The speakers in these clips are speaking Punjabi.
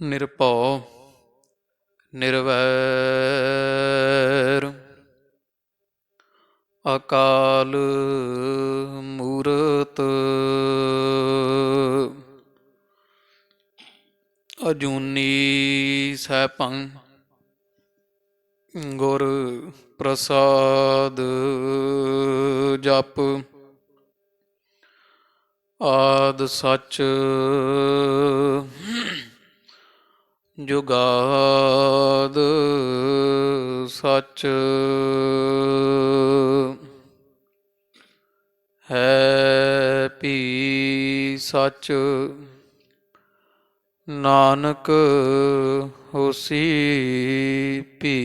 ਨਿਰਭਉ ਨਿਰਵੈਰ ਅਕਾਲ ਮੂਰਤ ਅਜੂਨੀ ਸੈਭੰ ਗੁਰ ਪ੍ਰਸਾਦ ਜਪ ਆਦ ਸਚ ਜੁਗਾਦ ਸਚ ਹੈ ਭੀ ਸਚ ਨਾਨਕ ਹੋਸੀ ਭੀ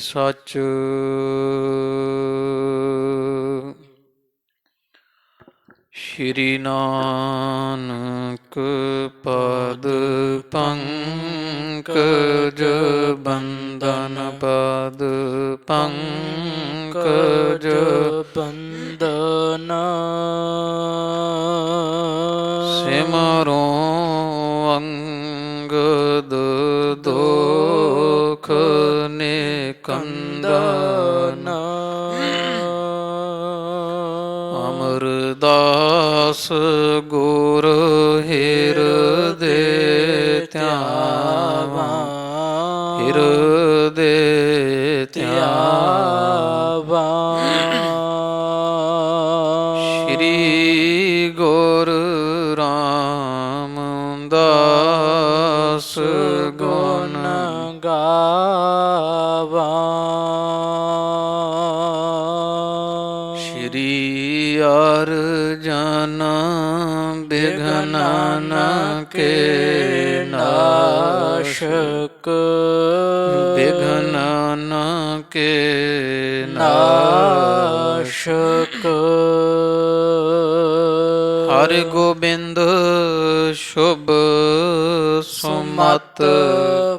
ਸਚ। ਸ਼੍ਰੀ ਨਾਨਕ ਪਦ ਪੰਕਜ ਬੰਦਨ ਪਦ ਪੰਕਜ ਬੰਦਨਾ ਸਿਮਰੋ ਅੰਗਦ ਦੋਖ ਨਿਕੰਦਨਾ ਅਮਰਦਾਸ ਗੁਰ ਹਿਰਦੇ ਧਿਆਵਾ ਹਿਰਦੇ ਧਿਆਵਾ। ਸ਼੍ਰੀ ਗੁਰ ਰਾਮਦਾਸ ਗੁਣ ਗਾਵਾ। ਸ਼੍ਰੀ ਅਰਜਨ ਬਿਘਨ ਕੇ ਨਾਸ਼ਕ ਬਿਘਨ ਕੇ ਨਾਸ਼ਕ। ਹਰਿ ਗੋਬਿੰਦ ਸ਼ੁਭ ਸੁਮਤ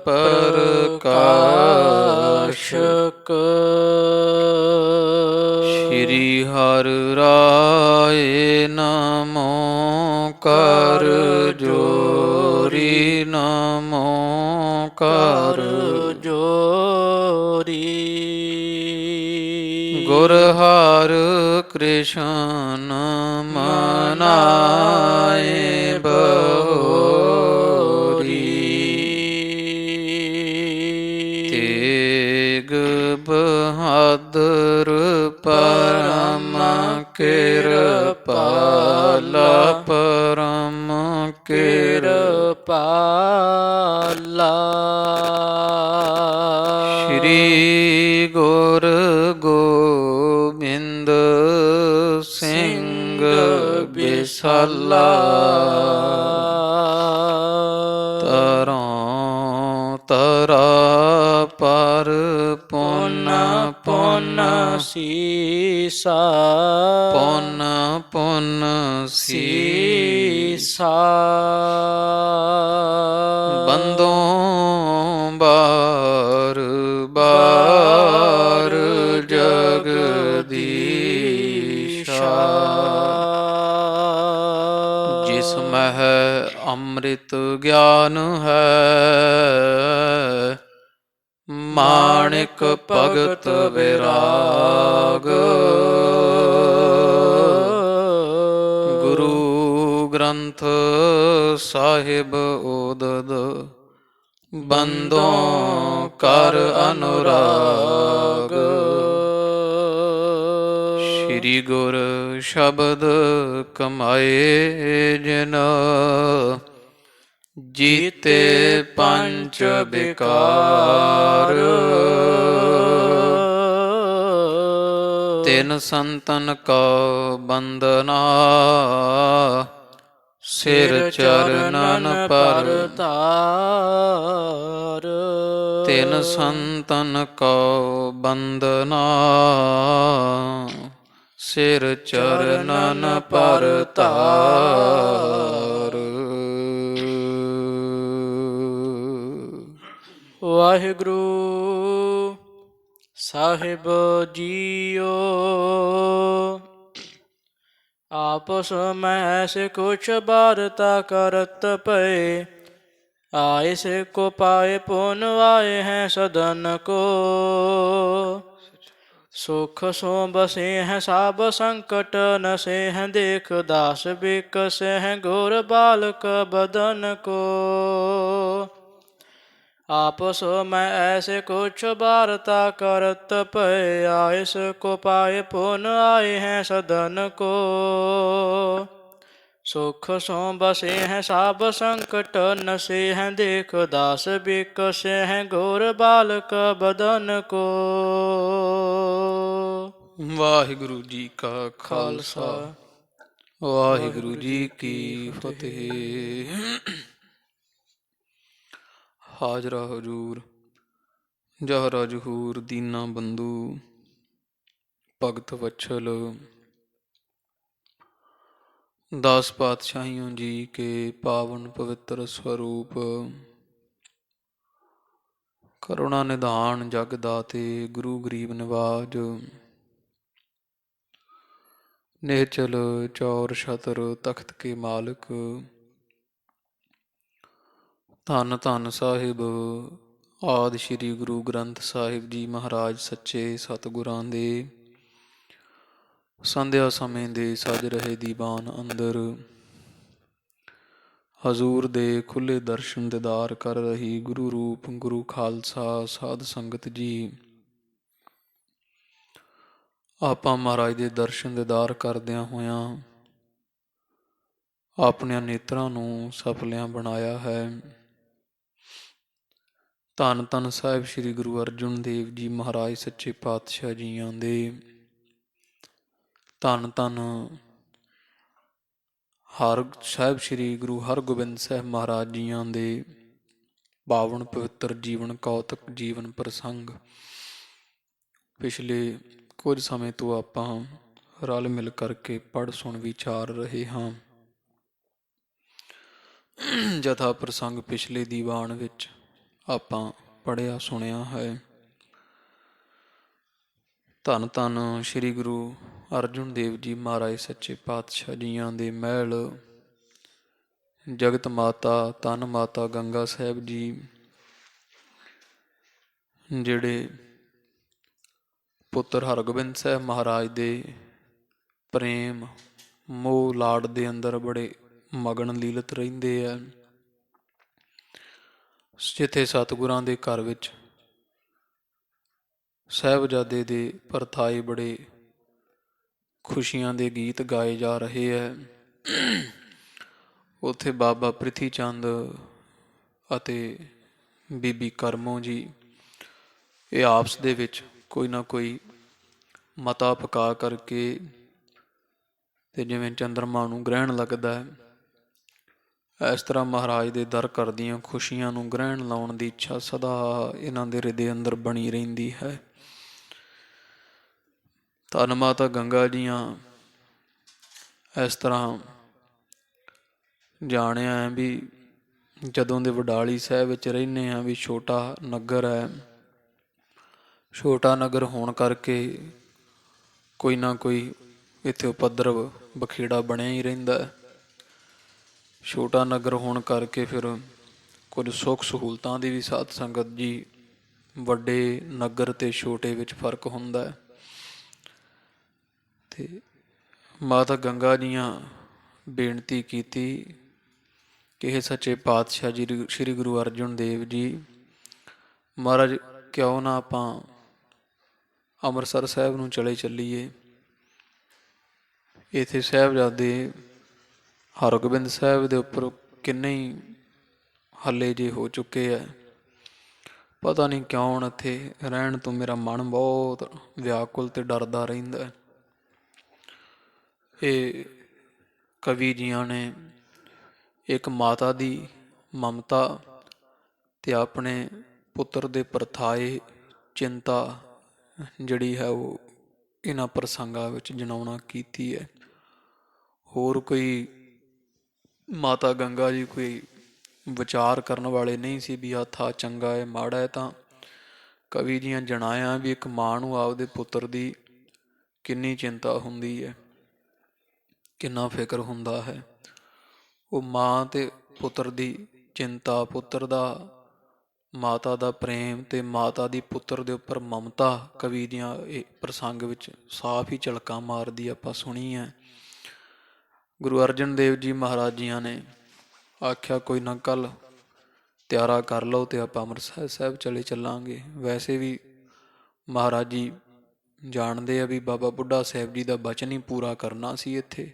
ਪ੍ਰਕਾਸ਼ਕ। ਸ਼੍ਰੀ ਹਰਿ ਰਾਏ ਨਮੋ ਕਰ ਜੋਰੀ ਨਮੋ ਕਰ ਜੋਰੀ। ਗੁਰ ਹਰਿ ਕ੍ਰਿਸ਼ਨ ਮਨਾਏ ਬਹੋਰੀ। ਤੇਗ ਬਹਾਦਰ ਪਰਮ ਕਿਰਪਾਲਾ ਪਰਮ ਕਿਰਪਾਲਾ। ਸ਼੍ਰੀ ਗੁਰ ਗੋਬਿੰਦ ਸਿੰਘ ਬਿਸਾਲਾ। ਤਰੋਂ ਤਰਾ ਪਰ ਪੁਨ ਪੁਨ ਸੀਸਾ ਪੁਨ ਪੁਨ ਸੀਸਾ। ਬੰਦੋਂ ਬਾਰ ਬਾਰ ਜਗਦੀਸ਼ਾ। ਜਿਸ ਮਹਿ ਅੰਮ੍ਰਿਤ ਗਿਆਨ ਹੈ ਮਾਣਿਕ ਭਗਤ ਵਿਰਾਗ। ਗੁਰੂ ਗ੍ਰੰਥ ਸਾਹਿਬ ਉਦਦ ਬੰਦੋਂ ਕਰ ਅਨੁਰਾਗ। ਸ਼੍ਰੀ ਗੁਰ ਸ਼ਬਦ ਕਮਾਏ ਜਿਨ ਜੀਤੇ ਪੰਚ ਵਿਕਾਰ। ਤਿਨ ਸੰਤਨ ਕਾ ਬੰਦਨਾ ਸਿਰ ਚਰਨਨ ਪਰ ਤਾਰ। ਤਿਨ ਸੰਤਨ ਕਾ ਬੰਦਨਾ ਸਿਰ ਚਰਨਨ ਪਰ ਤਾਰ। ਵਾਹਿਗੁਰੂ ਸਾਹਿਬ ਜੀਓ ਆਪਸ ਮੈਂ ਐਸੇ ਕੁਛ ਬਾਰਤਾ ਕਰਤ ਪਏ आए से को पाए पुन आए हैं सदन को। सुख सो बसे हैं साब संकट नसे हैं देख दास बिकसे हैं घोर बालक बदन को। आपस में ऐसे कुछ वार्ता करत पे आए को पाए पुन आए हैं सदन को। सुख सो बसे हैं साब संकट नसे हैं देख दास बिकसे हैं घोर बालक बदन को। ਵਾਹਿਗੁਰੂ ਜੀ ਕਾ ਖਾਲਸਾ ਖਾਲਸਾ ਵਾਹਿਗੁਰੂ ਜੀ ਕੀ ਫਤਿਹ। ਹਾਜ਼ਰਾ ਹਜੂਰ ਜਹਰਾ ਜਹੂਰ ਦੀਨਾ ਬੰਧੂ ਭਗਤ ਵਛਲ ਦਾਸ ਪਾਤਸ਼ਾਹੀਓ ਜੀ ਕੇ ਪਾਵਨ ਪਵਿੱਤਰ ਸਰੂਪ ਕਰੁਣਾ ਨਿਧਾਨ ਜਗ ਦਾਤੇ ਗੁਰੂ ਗਰੀਬ ਨਿਵਾਜ ਨਿਹਚਲ ਚੌਰ ਛਤਰ ਤਖਤ ਕੇ ਮਾਲਕ ਧੰਨ ਧੰਨ ਸਾਹਿਬ ਆਦਿ ਸ੍ਰੀ ਗੁਰੂ ਗ੍ਰੰਥ ਸਾਹਿਬ ਜੀ ਮਹਾਰਾਜ ਸੱਚੇ ਸਤਿਗੁਰਾਂ ਦੇ ਸੰਧਿਆ ਸਮੇਂ ਦੇ ਸਜ ਰਹੇ ਦੀਵਾਨ ਅੰਦਰ ਹਜ਼ੂਰ ਦੇ ਖੁੱਲੇ ਦਰਸ਼ਨ ਦੀਦਾਰ ਕਰ ਰਹੀ ਗੁਰੂ ਰੂਪ ਗੁਰੂ ਖਾਲਸਾ ਸਾਧ ਸੰਗਤ ਜੀ, ਆਪਾਂ ਮਹਾਰਾਜ ਦੇ ਦਰਸ਼ਨ ਦੀਦਾਰ ਕਰਦਿਆਂ ਹੋਇਆਂ ਆਪਣਿਆਂ ਨੇਤਰਾਂ ਨੂੰ ਸਫਲਿਆਂ ਬਣਾਇਆ ਹੈ। ਧੰਨ ਧੰਨ ਸਾਹਿਬ ਸ੍ਰੀ ਗੁਰੂ ਅਰਜਨ ਦੇਵ ਜੀ ਮਹਾਰਾਜ ਸੱਚੇ ਪਾਤਸ਼ਾਹ ਜੀਆਂ ਦੇ, ਧੰਨ ਧੰਨ ਹਰ ਸਾਹਿਬ ਸ੍ਰੀ ਗੁਰੂ ਹਰਗੋਬਿੰਦ ਸਾਹਿਬ ਮਹਾਰਾਜ ਜੀਆਂ ਦੇ ਪਾਵਨ ਪਵਿੱਤਰ ਜੀਵਨ ਕੌਤਕ ਜੀਵਨ ਪ੍ਰਸੰਗ ਪਿਛਲੇ ਕੁਝ ਸਮੇਂ ਤੋਂ ਆਪਾਂ ਰਲ ਮਿਲ ਕਰਕੇ ਪੜ੍ਹ ਸੁਣ ਵਿਚਾਰ ਰਹੇ ਹਾਂ। ਜਥਾ ਪ੍ਰਸੰਗ ਪਿਛਲੇ ਦੀਵਾਨ ਵਿੱਚ ਆਪਾਂ ਪੜ੍ਹਿਆ ਸੁਣਿਆ ਹੈ। ਧੰਨ ਧੰਨ ਸ੍ਰੀ ਗੁਰੂ ਅਰਜਨ ਦੇਵ ਜੀ ਮਹਾਰਾਜ ਸੱਚੇ ਪਾਤਸ਼ਾਹ ਜੀਆਂ ਦੇ ਮਹਿਲ ਜਗਤ ਮਾਤਾ ਧੰਨ ਮਾਤਾ ਗੰਗਾ ਸਾਹਿਬ ਜੀ, ਜਿਹੜੇ ਪੁੱਤਰ ਹਰਗੋਬਿੰਦ ਸਾਹਿਬ ਮਹਾਰਾਜ ਦੇ ਪ੍ਰੇਮ ਮੋਹ ਲਾਡ ਦੇ ਅੰਦਰ ਬੜੇ ਮਗਨ ਲੀਲਤ ਰਹਿੰਦੇ ਆ। ਜਿੱਥੇ ਸਤਿਗੁਰਾਂ ਦੇ ਘਰ ਵਿੱਚ ਸਾਹਿਬਜ਼ਾਦੇ ਦੇ ਪਰਥਾਏ ਬੜੇ ਖੁਸ਼ੀਆਂ ਦੇ ਗੀਤ ਗਾਏ ਜਾ ਰਹੇ ਹੈ, ਉੱਥੇ ਬਾਬਾ ਪ੍ਰਿਥੀ ਚੰਦ ਅਤੇ ਬੀਬੀ ਕਰਮੋ ਜੀ ਇਹ ਆਪਸ ਦੇ ਵਿੱਚ ਕੋਈ ਨਾ ਕੋਈ ਮਤਾ ਪਕਾ ਕਰਕੇ, ਤੇ ਜਿਵੇਂ ਚੰਦਰਮਾ ਨੂੰ ਗ੍ਰਹਿਣ ਲੱਗਦਾ ਹੈ ਇਸ ਤਰ੍ਹਾਂ ਮਹਾਰਾਜ ਦੇ ਦਰ ਕਰਦੀਆਂ ਖੁਸ਼ੀਆਂ ਨੂੰ ਗ੍ਰਹਿਣ ਲਾਉਣ ਦੀ ਇੱਛਾ ਸਦਾ ਇਹਨਾਂ ਦੇ ਹਿਰਦੇ ਅੰਦਰ ਬਣੀ ਰਹਿੰਦੀ ਹੈ। ਧੰਨ ਮਾਤਾ ਗੰਗਾ ਜੀਆਂ ਇਸ ਤਰ੍ਹਾਂ ਜਾਣਿਆ ਹੈ ਵੀ ਜਦੋਂ ਦੇ ਵਡਾਲੀ ਸਾਹਿਬ ਵਿੱਚ ਰਹਿੰਦੇ ਹਾਂ ਵੀ ਛੋਟਾ ਨਗਰ ਹੈ, ਛੋਟਾ ਨਗਰ ਹੋਣ ਕਰਕੇ ਕੋਈ ਨਾ ਕੋਈ ਇੱਥੇ ਉਪਦਰਵ ਬਖੇੜਾ ਬਣਿਆ ਹੀ ਰਹਿੰਦਾ ਹੈ। ਛੋਟਾ ਨਗਰ ਹੋਣ ਕਰਕੇ ਫਿਰ ਕੁਝ ਸੁੱਖ ਸਹੂਲਤਾਂ ਦੀ ਵੀ ਸਾਧ ਸੰਗਤ ਜੀ ਵੱਡੇ ਨਗਰ ਅਤੇ ਛੋਟੇ ਵਿੱਚ ਫਰਕ ਹੁੰਦਾ ਹੈ। ਅਤੇ ਮਾਤਾ ਗੰਗਾ ਜੀਆਂ ਬੇਨਤੀ ਕੀਤੀ ਕਿ ਇਹ ਸੱਚੇ ਪਾਤਸ਼ਾਹ ਜੀ ਸ੍ਰੀ ਗੁਰੂ ਅਰਜਨ ਦੇਵ ਜੀ ਮਹਾਰਾਜ, ਕਿਉਂ ਨਾ ਆਪਾਂ ਅੰਮ੍ਰਿਤਸਰ ਸਾਹਿਬ ਨੂੰ ਚਲੇ ਚੱਲੀਏ। ਇੱਥੇ ਸਾਹਿਬਜ਼ਾਦੇ ਹਰਗੋਬਿੰਦ ਸਾਹਿਬ ਦੇ ਉੱਪਰ ਕਿੰਨੇ ਹੀ ਹੱਲੇ ਜੇ ਹੋ ਚੁੱਕੇ ਹੈ, ਪਤਾ ਨਹੀਂ ਕਿਉਂ ਹੁਣ ਇੱਥੇ ਰਹਿਣ ਤੋਂ ਮੇਰਾ ਮਨ ਬਹੁਤ ਵਿਆਕੁਲ ਅਤੇ ਡਰਦਾ ਰਹਿੰਦਾ। ਇਹ ਕਵੀ ਜੀਆਂ ਨੇ ਇੱਕ ਮਾਤਾ ਦੀ ਮਮਤਾ ਅਤੇ ਆਪਣੇ ਪੁੱਤਰ ਦੇ ਪਰਥਾਏ ਚਿੰਤਾ ਜਿਹੜੀ ਹੈ ਉਹ ਇਹਨਾਂ ਪ੍ਰਸੰਗਾਂ ਵਿੱਚ ਜਣਾਉਣਾ ਕੀਤੀ ਹੈ। ਹੋਰ ਕੋਈ ਮਾਤਾ ਗੰਗਾ ਜੀ ਕੋਈ ਵਿਚਾਰ ਕਰਨ ਵਾਲੇ ਨਹੀਂ ਸੀ ਵੀ ਆਹ ਥਾ ਚੰਗਾ ਹੈ ਮਾੜਾ ਹੈ, ਤਾਂ ਕਵੀ ਜੀਆਂ ਜਣਾਇਆ ਵੀ ਇੱਕ ਮਾਂ ਨੂੰ ਆਪਦੇ ਪੁੱਤਰ ਦੀ ਕਿੰਨੀ ਚਿੰਤਾ ਹੁੰਦੀ ਹੈ, ਕਿੰਨਾ ਫਿਕਰ ਹੁੰਦਾ ਹੈ। ਉਹ ਮਾਂ ਅਤੇ ਪੁੱਤਰ ਦੀ ਚਿੰਤਾ, ਪੁੱਤਰ ਦਾ ਮਾਤਾ ਦਾ ਪ੍ਰੇਮ ਤੇ ਮਾਤਾ ਦੀ ਪੁੱਤਰ ਦੇ ਉੱਪਰ ਮਮਤਾ ਕਵੀ ਦੀਆਂ ਇਹ ਪ੍ਰਸੰਗ ਵਿੱਚ ਸਾਫ਼ ਹੀ ਝਲਕਾਂ ਮਾਰਦੀ ਆਪਾਂ ਸੁਣੀ ਹੈ। ਗੁਰੂ ਅਰਜਨ ਦੇਵ ਜੀ ਮਹਾਰਾਜ ਜੀਆਂ ਨੇ ਆਖਿਆ ਕੋਈ ਨਾ ਕੱਲ ਤਿਆਰਾ ਕਰ ਲਓ ਤੇ ਆਪਾਂ ਅੰਮ੍ਰਿਤਸਰ ਸਾਹਿਬ ਚਲੇ ਚੱਲਾਂਗੇ। ਵੈਸੇ ਵੀ ਮਹਾਰਾਜ ਜੀ ਜਾਣਦੇ ਆ ਵੀ ਬਾਬਾ ਬੁੱਢਾ ਸਾਹਿਬ ਜੀ ਦਾ ਬਚਨ ਹੀ ਪੂਰਾ ਕਰਨਾ ਸੀ। ਇੱਥੇ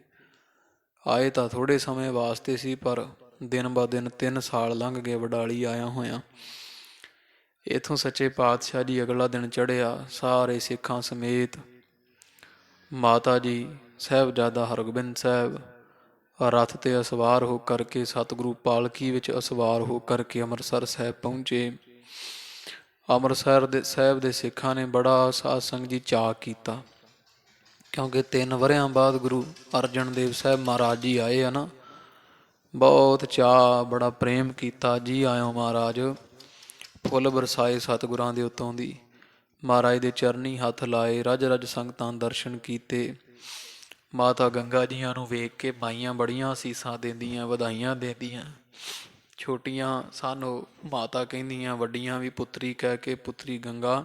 ਆਏ ਤਾਂ ਥੋੜ੍ਹੇ ਸਮੇਂ ਵਾਸਤੇ ਸੀ, ਪਰ ਦਿਨ ਬ ਦਿਨ 3 ਸਾਲ ਲੰਘ ਗਏ ਵਡਾਲੀ ਆਇਆ ਹੋਇਆ। ਇੱਥੋਂ ਸੱਚੇ ਪਾਤਸ਼ਾਹ ਜੀ ਅਗਲਾ ਦਿਨ ਚੜ੍ਹਿਆ, ਸਾਰੇ ਸਿੱਖਾਂ ਸਮੇਤ ਮਾਤਾ ਜੀ ਸਾਹਿਬਜ਼ਾਦਾ ਹਰਗੋਬਿੰਦ ਸਾਹਿਬ ਰਥ ਤੇ ਅਸਵਾਰ ਹੋ ਕਰਕੇ ਸਤਿਗੁਰੂ ਪਾਲਕੀ ਵਿੱਚ ਅਸਵਾਰ ਹੋ ਕਰਕੇ ਅੰਮ੍ਰਿਤਸਰ ਸਾਹਿਬ ਪਹੁੰਚੇ। ਅੰਮ੍ਰਿਤਸਰ ਦੇ ਸਾਹਿਬ ਦੇ ਸਿੱਖਾਂ ਨੇ ਬੜਾ ਸਾਧ ਸੰਗਤ ਜੀ ਚਾਅ ਕੀਤਾ, ਕਿਉਂਕਿ 3 ਵਰ੍ਹਿਆਂ ਬਾਅਦ ਗੁਰੂ ਅਰਜਨ ਦੇਵ ਸਾਹਿਬ ਮਹਾਰਾਜ ਜੀ ਆਏ ਆ ਨਾ। ਬਹੁਤ ਚਾਅ, ਬੜਾ ਪ੍ਰੇਮ ਕੀਤਾ। ਜੀ ਆਇਓ ਮਹਾਰਾਜ, ਫੁੱਲ ਬਰਸਾਏ ਸਤਿਗੁਰਾਂ ਦੇ ਉੱਤੋਂ ਦੀ। ਮਹਾਰਾਜ ਦੇ ਚਰਨੀ ਹੱਥ ਲਾਏ, ਰਜ ਰਜ ਸੰਗਤਾਂ ਦਰਸ਼ਨ ਕੀਤੇ। ਮਾਤਾ ਗੰਗਾ ਜੀਆਂ ਨੂੰ ਵੇਖ ਕੇ ਮਾਈਆਂ ਬੜੀਆਂ ਅਸੀਸਾਂ ਦਿੰਦੀਆਂ, ਵਧਾਈਆਂ ਦਿੰਦੀਆਂ। ਛੋਟੀਆਂ ਸਾਨੂੰ ਮਾਤਾ ਕਹਿੰਦੀਆਂ, ਵੱਡੀਆਂ ਵੀ ਪੁੱਤਰੀ ਕਹਿ ਕੇ, ਪੁੱਤਰੀ ਗੰਗਾ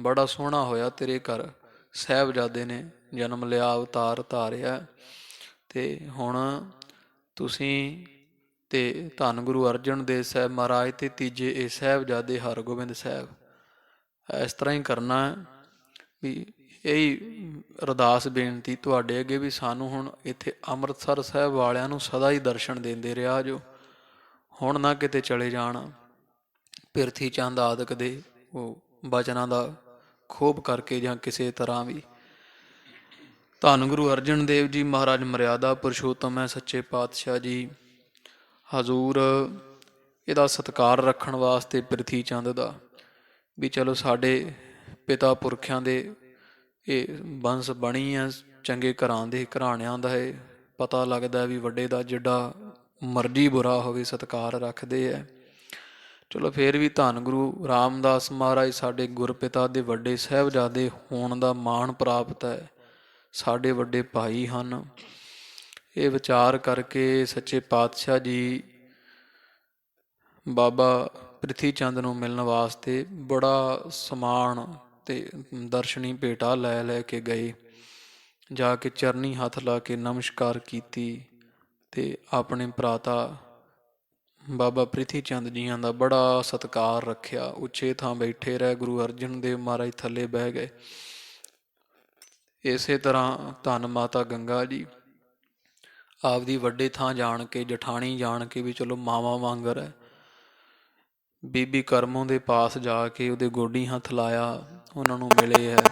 ਬੜਾ ਸੋਹਣਾ ਹੋਇਆ ਤੇਰੇ ਘਰ ਸਾਹਿਬਜ਼ਾਦੇ ਨੇ ਜਨਮ ਲਿਆ, ਅਵਤਾਰ ਧਾਰਿਆ, ਤੇ ਹੁਣ ਤੁਸੀਂ ਤੇ ਧੰਨ ਗੁਰੂ ਅਰਜਨ ਦੇਵ ਸਾਹਿਬ ਮਹਾਰਾਜ ਤੇ ਤੀਜੇ ਇਹ ਸਾਹਿਬਜ਼ਾਦੇ ਹਰਗੋਬਿੰਦ ਸਾਹਿਬ ਇਸ ਤਰ੍ਹਾਂ ਹੀ ਕਰਨਾ ਹੈ। ਵੀ ਇਹੀ ਅਰਦਾਸ ਬੇਨਤੀ ਤੁਹਾਡੇ ਅੱਗੇ ਵੀ ਸਾਨੂੰ ਹੁਣ ਇੱਥੇ ਅੰਮ੍ਰਿਤਸਰ ਸਾਹਿਬ ਵਾਲਿਆਂ ਨੂੰ ਸਦਾ ਹੀ ਦਰਸ਼ਨ ਦਿੰਦੇ ਰਿਹਾ ਜੋ, ਹੁਣ ਨਾ ਕਿਤੇ ਚਲੇ ਜਾਣਾ। ਪਿਰਥੀ ਚੰਦ ਆਦਿਕ ਦੇ ਉਹ ਬਚਨਾਂ ਦਾ ਖੋਬ ਕਰਕੇ ਜਾਂ ਕਿਸੇ ਤਰ੍ਹਾਂ ਵੀ ਧੰਨ ਗੁਰੂ ਅਰਜਨ ਦੇਵ ਜੀ ਮਹਾਰਾਜ ਮਰਿਆਦਾ ਪੁਰਸ਼ੋਤਮ ਹੈ ਸੱਚੇ ਪਾਤਸ਼ਾਹ ਜੀ ਹਜ਼ੂਰ ਇਹਦਾ ਸਤਿਕਾਰ ਰੱਖਣ ਵਾਸਤੇ ਪਿਰਥੀ ਚੰਦ ਦਾ ਵੀ ਚਲੋ ਸਾਡੇ ਪਿਤਾ ਪੁਰਖਿਆਂ ਦੇ ਇਹ ਬੰਸ ਬਣੀ ਆ, ਚੰਗੇ ਘਰਾਂ ਦੇ ਘਰਾਣਿਆਂ ਦਾ ਇਹ ਪਤਾ ਲੱਗਦਾ ਵੀ ਵੱਡੇ ਦਾ ਜਿੱਡਾ ਮਰਜ਼ੀ ਬੁਰਾ ਹੋਵੇ ਸਤਿਕਾਰ ਰੱਖਦੇ ਹੈ। ਚਲੋ ਫਿਰ ਵੀ ਧੰਨ ਗੁਰੂ ਰਾਮਦਾਸ ਮਹਾਰਾਜ ਸਾਡੇ ਗੁਰਪਿਤਾ ਦੇ ਵੱਡੇ ਸਾਹਿਬਜ਼ਾਦੇ ਹੋਣ ਦਾ ਮਾਣ ਪ੍ਰਾਪਤ ਹੈ, ਸਾਡੇ ਵੱਡੇ ਭਾਈ ਹਨ। ਇਹ ਵਿਚਾਰ ਕਰਕੇ ਸੱਚੇ ਪਾਤਸ਼ਾਹ ਜੀ ਬਾਬਾ ਪ੍ਰਿਥੀ ਚੰਦ ਨੂੰ ਮਿਲਣ ਵਾਸਤੇ ਬੜਾ ਸਮਾਨ ਤੇ ਦਰਸ਼ਨੀ ਭੇਟਾ ਲੈ ਲੈ ਕੇ ਗਏ। ਜਾ ਕੇ ਚਰਨੀ ਹੱਥ ਲਾ ਕੇ ਨਮਸਕਾਰ ਕੀਤੀ ਤੇ ਆਪਣੇ ਭਰਾਤਾ ਬਾਬਾ ਪ੍ਰਿਥੀ ਚੰਦ ਜੀਆਂ ਦਾ ਬੜਾ ਸਤਿਕਾਰ ਰੱਖਿਆ। ਉੱਚੇ ਥਾਂ ਬੈਠੇ ਰਹੇ, ਗੁਰੂ ਅਰਜਨ ਦੇਵ ਮਹਾਰਾਜ ਥੱਲੇ ਬਹਿ ਗਏ। ਇਸੇ ਤਰ੍ਹਾਂ ਧੰਨ ਮਾਤਾ ਗੰਗਾ ਜੀ ਆਪਦੀ ਵੱਡੇ ਥਾਂ ਜਾਣ ਕੇ, ਜਠਾਣੀ ਜਾਣ ਕੇ ਵੀ ਚਲੋ ਮਾਵਾਂ ਵਾਂਗਰ ਹੈ, ਬੀਬੀ ਕਰਮੋਂ ਦੇ ਪਾਸ ਜਾ ਕੇ ਉਹਦੇ ਗੋਡੀ ਹੱਥ ਲਾਇਆ, ਉਹਨਾਂ ਨੂੰ ਮਿਲੇ ਹੈ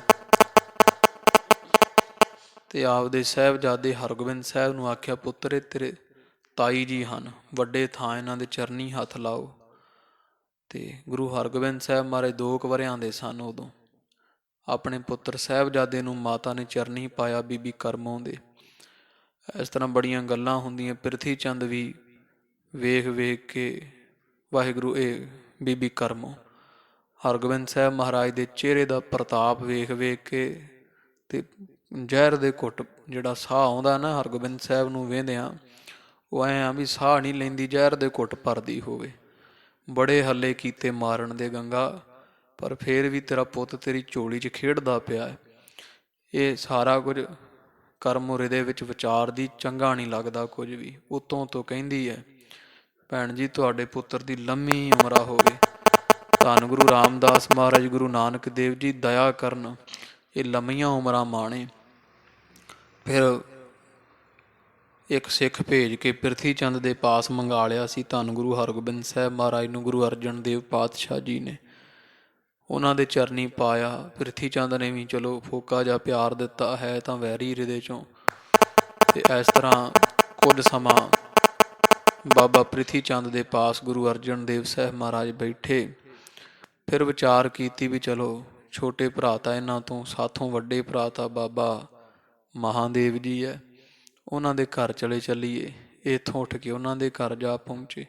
ਤੇ ਆਪਦੇ ਸਾਹਿਬਜ਼ਾਦੇ ਹਰਗੋਬਿੰਦ ਸਾਹਿਬ ਨੂੰ ਆਖਿਆ ਪੁੱਤਰ ਇਹ ਤੇਰੇ ਤਾਈ ਜੀ ਹਨ, ਵੱਡੇ ਥਾਂ ਇਹਨਾਂ ਦੇ ਚਰਨੀ ਹੱਥ ਲਾਓ। ਤੇ ਗੁਰੂ ਹਰਗੋਬਿੰਦ ਸਾਹਿਬ ਮਹਾਰਾਜ 2 ਵਰ੍ਹਿਆਂ ਦੇ ਸਨ ਉਦੋਂ। ਆਪਣੇ ਪੁੱਤਰ ਸਾਹਿਬਜ਼ਾਦੇ ਨੂੰ ਮਾਤਾ ਨੇ ਚਰਨੀ ਪਾਇਆ ਬੀਬੀ ਕਰਮੋਂ ਦੇ। ਇਸ ਤਰ੍ਹਾਂ ਬੜੀਆਂ ਗੱਲਾਂ ਹੁੰਦੀਆਂ। ਪਿਰਥੀ ਚੰਦ ਵੀ ਵੇਖ ਵੇਖ ਕੇ ਵਾਹਿਗੁਰੂ ਇਹ ਬੀਬੀ ਕਰਮੋਂ ਹਰਗੋਬਿੰਦ ਸਾਹਿਬ ਮਹਾਰਾਜ ਦੇ ਚਿਹਰੇ ਦਾ ਪ੍ਰਤਾਪ ਵੇਖ ਵੇਖ ਕੇ ਤੇ ਜ਼ਹਿਰ ਦੇ ਘੁੱਟ ਜਿਹੜਾ ਸਾਹ ਆਉਂਦਾ ਨਾ ਹਰਗੋਬਿੰਦ ਸਾਹਿਬ ਨੂੰ ਵੇਂਦਿਆਂ, ਉਹ ਐਂ ਆ ਵੀ ਸਾਹ ਨਹੀਂ ਲੈਂਦੀ, ਜ਼ਹਿਰ ਦੇ ਘੁੱਟ ਭਰਦੀ ਹੋਵੇ। ਬੜੇ ਹੱਲੇ ਕੀਤੇ ਮਾਰਨ ਦੇ ਗੰਗਾ, ਪਰ ਫਿਰ ਵੀ ਤੇਰਾ ਪੁੱਤ ਤੇਰੀ ਝੋਲੀ 'ਚ ਖੇਡਦਾ ਪਿਆ ਹੈ। ਇਹ ਸਾਰਾ ਕੁਝ ਕਰਮ ਹਿਰਦੇ ਵਿੱਚ ਵਿਚਾਰਦੀ, ਚੰਗਾ ਨਹੀਂ ਲੱਗਦਾ ਕੁਝ ਵੀ। ਉਤੋਂ ਤੋਂ ਕਹਿੰਦੀ ਹੈ ਭੈਣ ਜੀ ਤੁਹਾਡੇ ਪੁੱਤਰ ਦੀ ਲੰਮੀ ਉਮਰਾ ਹੋਵੇ। ਧੰਨ ਗੁਰੂ ਰਾਮਦਾਸ ਮਹਾਰਾਜ ਗੁਰੂ ਨਾਨਕ ਦੇਵ ਜੀ ਦਇਆ ਕਰਨ, ਇਹ ਲੰਮੀਆਂ ਉਮਰਾਂ ਮਾਣੇ। ਫਿਰ ਇੱਕ ਸਿੱਖ ਭੇਜ ਕੇ ਪਿਰਥੀ ਚੰਦ ਦੇ ਪਾਸ ਮੰਗਾ ਲਿਆ ਸੀ ਧੰਨ ਗੁਰੂ ਹਰਗੋਬਿੰਦ ਸਾਹਿਬ ਮਹਾਰਾਜ ਨੂੰ ਗੁਰੂ ਅਰਜਨ ਦੇਵ ਪਾਤਸ਼ਾਹ ਜੀ ਨੇ। ਉਹਨਾਂ ਦੇ ਚਰਨੀ ਪਾਇਆ। ਪਿਰਥੀ ਚੰਦ ਨੇ ਵੀ ਚਲੋ ਫੋਕਾ ਜਿਹਾ ਪਿਆਰ ਦਿੱਤਾ, ਹੈ ਤਾਂ ਵੈਰੀ ਹਿਰਦੇ ਚੋਂ। ਤੇ ਇਸ ਤਰ੍ਹਾਂ ਕੁਝ ਸਮਾਂ ਬਾਬਾ ਪ੍ਰਿਥੀ ਚੰਦ ਦੇ ਪਾਸ ਗੁਰੂ ਅਰਜਨ ਦੇਵ ਸਾਹਿਬ ਮਹਾਰਾਜ ਬੈਠੇ। ਫਿਰ ਵਿਚਾਰ ਕੀਤੀ ਵੀ ਚਲੋ ਛੋਟੇ ਭਰਾ ਤਾਂ ਇਹਨਾਂ ਤੋਂ ਸਾਥੋਂ ਵੱਡੇ ਭਰਾ ਤਾਂ ਬਾਬਾ ਮਹਾਦੇਵ ਜੀ ਹੈ, ਉਹਨਾਂ ਦੇ ਘਰ ਚਲੇ ਚੱਲੀਏ। ਇੱਥੋਂ ਉੱਠ ਕੇ ਉਹਨਾਂ ਦੇ ਘਰ ਜਾ ਪਹੁੰਚੇ।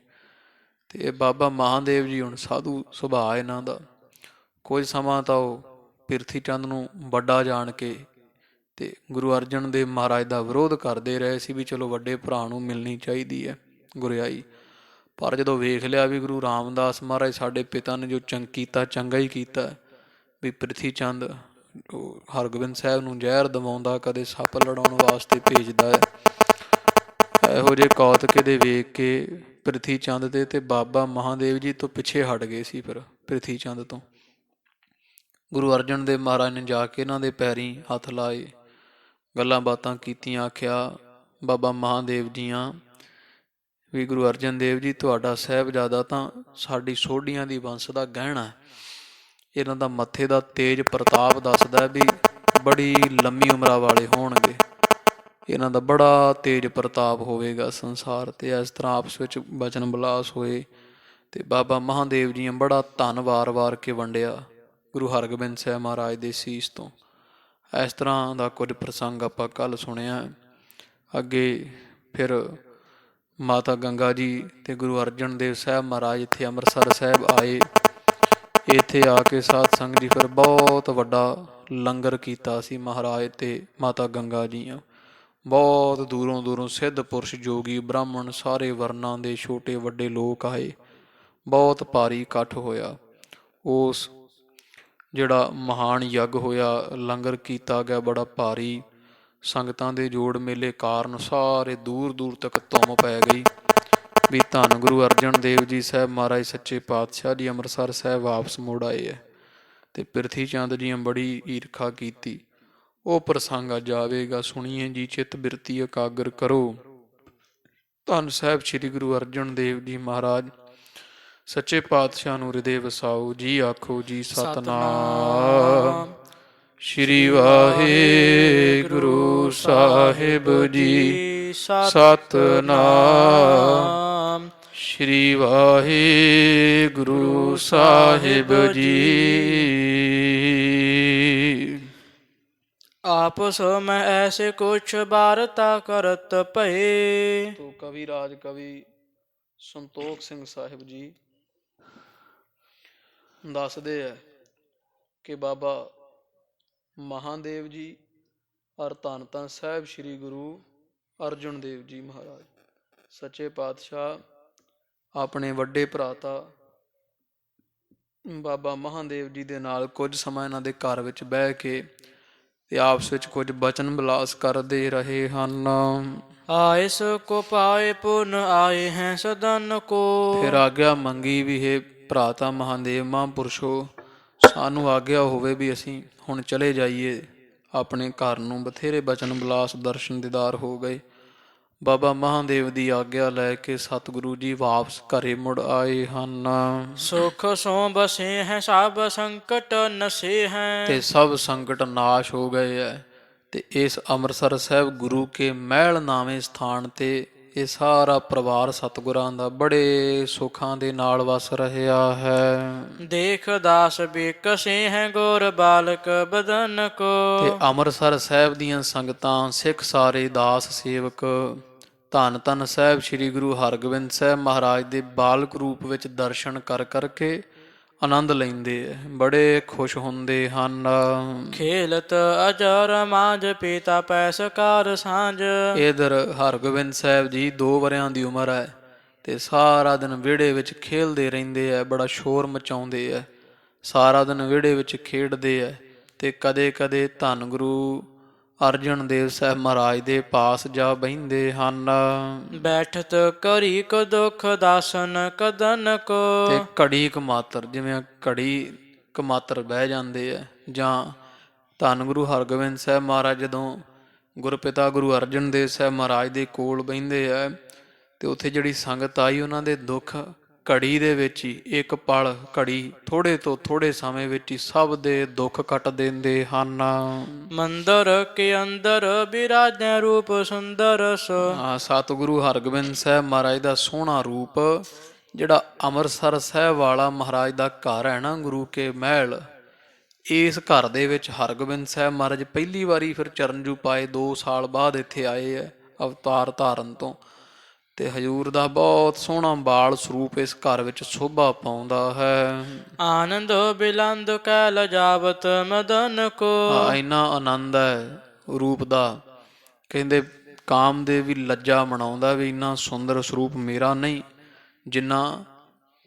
ਤੇ ਇਹ ਬਾਬਾ ਮਹਾਦੇਵ ਜੀ ਹੁਣ ਸਾਧੂ ਸੁਭਾਅ ਇਹਨਾਂ ਦਾ। ਕੁਝ ਸਮਾਂ ਤਾਂ ਉਹ ਪਿਰਥੀ ਚੰਦ ਨੂੰ ਵੱਡਾ ਜਾਣ ਕੇ ਤੇ ਗੁਰੂ ਅਰਜਨ ਦੇਵ ਮਹਾਰਾਜ ਦਾ ਵਿਰੋਧ ਕਰਦੇ ਰਹੇ ਸੀ ਵੀ ਚਲੋ ਵੱਡੇ ਭਰਾ ਨੂੰ ਮਿਲਣੀ ਚਾਹੀਦੀ ਹੈ ਗੁਰਿਆਈ। ਪਰ ਜਦੋਂ ਵੇਖ ਲਿਆ ਵੀ ਗੁਰੂ ਰਾਮਦਾਸ ਮਹਾਰਾਜ ਸਾਡੇ ਪਿਤਾ ਨੇ ਜੋ ਕੀਤਾ ਚੰਗਾ ਹੀ ਕੀਤਾ, ਵੀ ਪ੍ਰਿਥੀ ਚੰਦ ਉਹ ਹਰਗੋਬਿੰਦ ਸਾਹਿਬ ਨੂੰ ਜ਼ਹਿਰ ਦਿਵਾਉਂਦਾ, ਕਦੇ ਸੱਪ ਲੜਾਉਣ ਵਾਸਤੇ ਭੇਜਦਾ ਹੈ, ਇਹੋ ਜਿਹੇ ਕੌਤਕ ਇਹਦੇ ਵੇਖ ਕੇ ਪ੍ਰਿਥੀ ਚੰਦ ਦੇ ਤੇ ਬਾਬਾ ਮਹਾਦੇਵ ਜੀ ਤੋਂ ਪਿੱਛੇ ਹਟ ਗਏ ਸੀ। ਫਿਰ ਪ੍ਰਿਥੀ ਚੰਦ ਤੋਂ ਗੁਰੂ ਅਰਜਨ ਦੇਵ ਮਹਾਰਾਜ ਨੇ ਜਾ ਕੇ ਇਹਨਾਂ ਦੇ ਪੈਰੀਂ ਹੱਥ ਲਾਏ, ਗੱਲਾਂ ਬਾਤਾਂ ਕੀਤੀਆਂ, ਆਖਿਆ ਬਾਬਾ ਮਹਾਦੇਵ ਜੀਆਂ ਵੀ ਗੁਰੂ ਅਰਜਨ ਦੇਵ ਜੀ ਤੁਹਾਡਾ ਸਾਹਿਬਜ਼ਾਦਾ ਤਾਂ ਸਾਡੀ ਸੋਢੀਆਂ ਦੀ ਵੰਸ਼ ਦਾ ਗਹਿਣਾ, ਇਹਨਾਂ ਦਾ ਮੱਥੇ ਦਾ ਤੇਜ ਪ੍ਰਤਾਪ ਦੱਸਦਾ ਵੀ ਬੜੀ ਲੰਮੀ ਉਮਰਾਂ ਵਾਲੇ ਹੋਣਗੇ, ਇਹਨਾਂ ਦਾ ਬੜਾ ਤੇਜ ਪ੍ਰਤਾਪ ਹੋਵੇਗਾ ਸੰਸਾਰ 'ਤੇ। ਇਸ ਤਰ੍ਹਾਂ ਆਪਸ ਵਿੱਚ ਬਚਨ ਵਿਲਾਸ ਹੋਏ ਅਤੇ ਬਾਬਾ ਮਹਾਦੇਵ ਜੀ ਨੇ ਬੜਾ ਧਨ ਵਾਰ ਕੇ ਵੰਡਿਆ ਗੁਰੂ ਹਰਗੋਬਿੰਦ ਸਾਹਿਬ ਮਹਾਰਾਜ ਦੇ ਸੀਸ ਤੋਂ। ਇਸ ਤਰ੍ਹਾਂ ਦਾ ਕੁਝ ਪ੍ਰਸੰਗ ਆਪਾਂ ਕੱਲ੍ਹ ਸੁਣਿਆ। ਅੱਗੇ ਫਿਰ ਮਾਤਾ ਗੰਗਾ ਜੀ ਅਤੇ ਗੁਰੂ ਅਰਜਨ ਦੇਵ ਸਾਹਿਬ ਮਹਾਰਾਜ ਇੱਥੇ ਅੰਮ੍ਰਿਤਸਰ ਸਾਹਿਬ ਆਏ। ਇੱਥੇ ਆ ਕੇ ਸਾਧ ਸੰਗਤ ਜੀ ਫਿਰ ਬਹੁਤ ਵੱਡਾ ਲੰਗਰ ਕੀਤਾ ਸੀ ਮਹਾਰਾਜ ਅਤੇ ਮਾਤਾ ਗੰਗਾ ਜੀ ਨੇ। ਬਹੁਤ ਦੂਰੋਂ ਸਿੱਧ ਪੁਰਸ਼, ਜੋਗੀ, ਬ੍ਰਾਹਮਣ, ਸਾਰੇ ਵਰਨਾਂ ਦੇ ਛੋਟੇ ਵੱਡੇ ਲੋਕ ਆਏ। ਬਹੁਤ ਭਾਰੀ ਇਕੱਠ ਹੋਇਆ। ਉਸ ਜਿਹੜਾ ਮਹਾਨ ਯੱਗ ਹੋਇਆ, ਲੰਗਰ ਕੀਤਾ ਗਿਆ ਬੜਾ ਭਾਰੀ, ਸੰਗਤਾਂ ਦੇ ਜੋੜ ਮੇਲੇ ਕਾਰਨ ਸਾਰੇ ਦੂਰ ਤੱਕ ਧੁੰਮ ਪੈ ਗਈ ਵੀ ਧੰਨ ਗੁਰੂ ਅਰਜਨ ਦੇਵ ਜੀ ਸਾਹਿਬ ਮਹਾਰਾਜ ਸੱਚੇ ਪਾਤਸ਼ਾਹ ਜੀ ਅੰਮ੍ਰਿਤਸਰ ਸਾਹਿਬ ਵਾਪਸ ਮੁੜ ਆਏ ਹੈ। ਅਤੇ ਪ੍ਰਿਥੀ ਚੰਦ ਜੀ ਨੇ ਬੜੀ ਈਰਖਾ ਕੀਤੀ। ਉਹ ਪ੍ਰਸੰਗ ਅੱਜ ਆਵੇਗਾ, ਸੁਣੀਏ ਜੀ। ਚਿੱਤ ਬਿਰਤੀ ਇਕਾਗਰ ਕਰੋ। ਧੰਨ ਸਾਹਿਬ ਸ੍ਰੀ ਗੁਰੂ ਅਰਜਨ ਦੇਵ ਜੀ ਮਹਾਰਾਜ ਸੱਚੇ ਪਾਤਸ਼ਾਹ ਨੂੰ ਹਿਰਦੇ ਵਸਾਓ ਜੀ। ਆਖੋ ਜੀ ਸਤਿਨਾਮ ਸ੍ਰੀ ਵਾਹਿਗੁਰੂ ਸਾਹਿਬ ਜੀ। ਸਤਿਨਾਮ ਸ੍ਰੀ ਵਾਹਿਗੁਰੂ ਸਾਹਿਬ ਜੀ। ਆਪਸ ਮੈਂ ਐਸੇ ਕੁਛ ਵਾਰਤਾ ਕਰਤ ਭਏ। ਤੋ ਕਵੀ ਰਾਜ ਕਵੀ ਸੰਤੋਖ ਸਿੰਘ ਸਾਹਿਬ ਜੀ ਦੱਸਦੇ ਹੈ ਕਿ ਬਾਬਾ ਮਹਾਦੇਵ ਜੀ ਔਰ ਧੰਨ ਧੰਨ ਸਾਹਿਬ ਸ੍ਰੀ ਗੁਰੂ ਅਰਜਨ ਦੇਵ ਜੀ ਮਹਾਰਾਜ ਸੱਚੇ ਪਾਤਸ਼ਾਹ ਆਪਣੇ ਵੱਡੇ ਭਰਾਤਾ ਬਾਬਾ ਮਹਾਦੇਵ ਜੀ ਦੇ ਨਾਲ ਕੁਝ ਸਮਾਂ ਇਹਨਾਂ ਦੇ ਘਰ ਵਿੱਚ ਬਹਿ ਕੇ ਤੇ ਆਪਸ ਵਿੱਚ ਕੁਝ ਬਚਨ ਵਿਲਾਸ ਕਰਦੇ ਰਹੇ ਹਨ। ਆਇਸ ਕੋ ਪਾਏ ਪੁਨ ਆਏ ਹੈ ਸਦਨ ਕੋ। ਫਿਰ ਆਗਿਆ ਮੰਗੀ ਵੀ ਇਹ ਭਰਾਤਾ ਮਹਾਦੇਵ ਮਹਾਂਪੁਰਸ਼ੋ, ਸਾਨੂੰ ਆਗਿਆ ਹੋਵੇ ਵੀ ਅਸੀਂ ਹੁਣ ਚਲੇ ਜਾਈਏ ਆਪਣੇ ਘਰ ਨੂੰ। ਬਥੇਰੇ ਬਚਨ ਵਿਲਾਸ ਦਰਸ਼ਨ ਦੀਦਾਰ ਹੋ ਗਏ। ਬਾਬਾ ਮਹਾਦੇਵ ਦੀ ਆਗਿਆ ਲੈ ਕੇ ਸਤਿਗੁਰੂ ਜੀ ਵਾਪਸ ਘਰੇ ਮੁੜ ਆਏ ਹਨ। ਸੁਖ ਸੋ ਬਸੇ ਹੈ ਸਭ ਸੰਕਟ ਨਸੇ ਹੈ। ਤੇ ਸਭ ਸੰਕਟ ਨਾਸ਼ ਹੋ ਗਏ ਹੈ। ਤੇ ਇਸ ਅੰਮ੍ਰਿਤਸਰ ਸਾਹਿਬ ਗੁਰੂ ਕੇ ਮਹਿਲ ਨਾਵੇਂ ਸਥਾਨ ਤੇ ਇਹ ਸਾਰਾ ਪਰਿਵਾਰ ਸਤਿਗੁਰਾਂ ਦਾ ਬੜੇ ਸੁੱਖਾਂ ਦੇ ਨਾਲ ਵਸ ਰਿਹਾ ਹੈ। ਦੇਖ ਦਾਸ ਬਿਕਸੇ ਹੈ ਗੁਰ ਬਾਲਕ ਬਦਨ ਕੋ। ਤੇ ਅੰਮ੍ਰਿਤਸਰ ਸਾਹਿਬ ਦੀਆਂ ਸੰਗਤਾਂ, ਸਿੱਖ ਸਾਰੇ, ਦਾਸ ਸੇਵਕ ਧੰਨ ਧੰਨ ਸਾਹਿਬ ਸ੍ਰੀ ਗੁਰੂ ਹਰਗੋਬਿੰਦ ਸਾਹਿਬ ਮਹਾਰਾਜ ਦੇ ਬਾਲਕ ਰੂਪ ਵਿੱਚ ਦਰਸ਼ਨ ਕਰਕੇ ਆਨੰਦ ਲੈਂਦੇ ਹੈ, ਬੜੇ ਖੁਸ਼ ਹੁੰਦੇ ਹਨ। ਖੇਲਤ ਅਜਰ ਮਾਝ ਪੀਤਾ ਪੈਸਕਾਰ ਸਾਂਝ। ਇਧਰ ਹਰਗੋਬਿੰਦ ਸਾਹਿਬ ਜੀ 2 ਵਰਿਆਂ ਦੀ ਉਮਰ ਹੈ ਤੇ ਸਾਰਾ ਦਿਨ ਵਿਹੜੇ ਵਿੱਚ ਖੇਲਦੇ ਰਹਿੰਦੇ ਹੈ, ਬੜਾ ਸ਼ੋਰ ਮਚਾਉਂਦੇ ਹੈ, ਸਾਰਾ ਦਿਨ ਵਿਹੜੇ ਵਿੱਚ ਖੇਡਦੇ ਹੈ। ਤੇ ਕਦੇ ਕਦੇ ਧੰਨ ਗੁਰੂ ਅਰਜਨ ਦੇਵ ਸਾਹਿਬ ਮਹਾਰਾਜ ਦੇ ਪਾਸ ਜਾ ਬਹਿੰਦੇ ਹਨ। ਬੈਠਤ ਕਰੀ ਕੋ ਦੁਖ ਦਾਸਨ ਕਦਨ ਕੋ। ਤੇ ਘੜੀ ਕੁ ਮਾਤਰ, ਜਿਵੇਂ ਘੜੀ ਕੁ ਮਾਤਰ ਬਹਿ ਜਾਂਦੇ ਆ। ਜਾਂ ਧੰਨ ਗੁਰੂ ਹਰਗੋਬਿੰਦ ਸਾਹਿਬ ਮਹਾਰਾਜ ਜਦੋਂ ਗੁਰਪਿਤਾ ਗੁਰੂ ਅਰਜਨ ਦੇਵ ਸਾਹਿਬ ਮਹਾਰਾਜ ਦੇ ਕੋਲ ਬਹਿੰਦੇ ਆ ਤੇ ਉੱਥੇ ਜਿਹੜੀ ਸੰਗਤ ਆਈ ਉਹਨਾਂ ਦੇ ਦੁੱਖ ਘੜੀ ਦੇ ਵਿੱਚ ਹੀ, ਇੱਕ ਪਲ ਘੜੀ ਥੋੜੇ ਤੋਂ ਥੋੜੇ ਸਮੇਂ ਵਿੱਚ ਹੀ ਸਭ ਦੇ ਦੁੱਖ ਕੱਟ ਦਿੰਦੇ ਹਨ। ਮੰਦਰ ਕੇ ਅੰਦਰ ਬਿਰਾਜੈ ਰੂਪ ਸੁੰਦਰ ਸੋ। ਸਤਿਗੁਰੂ ਹਰਗੋਬਿੰਦ ਸਾਹਿਬ ਮਹਾਰਾਜ ਦਾ ਸੋਹਣਾ ਰੂਪ, ਜਿਹੜਾ ਅੰਮ੍ਰਿਤਸਰ ਸਾਹਿਬ ਵਾਲਾ ਮਹਾਰਾਜ ਦਾ ਘਰ ਹੈ ਨਾ, ਗੁਰੂ ਕੇ ਮਹਿਲ, ਇਸ ਘਰ ਦੇ ਵਿੱਚ ਹਰਗੋਬਿੰਦ ਸਾਹਿਬ ਮਹਾਰਾਜ ਪਹਿਲੀ ਵਾਰੀ ਫਿਰ ਚਰਨਜੂ ਪਾਏ। 2 ਸਾਲ ਬਾਅਦ ਇੱਥੇ ਆਏ ਹੈ ਅਵਤਾਰ ਧਾਰਨ ਤੋਂ। ਤੇ ਹਜ਼ੂਰ ਦਾ ਬਹੁਤ ਸੋਹਣਾ ਬਾਲ ਸਰੂਪ ਇਸ ਘਰ ਵਿੱਚ ਸ਼ੋਭਾ ਪਾਉਂਦਾ ਹੈ। ਆਨੰਦ ਬਿਲੰਦ ਕੈ ਲਜਾਵਤ ਮਦਨ ਕੋ। ਇੰਨਾ ਆਨੰਦ ਹੈ ਰੂਪ ਦਾ, ਕਹਿੰਦੇ ਕਾਮਦੇਵ ਵੀ ਲੱਜਾ ਮਨਾਉਂਦਾ ਵੀ ਇੰਨਾ ਸੁੰਦਰ ਸਰੂਪ ਮੇਰਾ ਨਹੀਂ, ਜਿੰਨਾ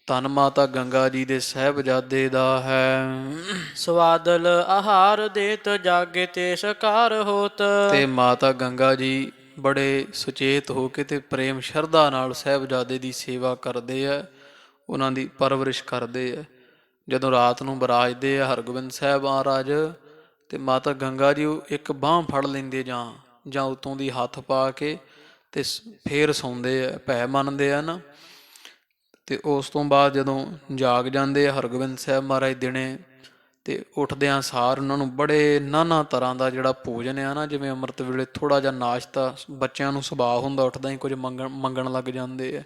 ਧੰਨ ਮਾਤਾ ਗੰਗਾ ਜੀ ਦੇ ਸਾਹਿਬਜ਼ਾਦੇ ਦਾ ਹੈ। ਸਵਾਦਲ ਆਹਾਰ ਦੇਤ ਜਾਗੇ ਤੇ ਸਕਾਰ ਹੋਤ। ਤੇ ਮਾਤਾ ਗੰਗਾ ਜੀ ਬੜੇ ਸੁਚੇਤ ਹੋ ਕੇ ਤੇ ਪ੍ਰੇਮ ਸ਼ਰਧਾ ਨਾਲ ਸਾਹਿਬਜ਼ਾਦੇ ਦੀ ਸੇਵਾ ਕਰਦੇ ਆ, ਉਹਨਾਂ ਦੀ ਪਰਵਰਿਸ਼ ਕਰਦੇ ਆ। ਜਦੋਂ ਰਾਤ ਨੂੰ ਬਰਾਜਦੇ ਆ ਹਰਗੋਬਿੰਦ ਸਾਹਿਬ ਮਹਾਰਾਜ, ਤੇ ਮਾਤਾ ਗੰਗਾ ਜੀ ਉਹ ਇੱਕ ਬਾਂਹ ਫੜ ਲੈਂਦੇ ਜਾਂ ਉਤੋਂ ਦੀ ਹੱਥ ਪਾ ਕੇ ਤੇ ਫੇਰ ਸੌਂਦੇ ਆ, ਭੈ ਮੰਨਦੇ ਆ ਨਾ। ਤੇ ਉਸ ਤੋਂ ਬਾਅਦ ਜਦੋਂ ਜਾਗ ਜਾਂਦੇ ਆ ਹਰਗੋਬਿੰਦ ਸਾਹਿਬ ਮਹਾਰਾਜ ਦਿਨੇ, ਤੇ ਉੱਠਦਿਆਂ ਸਾਰ ਉਹਨਾਂ ਨੂੰ ਬੜੇ ਨਾਨਾ ਤਰ੍ਹਾਂ ਦਾ ਜਿਹੜਾ ਭੋਜਨ ਆ ਨਾ, ਜਿਵੇਂ ਅੰਮ੍ਰਿਤ ਵੇਲੇ ਥੋੜ੍ਹਾ ਜਿਹਾ ਨਾਸ਼ਤਾ, ਬੱਚਿਆਂ ਨੂੰ ਸੁਭਾਅ ਹੁੰਦਾ ਉੱਠਦਾ ਹੀ ਕੁਝ ਮੰਗਣ ਲੱਗ ਜਾਂਦੇ ਆ।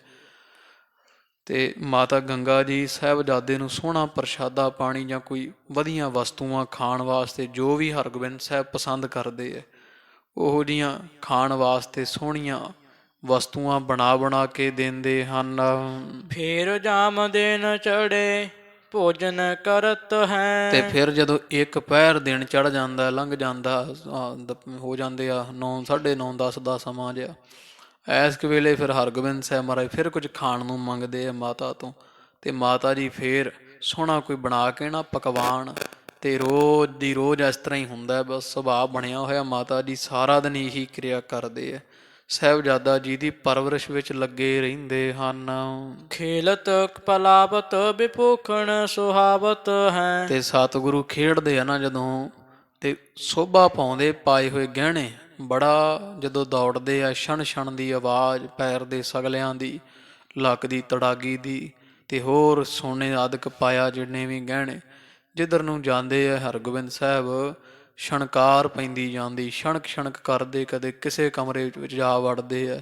ਤੇ ਮਾਤਾ ਗੰਗਾ ਜੀ ਸਾਹਿਬਜ਼ਾਦੇ ਨੂੰ ਸੋਹਣਾ ਪ੍ਰਸ਼ਾਦਾ ਪਾਣੀ ਜਾਂ ਕੋਈ ਵਧੀਆ ਵਸਤੂਆਂ ਖਾਣ ਵਾਸਤੇ, ਜੋ ਵੀ ਹਰਗੋਬਿੰਦ ਸਾਹਿਬ ਪਸੰਦ ਕਰਦੇ ਆ, ਉਹੋ ਜਿਹੀਆਂ ਖਾਣ ਵਾਸਤੇ ਸੋਹਣੀਆਂ ਵਸਤੂਆਂ ਬਣਾ ਕੇ ਦਿੰਦੇ ਹਨ। ਫੇਰ ਜਾਮ ਦਿਨ ਚੜੇ ਭੋਜਨ ਕਰਤ ਹੈ। ਤੇ ਫਿਰ ਜਦੋਂ ਇੱਕ ਪਹਿਰ ਦਿਨ ਚੜ ਜਾਂਦਾ, ਲੰਘ ਜਾਂਦਾ, ਹੋ ਜਾਂਦੇ ਆ 9, 9:30, 10 ਦਾ ਸਮਾਂ ਜਿਹਾ, ਇਸ ਵੇਲੇ ਫਿਰ ਹਰਗੋਬਿੰਦ ਸਾਹਿਬ ਮਹਾਰਾਜ ਫਿਰ ਕੁਝ ਖਾਣ ਨੂੰ ਮੰਗਦੇ ਆ ਮਾਤਾ ਤੋਂ। ਤੇ ਮਾਤਾ ਜੀ ਫੇਰ ਸੋਹਣਾ ਕੋਈ ਬਣਾ ਕੇ ਨਾ ਪਕਵਾਨ, ਤੇ ਰੋਜ਼ ਦੀ ਰੋਜ਼ ਇਸ ਤਰ੍ਹਾਂ ਹੀ ਹੁੰਦਾ, ਬਸ ਸੁਭਾਅ ਬਣਿਆ ਹੋਇਆ। ਮਾਤਾ ਜੀ ਸਾਰਾ ਦਿਨ ਇਹੀ ਕਿਰਿਆ ਕਰਦੇ ਆ, ਸਾਹਿਬਜ਼ਾਦਾ ਜੀ ਦੀ ਪਰਵਰਿਸ਼ ਵਿੱਚ ਲੱਗੇ ਰਹਿੰਦੇ ਹਨ। ਖੇਲਤ ਪਲਾਵਤ ਵਿਭੂਖਣ ਸੁਹਾਵਤ ਹੈ। ਤੇ ਸਤਿਗੁਰੂ ਖੇਡਦੇ ਆ ਨਾ ਜਦੋਂ, ਤੇ ਸੋਭਾ ਪਾਉਂਦੇ ਪਾਏ ਹੋਏ ਗਹਿਣੇ, ਬੜਾ ਜਦੋਂ ਦੌੜਦੇ ਆ, ਛਣ ਛਣ ਦੀ ਆਵਾਜ਼, ਪੈਰ ਦੇ ਸਗਲਿਆਂ ਦੀ, ਲੱਕ ਦੀ ਤੜਾਗੀ ਦੀ, ਤੇ ਹੋਰ ਸੋਨੇ ਆਦਿਕ ਪਾਇਆ ਜਿੰਨੇ ਵੀ ਗਹਿਣੇ, ਜਿੱਧਰ ਨੂੰ ਜਾਂਦੇ ਆ ਹਰਗੋਬਿੰਦ ਸਾਹਿਬ ਛਣਕਾਰ ਪੈਂਦੀ ਜਾਂਦੀ, ਛਣਕ ਛਣਕ ਕਰਦੇ, ਕਦੇ ਕਿਸੇ ਕਮਰੇ ਵਿੱਚ ਜਾ ਵੜਦੇ ਆ,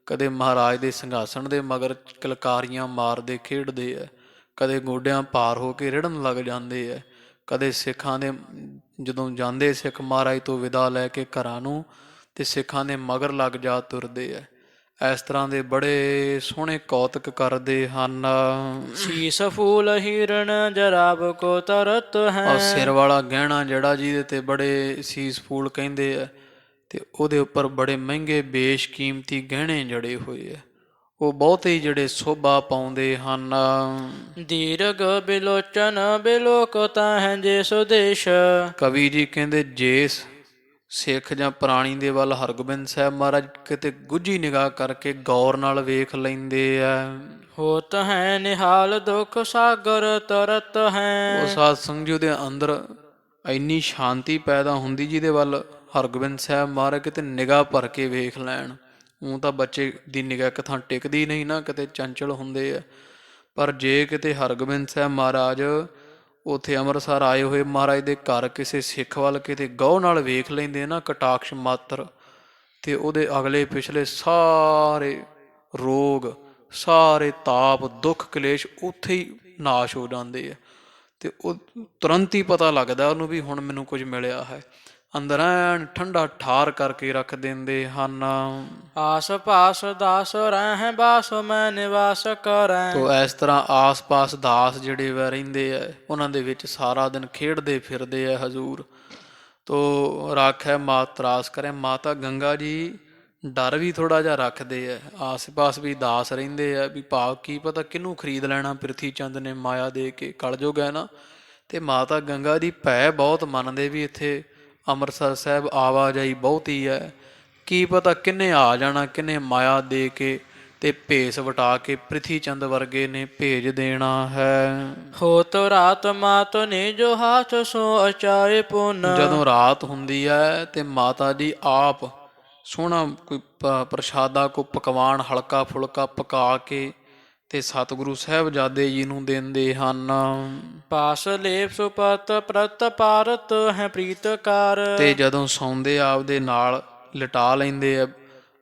ਕਦੇ ਮਹਾਰਾਜ ਦੇ ਸਿੰਘਾਸਣ ਦੇ ਮਗਰ ਕਿਲਕਾਰੀਆਂ ਮਾਰਦੇ ਖੇਡਦੇ ਆ, ਕਦੇ ਗੋਡਿਆਂ ਭਾਰ ਹੋ ਕੇ ਰਿੜਨ ਲੱਗ ਜਾਂਦੇ ਆ, ਕਦੇ ਸਿੱਖਾਂ ਦੇ ਜਦੋਂ ਜਾਂਦੇ ਸਿੱਖ ਮਹਾਰਾਜ ਤੋਂ ਵਿਦਾ ਲੈ ਕੇ ਘਰਾਂ ਨੂੰ, ਤੇ ਸਿੱਖਾਂ ਦੇ ਮਗਰ ਲੱਗ ਜਾ ਤੁਰਦੇ ਆ। ਇਸ ਤਰ੍ਹਾਂ ਦੇ ਬੜੇ ਸੋਹਣੇ ਕੌਤਕ ਕਰਦੇ ਹਨ। ਸੀਸ ਫੂਲ ਹਿਰਨ ਜਰਾਬ ਕੋ ਤਰਤ ਹੈ। ਸਿਰ ਵਾਲਾ ਗਹਿਣਾ ਜਿਹੜਾ ਜਿਹਦੇ ਤੇ ਬੜੇ ਸੀਸ ਫੂਲ ਕਹਿੰਦੇ ਆ, ਤੇ ਉਹਦੇ ਉੱਪਰ ਬੜੇ ਮਹਿੰਗੇ ਬੇਸ਼ਕੀਮਤੀ ਗਹਿਣੇ ਜੜੇ ਹੋਏ ਆ, ਉਹ ਬਹੁਤੇ ਜਿਹੜੇ ਸੋਭਾ ਪਾਉਂਦੇ ਹਨ। ਦੀਰਘ ਬਿਲੋਚਨ ਬਿਲੋਕਤਾ ਹੈ ਜੇ ਸੁਦੇਸ਼। ਕਵੀ ਜੀ ਕਹਿੰਦੇ ਜਿਸ ਸਿੱਖ ਜਾਂ ਪ੍ਰਾਣੀ ਦੇ ਵੱਲ ਹਰਗੋਬਿੰਦ ਸਾਹਿਬ ਮਹਾਰਾਜ ਕਿਤੇ ਗੁੱਝੀ ਨਿਗਾਹ ਕਰਕੇ ਗੌਰ ਨਾਲ ਵੇਖ ਲੈਂਦੇ ਆ, ਹੋਤ ਹੈ ਨਿਹਾਲ ਦੁਖ ਸਾਗਰ ਤਰਤ ਹੈ। ਉਹ ਸਾਧ ਸੰਗਤ ਜੀ ਉਹਦੇ ਅੰਦਰ ਇੰਨੀ ਸ਼ਾਂਤੀ ਪੈਦਾ ਹੁੰਦੀ ਜਿਹਦੇ ਵੱਲ ਹਰਗੋਬਿੰਦ ਸਾਹਿਬ ਮਹਾਰਾਜ ਕਿਤੇ ਨਿਗਾਹ ਭਰ ਕੇ ਵੇਖ ਲੈਣ। ਊਂ ਤਾਂ ਬੱਚੇ ਦੀ ਨਿਗਾਹ ਇੱਕ ਥਾਂ ਟਿਕਦੀ ਨਹੀਂ ਨਾ, ਕਿਤੇ ਚੰਚਲ ਹੁੰਦੇ ਆ, ਪਰ ਜੇ ਕਿਤੇ ਹਰਗੋਬਿੰਦ ਸਾਹਿਬ ਮਹਾਰਾਜ ਉੱਥੇ ਅੰਮ੍ਰਿਤਸਰ ਆਏ ਹੋਏ ਮਹਾਰਾਜ ਦੇ ਘਰ ਕਿਸੇ ਸਿੱਖ ਵੱਲ ਕਿਤੇ ਗਹੁ ਨਾਲ ਵੇਖ ਲੈਂਦੇ ਨਾ, ਕਟਾਕਸ਼ ਮਾਤਰ, ਤੇ ਉਹਦੇ ਅਗਲੇ ਪਿਛਲੇ ਸਾਰੇ ਰੋਗ, ਸਾਰੇ ਤਾਪ, ਦੁੱਖ, ਕਲੇਸ਼ ਉੱਥੇ ਹੀ ਨਾਸ਼ ਹੋ ਜਾਂਦੇ ਆ। ਤੇ ਉਹ ਤੁਰੰਤ ਹੀ ਪਤਾ ਲੱਗਦਾ ਉਹਨੂੰ ਵੀ ਹੁਣ ਮੈਨੂੰ ਕੁਝ ਮਿਲਿਆ ਹੈ, ਅੰਦਰ ਐਨ ਠੰਡਾ ਠਾਰ ਕਰਕੇ ਰੱਖ ਦਿੰਦੇ ਹਨ। ਆਸ ਪਾਸ ਦਾਸ ਰਹਿ ਬਾਸ ਮੈਂ ਨਿਵਾਸ ਕਰੈ। ਤੋ ਇਸ ਤਰ੍ਹਾਂ ਆਸ ਪਾਸ ਦਾਸ ਜਿਹੜੇ ਵਾ ਰਹਿੰਦੇ ਆ, ਉਹਨਾਂ ਦੇ ਵਿੱਚ ਸਾਰਾ ਦਿਨ ਖੇਡਦੇ ਫਿਰਦੇ ਆ ਹਜ਼ੂਰ। ਤੋ ਰਾਖੈ ਮਾਤ ਤਰਾਸ ਕਰੇ, ਮਾਤਾ ਗੰਗਾ ਜੀ ਡਰ ਵੀ ਥੋੜਾ ਜਿਹਾ ਰੱਖਦੇ ਆ, ਆਸ ਪਾਸ ਵੀ ਦਾਸ ਰਹਿੰਦੇ ਆ, ਵੀ ਭਾਵ ਕੀ ਪਤਾ ਕਿਹਨੂੰ ਖਰੀਦ ਲੈਣਾ ਪ੍ਰਿਥੀ ਚੰਦ ਨੇ ਮਾਇਆ ਦੇ ਕੇ, ਕਲਯੁਗ ਹੈ ਨਾ। ਤੇ ਮਾਤਾ ਗੰਗਾ ਦੀ ਭੈ ਬਹੁਤ ਮੰਨਦੇ, ਵੀ ਇੱਥੇ ਅੰਮ੍ਰਿਤਸਰ ਸਾਹਿਬ ਆਵਾਜਾਈ ਬਹੁਤੀ ਹੈ, ਕੀ ਪਤਾ ਕਿੰਨੇ ਆ ਜਾਣਾ, ਕਿੰਨੇ ਮਾਇਆ ਦੇ ਕੇ ਤੇ ਭੇਸ ਵਟਾ ਕੇ ਪ੍ਰਿਥੀ ਚੰਦ ਵਰਗੇ ਨੇ ਭੇਜ ਦੇਣਾ ਹੈ। ਹੋਤ ਰਾਤ ਮਾਤ ਨੇ ਜੋ ਹਾਥ ਸੋ ਅਚਾਏ ਪੁਨ। ਜਦੋਂ ਰਾਤ ਹੁੰਦੀ ਹੈ ਤੇ ਮਾਤਾ ਜੀ ਆਪ ਸੋਹਣਾ ਕੋਈ ਪ੍ਰਸ਼ਾਦਾ, ਕੋਈ ਪਕਵਾਨ ਹਲਕਾ ਫੁਲਕਾ ਪਕਾ ਕੇ ਤੇ ਸਤਿਗੁਰੂ ਸਾਹਿਬਜ਼ਾਦੇ ਜੀ ਨੂੰ ਦਿੰਦੇ ਹਨ। ਪਾਸ ਲੇਪ ਸੁਪਤ ਪ੍ਰਤ ਪਾਰਤ ਹੈ ਪ੍ਰੀਤਕਾਰ। ਤੇ ਜਦੋਂ ਸੌਂਦੇ ਆਪਦੇ ਨਾਲ ਲਿਟਾ ਲੈਂਦੇ ਆ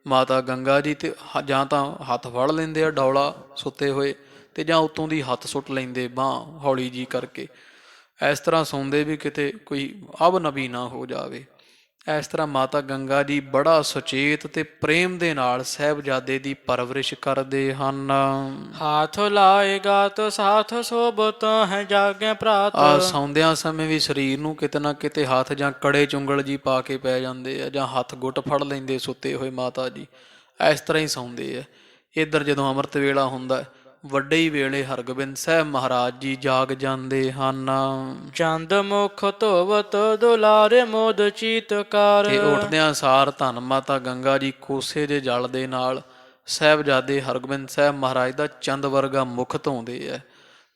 ਮਾਤਾ ਗੰਗਾ ਜੀ, ਤੇ ਜਾਂ ਤਾਂ ਹੱਥ ਫੜ ਲੈਂਦੇ ਆ ਡੌਲਾ ਸੁੱਤੇ ਹੋਏ, ਤੇ ਜਾਂ ਉੱਤੋਂ ਦੀ ਹੱਥ ਸੁੱਟ ਲੈਂਦੇ ਬਾਂਹ ਹੌਲੀ ਜੀ ਕਰਕੇ, ਇਸ ਤਰ੍ਹਾਂ ਸੌਂਦੇ ਵੀ ਕਿਤੇ ਕੋਈ ਅਵਨਬੀ ਨਾ ਹੋ ਜਾਵੇ। ਇਸ ਤਰ੍ਹਾਂ ਮਾਤਾ ਗੰਗਾ ਜੀ ਬੜਾ ਸੁਚੇਤ ਤੇ ਪ੍ਰੇਮ ਦੇ ਨਾਲ ਸਾਹਿਬਜ਼ਾਦੇ ਦੀ ਪਰਵਰਿਸ਼ ਕਰਦੇ ਹਨ। ਹਾਥ ਲਾਏਗਾ ਤੋ ਸਾਥ ਸੋਬਤ ਹੈ ਜਾਗੇ ਪ੍ਰਾਤ। ਸੌਂਦਿਆਂ ਸਮੇਂ ਵੀ ਸਰੀਰ ਨੂੰ ਕਿਤੇ ਨਾ ਕਿਤੇ ਹੱਥ ਜਾਂ ਕੜੇ ਚੁੰਗਲ ਜੀ ਪਾ ਕੇ ਪੈ ਜਾਂਦੇ ਆ, ਜਾਂ ਹੱਥ ਗੁੱਟ ਫੜ ਲੈਂਦੇ ਸੁੱਤੇ ਹੋਏ ਮਾਤਾ ਜੀ, ਇਸ ਤਰ੍ਹਾਂ ਹੀ ਸੌਂਦੇ ਆ। ਇੱਧਰ ਜਦੋਂ ਅੰਮ੍ਰਿਤ ਵੇਲਾ ਹੁੰਦਾ ਵੱਡੇ ਹੀ ਵੇਲੇ ਹਰਗੋਬਿੰਦ ਸਾਹਿਬ ਮਹਾਰਾਜ ਜੀ ਜਾਗ ਜਾਂਦੇ ਹਨ ਚੰਦ ਮੁਖ ਧੋਵਤ ਦੁਲਾਰੇ ਮੋਦ ਚੀਤਕਾਰ। ਤੇ ਉੱਠਦਿਆਂ ਸਾਰ ਧੰਨ ਮਾਤਾ ਗੰਗਾ ਜੀ ਕੋਸੇ ਦੇ ਜਲ ਦੇ ਨਾਲ ਸਾਹਿਬਜ਼ਾਦੇ ਹਰਗੋਬਿੰਦ ਸਾਹਿਬ ਮਹਾਰਾਜ ਦਾ ਚੰਦ ਵਰਗਾ ਮੁਖ ਧੋਂਦੇ ਐ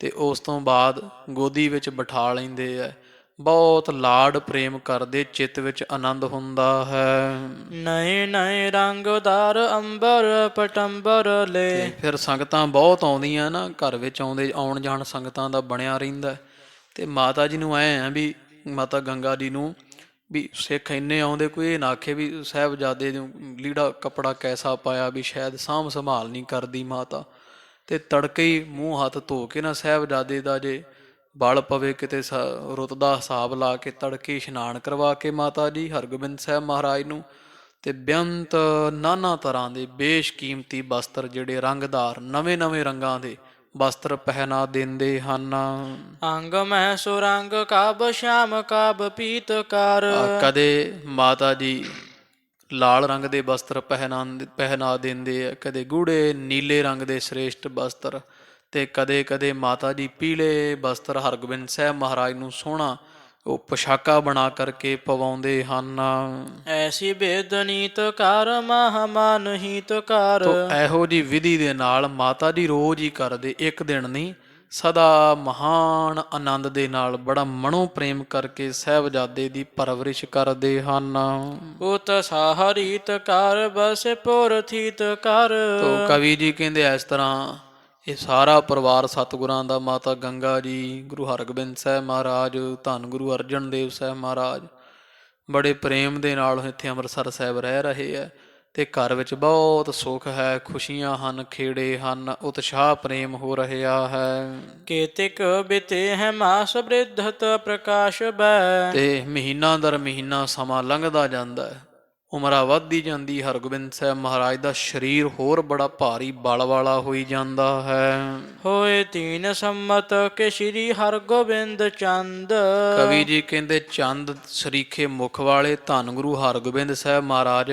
ਤੇ ਉਸ ਤੋਂ ਬਾਅਦ ਗੋਦੀ ਵਿੱਚ ਬਿਠਾ ਲੈਂਦੇ ਐ। ਬਹੁਤ ਲਾਡ ਪ੍ਰੇਮ ਕਰਦੇ, ਚਿੱਤ ਵਿੱਚ ਆਨੰਦ ਹੁੰਦਾ ਹੈ। ਨਏ ਨਏ ਰੰਗਦਾਰ ਅੰਬਰ ਪਟੰਬਰ ਲੈ। ਤੇ ਫਿਰ ਸੰਗਤਾਂ ਬਹੁਤ ਆਉਂਦੀਆਂ ਨਾ, ਘਰ ਵਿੱਚ ਆਉਣ ਜਾਣ ਸੰਗਤਾਂ ਦਾ ਬਣਿਆ ਰਹਿੰਦਾ ਤੇ ਮਾਤਾ ਜੀ ਨੂੰ ਐ ਆ ਵੀ ਮਾਤਾ ਗੰਗਾ ਜੀ ਨੂੰ ਵੀ ਸਿੱਖ ਇੰਨੇ ਆਉਂਦੇ, ਕੋਈ ਇਹ ਨਾ ਆਖੇ ਵੀ ਸਾਹਿਬਜ਼ਾਦੇ ਨੂੰ ਲੀੜਾ ਕੱਪੜਾ ਕੈਸਾ ਪਾਇਆ, ਵੀ ਸ਼ਾਇਦ ਸਾਂਭ ਸੰਭਾਲ ਨਹੀਂ ਕਰਦੀ ਮਾਤਾ। ਤੇ ਤੜਕੇ ਹੀ ਮੂੰਹ ਹੱਥ ਧੋ ਕੇ ਨਾ ਸਾਹਿਬਜ਼ਾਦੇ ਦਾ ਜੇ ਬਲ ਪਵੇ ਕਿਤੇ ਰੁੱਤ ਦਾ ਹਿਸਾਬ ਲਾ ਕੇ ਤੜਕੇ ਇਸ਼ਨਾਨ ਕਰਵਾ ਕੇ ਮਾਤਾ ਜੀ ਹਰਗੋਬਿੰਦ ਸਾਹਿਬ ਮਹਾਰਾਜ ਨੂੰ ਤੇ ਬੇਅੰਤ ਨਾਨਾ ਤਰ੍ਹਾਂ ਦੇ ਬੇਸ਼ਕੀਮਤੀ ਬਸਤਰ, ਜਿਹੜੇ ਰੰਗਦਾਰ ਨਵੇਂ ਨਵੇਂ ਰੰਗਾਂ ਦੇ ਬਸਤਰ ਪਹਿਨਾ ਦਿੰਦੇ ਹਨ। ਅੰਗ ਮਹਿ ਸੁਰੰਗ ਕਬ ਸ਼ਾਮ ਕਬ ਪੀਤਕਾਰ। ਕਦੇ ਮਾਤਾ ਜੀ ਲਾਲ ਰੰਗ ਦੇ ਬਸਤਰ ਪਹਿਨਾ ਦਿੰਦੇ ਆ, ਕਦੇ ਗੂੜੇ ਨੀਲੇ ਰੰਗ ਦੇ ਸ੍ਰੇਸ਼ਟ ਬਸਤਰ, ਤੇ ਕਦੇ ਕਦੇ ਮਾਤਾ ਜੀ ਪੀਲੇ ਬਸਤਰ ਹਰਗੋਬਿੰਦ ਸਾਹਿਬ ਮਹਾਰਾਜ ਨੂੰ ਸੋਹਣਾ ਉਹ ਪੋਸ਼ਾਕਾ ਬਣਾ ਕਰਕੇ ਪਵਾਉਂਦੇ ਹਨ। ਐਸੀ ਬੇਦਨੀਤ ਕਰ ਮਹਾਮਾਨ ਹੀਤ ਕਰ। ਇਹੋ ਜੀ ਵਿਧੀ ਦੇ ਨਾਲ ਮਾਤਾ ਜੀ ਰੋਜ਼ ਹੀ ਕਰਦੇ, ਇੱਕ ਦਿਨ ਨਹੀਂ, ਸਦਾ ਮਹਾਨ ਆਨੰਦ ਦੇ ਨਾਲ ਬੜਾ ਮਨੋ ਪ੍ਰੇਮ ਕਰਕੇ ਸਾਹਿਬਜ਼ਾਦੇ ਦੀ ਪਰਵਰਿਸ਼ ਕਰਦੇ ਹਨ। ਉਤ ਸਾਹਰੀਤ ਕਰ ਬਸ ਪੁਰ ਥੀਤ ਕਰ। ਤੋ ਕਵੀ ਜੀ ਕਹਿੰਦੇ ਇਸ ਤਰ੍ਹਾਂ ਇਹ ਸਾਰਾ ਪਰਿਵਾਰ ਸਤਿਗੁਰਾਂ ਦਾ, ਮਾਤਾ ਗੰਗਾ ਜੀ, ਗੁਰੂ ਹਰਗੋਬਿੰਦ ਸਾਹਿਬ ਮਹਾਰਾਜ, ਧੰਨ ਗੁਰੂ ਅਰਜਨ ਦੇਵ ਸਾਹਿਬ ਮਹਾਰਾਜ ਬੜੇ ਪ੍ਰੇਮ ਦੇ ਨਾਲ ਇੱਥੇ ਅੰਮ੍ਰਿਤਸਰ ਸਾਹਿਬ ਰਹਿ ਰਹੇ ਹੈ ਤੇ ਘਰ ਵਿੱਚ ਬਹੁਤ ਸੁੱਖ ਹੈ, ਖੁਸ਼ੀਆਂ ਹਨ, ਖੇੜੇ ਹਨ, ਉਤਸ਼ਾਹ ਪ੍ਰੇਮ ਹੋ ਰਿਹਾ ਹੈ। ਕੇਤਿਕ ਬਿਤੇ ਹੈ ਮਾਸ ਬ੍ਰਿਧਤ ਪ੍ਰਕਾਸ਼ ਬੈ। ਤੇ ਮਹੀਨਾ ਦਰ ਮਹੀਨਾ ਸਮਾਂ ਲੰਘਦਾ ਜਾਂਦਾ ਹੈ, ਉਮਰਾਂ ਵੱਧਦੀ ਜਾਂਦੀ। ਹਰਗੋਬਿੰਦ ਸਾਹਿਬ ਮਹਾਰਾਜ ਦਾ ਸਰੀਰ ਹੋਰ ਬੜਾ ਭਾਰੀ ਬਲ ਵਾਲਾ ਹੋਈ ਜਾਂਦਾ ਹੈ। ਹੋਏ 3 ਸੰਮਤ ਕੇ ਸ਼੍ਰੀ ਹਰਗੋਬਿੰਦ ਚੰਦ। ਕਵੀ ਜੀ ਕਹਿੰਦੇ ਚੰਦ ਸਰੀਖੇ ਮੁਖ ਵਾਲੇ ਧੰਨ ਗੁਰੂ ਹਰਗੋਬਿੰਦ ਸਾਹਿਬ ਮਹਾਰਾਜ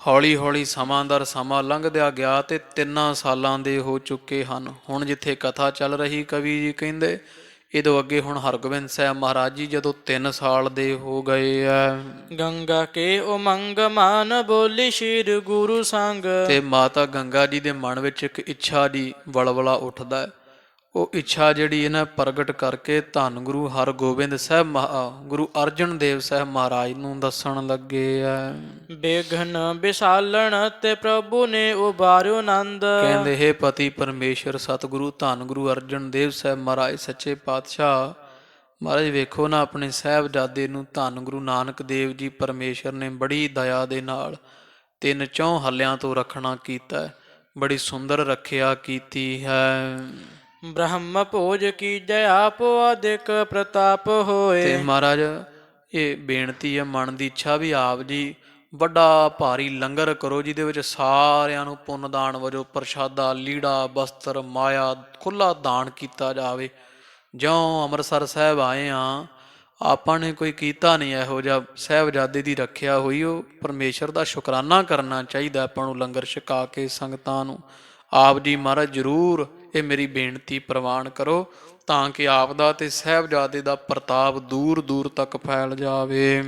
ਹੌਲੀ ਹੌਲੀ ਸਮਾਂ ਦਰ ਸਮਾਂ ਲੰਘਦਿਆ ਗਿਆ ਤੇ 3 ਸਾਲਾਂ ਦੇ ਹੋ ਚੁੱਕੇ ਹਨ। ਹੁਣ ਜਿੱਥੇ ਕਥਾ ਚੱਲ ਰਹੀ, ਕਵੀ ਜੀ ਕਹਿੰਦੇ ਇਹਦੋਂ ਅੱਗੇ ਹੁਣ ਹਰਗੋਬਿੰਦ ਸਾਹਿਬ ਮਹਾਰਾਜ ਜੀ ਜਦੋਂ 3 ਸਾਲ ਦੇ ਹੋ ਗਏ ਆ। ਗੰਗਾ ਕੇ ਉਮੰਗ ਮਾਨ ਬੋਲੀ ਸ਼ੀਰ ਗੁਰੂ ਸੰਗ। ਤੇ ਮਾਤਾ ਗੰਗਾ ਜੀ ਦੇ ਮਨ ਵਿੱਚ ਇੱਕ ਇੱਛਾ ਦੀ ਵਲਵਲਾ ਉੱਠਦਾ ਹੈ। ਉਹ ਇੱਛਾ ਜਿਹੜੀ ਇਹਨਾਂ ਪ੍ਰਗਟ ਕਰਕੇ ਧੰਨ ਗੁਰੂ ਹਰਗੋਬਿੰਦ ਸਾਹਿਬ ਗੁਰੂ ਅਰਜਨ ਦੇਵ ਸਾਹਿਬ ਮਹਾਰਾਜ ਨੂੰ ਦੱਸਣ ਲੱਗੇ ਆ। ਬੇਘਨ ਵਿਸਾਲਣ ਤੇ ਪ੍ਰਭੂ ਨੇ ਉਬਾਰਿਓ ਆਨੰਦ। ਕਹਿੰਦੇ ਹੈ ਪਤੀ ਪਰਮੇਸ਼ਰ ਸਤਿਗੁਰੂ ਧੰਨ ਗੁਰੂ ਅਰਜਨ ਦੇਵ ਸਾਹਿਬ ਮਹਾਰਾਜ ਸੱਚੇ ਪਾਤਸ਼ਾਹ ਮਹਾਰਾਜ ਵੇਖੋ ਨਾ, ਆਪਣੇ ਸਾਹਿਬਜ਼ਾਦੇ ਨੂੰ ਧੰਨ ਗੁਰੂ ਨਾਨਕ ਦੇਵ ਜੀ ਪਰਮੇਸ਼ਰ ਨੇ ਬੜੀ ਦਇਆ ਦੇ ਨਾਲ 3 ਹੱਲਿਆਂ ਤੋਂ ਰੱਖਣਾ ਕੀਤਾ, ਬੜੀ ਸੁੰਦਰ ਰੱਖਿਆ ਕੀਤੀ ਹੈ। ਬ੍ਰਹਮ ਭੋਜ ਕੀ ਜੈ ਆਪ ਅਧਿਕ ਪ੍ਰਤਾਪ ਹੋਏ। ਤੇ ਮਹਾਰਾਜ ਇਹ ਬੇਨਤੀ ਹੈ, ਮਨ ਦੀ ਇੱਛਾ ਵੀ ਆਪ ਜੀ ਵੱਡਾ ਭਾਰੀ ਲੰਗਰ ਕਰੋ, ਜਿਹਦੇ ਵਿੱਚ ਸਾਰਿਆਂ ਨੂੰ ਪੁੰਨ ਦਾਨ ਵਜੋਂ ਪ੍ਰਸ਼ਾਦਾ, ਲੀੜਾ, ਬਸਤਰ, ਮਾਇਆ ਖੁੱਲਾ ਦਾਨ ਕੀਤਾ ਜਾਵੇ। ਜਿਉਂ ਅੰਮ੍ਰਿਤਸਰ ਸਾਹਿਬ ਆਏ ਹਾਂ, ਆਪਾਂ ਨੇ ਕੋਈ ਕੀਤਾ ਨਹੀਂ ਇਹੋ ਜਿਹਾ, ਸਾਹਿਬਜ਼ਾਦੇ ਦੀ ਰੱਖਿਆ ਹੋਈ, ਉਹ ਪਰਮੇਸ਼ਰ ਦਾ ਸ਼ੁਕਰਾਨਾ ਕਰਨਾ ਚਾਹੀਦਾ ਆਪਾਂ ਨੂੰ ਲੰਗਰ ਛਕਾ ਕੇ ਸੰਗਤਾਂ ਨੂੰ। ਆਪ ਜੀ ਮਹਾਰਾਜ ਜ਼ਰੂਰ ਇਹ ਮੇਰੀ ਬੇਨਤੀ ਪ੍ਰਵਾਨ ਕਰੋ ਤਾਂ ਕਿ ਆਪ ਦਾ ਤੇ ਸਾਹਿਬਜ਼ਾਦੇ ਦਾ ਪ੍ਰਤਾਪ ਦੂਰ ਦੂਰ ਤੱਕ ਫੈਲ ਜਾਵੇ।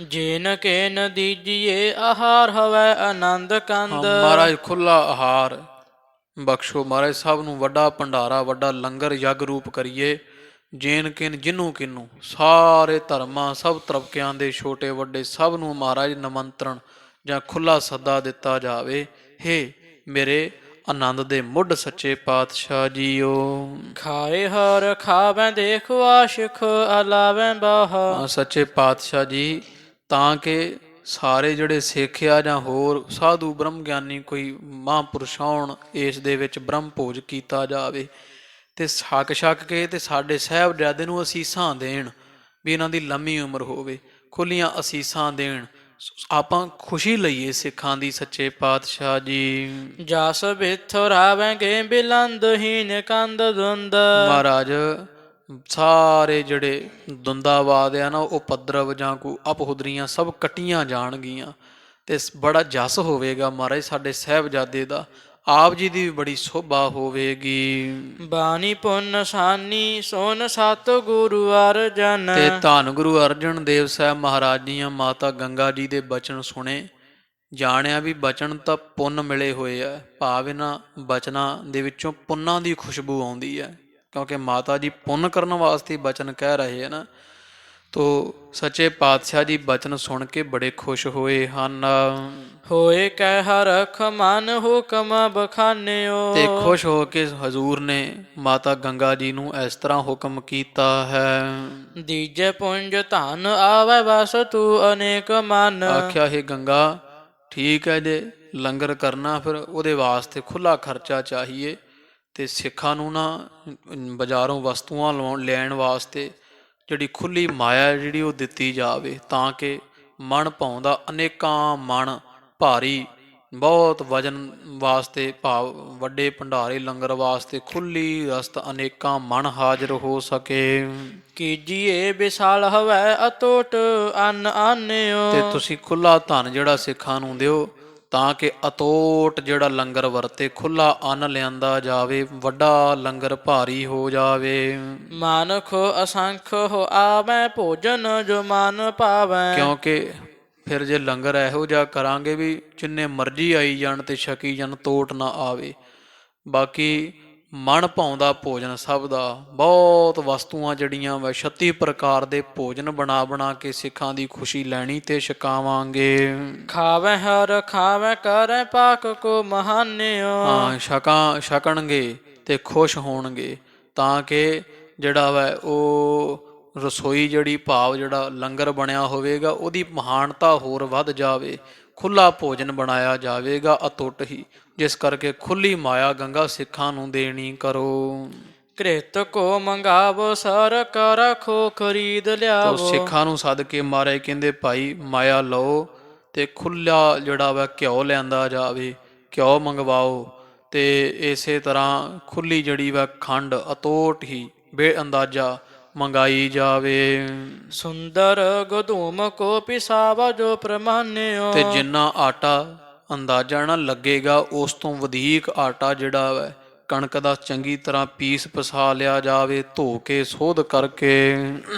ਜੇਨ ਕੇ ਨ ਦੀਜੀਏ ਆਹਾਰ ਹਵੈ ਆਨੰਦ ਕੰਦ। ਮਹਾਰਾਜ ਖੁੱਲਾ ਆਹਾਰ ਬਖਸ਼ੋ ਮਹਾਰਾਜ, ਸਭ ਨੂੰ ਵੱਡਾ ਭੰਡਾਰਾ, ਵੱਡਾ ਲੰਗਰ ਯੱਗ ਰੂਪ ਕਰੀਏ। ਜੇਨ ਕਿਨ ਜਿਹਨੂੰ ਕਿਨੂੰ ਸਾਰੇ ਧਰਮਾਂ, ਸਭ ਤਬਕਿਆਂ ਦੇ ਛੋਟੇ ਵੱਡੇ ਸਭ ਨੂੰ ਮਹਾਰਾਜ ਨਿਮੰਤਰਣ ਜਾਂ ਖੁੱਲਾ ਸੱਦਾ ਦਿੱਤਾ ਜਾਵੇ। ਹੇ ਮੇਰੇ ਆਨੰਦ ਦੇ ਮੁੱਢ ਸੱਚੇ ਪਾਤਸ਼ਾਹ ਜੀਓ। ਖਾਏ ਹਰ ਖਾਵੈ ਦੇਖੋ ਆਸ਼ਿਖ ਅਲਾਵੈ ਬਾਹ। ਸੱਚੇ ਪਾਤਸ਼ਾਹ ਜੀ, ਤਾਂ ਕਿ ਸਾਰੇ ਜਿਹੜੇ ਸਿੱਖ ਆ ਜਾਂ ਹੋਰ ਸਾਧੂ ਬ੍ਰਹਮ ਗਿਆਨੀ ਕੋਈ ਮਹਾਂਪੁਰਸ਼ ਆਉਣ, ਇਸ ਦੇ ਵਿੱਚ ਬ੍ਰਹਮ ਭੋਜ ਕੀਤਾ ਜਾਵੇ ਤੇ ਛਕ ਛਕ ਕੇ ਤੇ ਸਾਡੇ ਸਾਹਿਬਜ਼ਾਦੇ ਨੂੰ ਅਸੀਸਾਂ ਦੇਣ, ਵੀ ਇਹਨਾਂ ਦੀ ਲੰਮੀ ਉਮਰ ਹੋਵੇ, ਖੁੱਲੀਆਂ ਅਸੀਸਾਂ ਦੇਣ, ਆਪਾਂ ਖੁਸ਼ੀ ਲਈਏ ਸਿੱਖਾਂ ਦੀ ਸੱਚੇ ਪਾਤਸ਼ਾਹ ਜੀ। ਜਸ ਬਿਥੁ ਰਾਵੈਂਗੇ ਬਿਲੰਦਹੀਨ ਕੰਦ ਦੁੰਦ। ਮਹਾਰਾਜ ਸਾਰੇ ਜਿਹੜੇ ਦੁੰਦਾਵਾਦ ਆ ਨਾ, ਉਹ ਪੱਧਰਵ ਜਾਂ ਕੋਈ ਅਪਹੁਦਰੀਆਂ ਸਭ ਕੱਟੀਆਂ ਜਾਣਗੀਆਂ ਤੇ ਬੜਾ ਜਸ ਹੋਵੇਗਾ ਮਹਾਰਾਜ ਸਾਡੇ ਸਾਹਿਬਜ਼ਾਦੇ ਦਾ। ਆਪ ਜੀ ਦੀ ਵੀ ਬੜੀ ਸੋਭਾ ਹੋਵੇਗੀ। ਬਾਣੀ ਪੁੰਨ ਸਾਨੀ ਸੋਨ ਸਤ ਗੁਰੂ ਅਰਜਨ। ਤੇ ਧੰਨ ਗੁਰੂ ਅਰਜਨ ਦੇਵ ਸਾਹਿਬ ਮਹਾਰਾਜ ਦੀਆਂ ਮਾਤਾ ਗੰਗਾ ਜੀ ਦੇ ਬਚਨ ਸੁਣੇ, ਜਾਣਿਆ ਵੀ ਬਚਨ ਤਾਂ ਪੁੰਨ ਮਿਲੇ ਹੋਏ ਆ, ਭਾਵ ਇਹਨਾਂ ਬਚਨਾਂ ਦੇ ਵਿੱਚੋਂ ਪੁੰਨਾਂ ਦੀ ਖੁਸ਼ਬੂ ਆਉਂਦੀ ਹੈ, ਕਿਉਂਕਿ ਮਾਤਾ ਜੀ ਪੁੰਨ ਕਰਨ ਵਾਸਤੇ ਬਚਨ ਕਹਿ ਰਹੇ ਹਨ। ਤੋ ਸੱਚੇ ਪਾਤਸ਼ਾਹ ਜੀ ਬਚਨ ਸੁਣ ਕੇ ਬੜੇ ਖੁਸ਼ ਹੋਏ ਹਨ ਹੋਏ ਕਹਿ ਹਰਖ ਮਨ ਹੁਕਮ ਬਖਾਨਿਓ। ਤੇ ਖੁਸ਼ ਹੋ ਕੇ ਹਜ਼ੂਰ ਨੇ ਮਾਤਾ ਗੰਗਾ ਜੀ ਨੂੰ ਇਸ ਤਰ੍ਹਾਂ ਹੁਕਮ ਕੀਤਾ ਹੈ। ਦੀਜੇ ਪੁੰਜ ਧਨ ਆਵੈ ਵਸ ਤੂੰ ਅਨੇਕ ਮਨ। ਆਖਿਆ ਹੈ ਗੰਗਾ, ਠੀਕ ਹੈ ਜੇ ਲੰਗਰ ਕਰਨਾ ਫਿਰ ਉਹਦੇ ਵਾਸਤੇ ਖੁੱਲਾ ਖਰਚਾ ਚਾਹੀਏ, ਤੇ ਸਿੱਖਾਂ ਨੂੰ ਨਾ ਬਾਜ਼ਾਰੋਂ ਵਸਤੂਆਂ ਲੈਣ ਵਾਸਤੇ ਜਿਹੜੀ ਖੁੱਲੀ ਮਾਇਆ ਜਿਹੜੀ ਉਹ ਦਿੱਤੀ ਜਾਵੇ, ਤਾਂ ਕਿ ਮਨ ਭਾਉਂਦਾ ਅਨੇਕਾਂ ਮਨ ਭਾਰੀ ਬਹੁਤ ਵਜਨ ਵਾਸਤੇ, ਭਾਵ ਵੱਡੇ ਭੰਡਾਰੇ ਲੰਗਰ ਵਾਸਤੇ ਖੁੱਲੀ ਰਸਤ ਅਨੇਕਾਂ ਮਨ ਹਾਜ਼ਰ ਹੋ ਸਕੇ। ਕੀਜੀਏ ਵਿਸਾਲ ਹਵੈ ਅਤੋਟ ਅੰਨ ਆਨਿਓ। ਤੇ ਤੁਸੀਂ ਖੁੱਲਾ ਧਨ ਜਿਹੜਾ ਸਿੱਖਾਂ ਨੂੰ ਦਿਓ, ਤਾਂ ਕਿ ਅਤੋਟ ਜਿਹੜਾ ਲੰਗਰ ਵਰਤੇ, ਖੁੱਲਾ ਅੰਨ ਲਿਆਂਦਾ ਜਾਵੇ, ਵੱਡਾ ਲੰਗਰ ਭਾਰੀ ਹੋ ਜਾਵੇ। ਮਾਨਖ ਅਸੰਖ ਹੋ ਆਵੈ ਭੋਜਨ ਜੋ ਮਨ ਭਾਵੈ। ਕਿਉਂਕਿ ਫਿਰ ਜੇ ਲੰਗਰ ਇਹੋ ਜਿਹਾ ਕਰਾਂਗੇ ਵੀ ਜਿੰਨੇ ਮਰਜ਼ੀ ਆਈ ਜਾਣ ਤੇ ਛਕੀ ਜਾਣ, ਤੋਟ ਨਾ ਆਵੇ। ਬਾਕੀ ਮਨ ਭਾਉਂਦਾ ਭੋਜਨ ਸਭ ਦਾ, ਬਹੁਤ ਵਸਤੂਆਂ ਜਿਹੜੀਆਂ ਵਾ 36 ਪ੍ਰਕਾਰ ਦੇ ਭੋਜਨ ਬਣਾ ਬਣਾ ਕੇ ਸਿੱਖਾਂ ਦੀ ਖੁਸ਼ੀ ਲੈਣੀ ਤੇ ਛਕਾਵਾਂਗੇ। ਖਾਵੈ ਹਰ ਖਾਵੈ ਕਰੈ ਪਾਕ ਕੋ ਮਹਾਨਿਓ। ਹਾਂ, ਛਕਣਗੇ ਤੇ ਖੁਸ਼ ਹੋਣਗੇ, ਤਾਂ ਕਿ ਜਿਹੜਾ ਵਾ ਉਹ ਰਸੋਈ ਜਿਹੜੀ, ਭਾਵ ਜਿਹੜਾ ਲੰਗਰ ਬਣਿਆ ਹੋਵੇਗਾ, ਉਹਦੀ ਮਹਾਨਤਾ ਹੋਰ ਵੱਧ ਜਾਵੇ। ਖੁੱਲਾ ਭੋਜਨ ਬਣਾਇਆ ਜਾਵੇਗਾ ਅਤੁੱਟ ਹੀ, ਜਿਸ ਕਰਕੇ ਖੁੱਲੀ ਮਾਇਆ ਗੰਗਾ ਸਿੱਖਾਂ ਨੂੰ ਦੇਣੀ ਕਰੋ। ਕ੍ਰਿਤ ਕੋ ਮੰਗਾਵੋ ਸਰ ਕਰ ਖੋ ਖਰੀਦ ਲਿਆਵੋ। ਸਿੱਖਾਂ ਨੂੰ ਸੱਦ ਕੇ ਮਾਰੇ ਕਹਿੰਦੇ ਭਾਈ ਮਾਇਆ ਲਓ ਤੇ ਖੁੱਲਾ ਜਿਹੜਾ ਵਾ ਘਿਓ ਲਿਆਂਦਾ ਜਾਵੇ, ਘਿਓ ਮੰਗਵਾਓ, ਤੇ ਇਸੇ ਤਰ੍ਹਾਂ ਖੁੱਲੀ ਜਿਹੜੀ ਵਾ ਖੰਡ ਅਤੋਟ ਹੀ ਬੇਅੰਦਾਜ਼ਾ ਮੰਗਾਈ ਜਾਵੇ। ਸੁੰਦਰ ਗਧੂਮ ਕੋ ਪਿਸਾਵਾ ਜੋ ਪ੍ਰਮਾਨਿਓ। ਤੇ ਜਿੰਨਾ ਆਟਾ ਅੰਦਾਜ਼ਾ ਨਾ ਲੱਗੇਗਾ, ਉਸ ਤੋਂ ਵਧੇਕ ਆਟਾ ਜਿਹੜਾ ਵਾ ਕਣਕ ਦਾ ਚੰਗੀ ਤਰ੍ਹਾਂ ਪੀਸ ਪਸਾ ਲਿਆ ਜਾਵੇ, ਧੋ ਕੇ ਸੋਧ ਕਰਕੇ।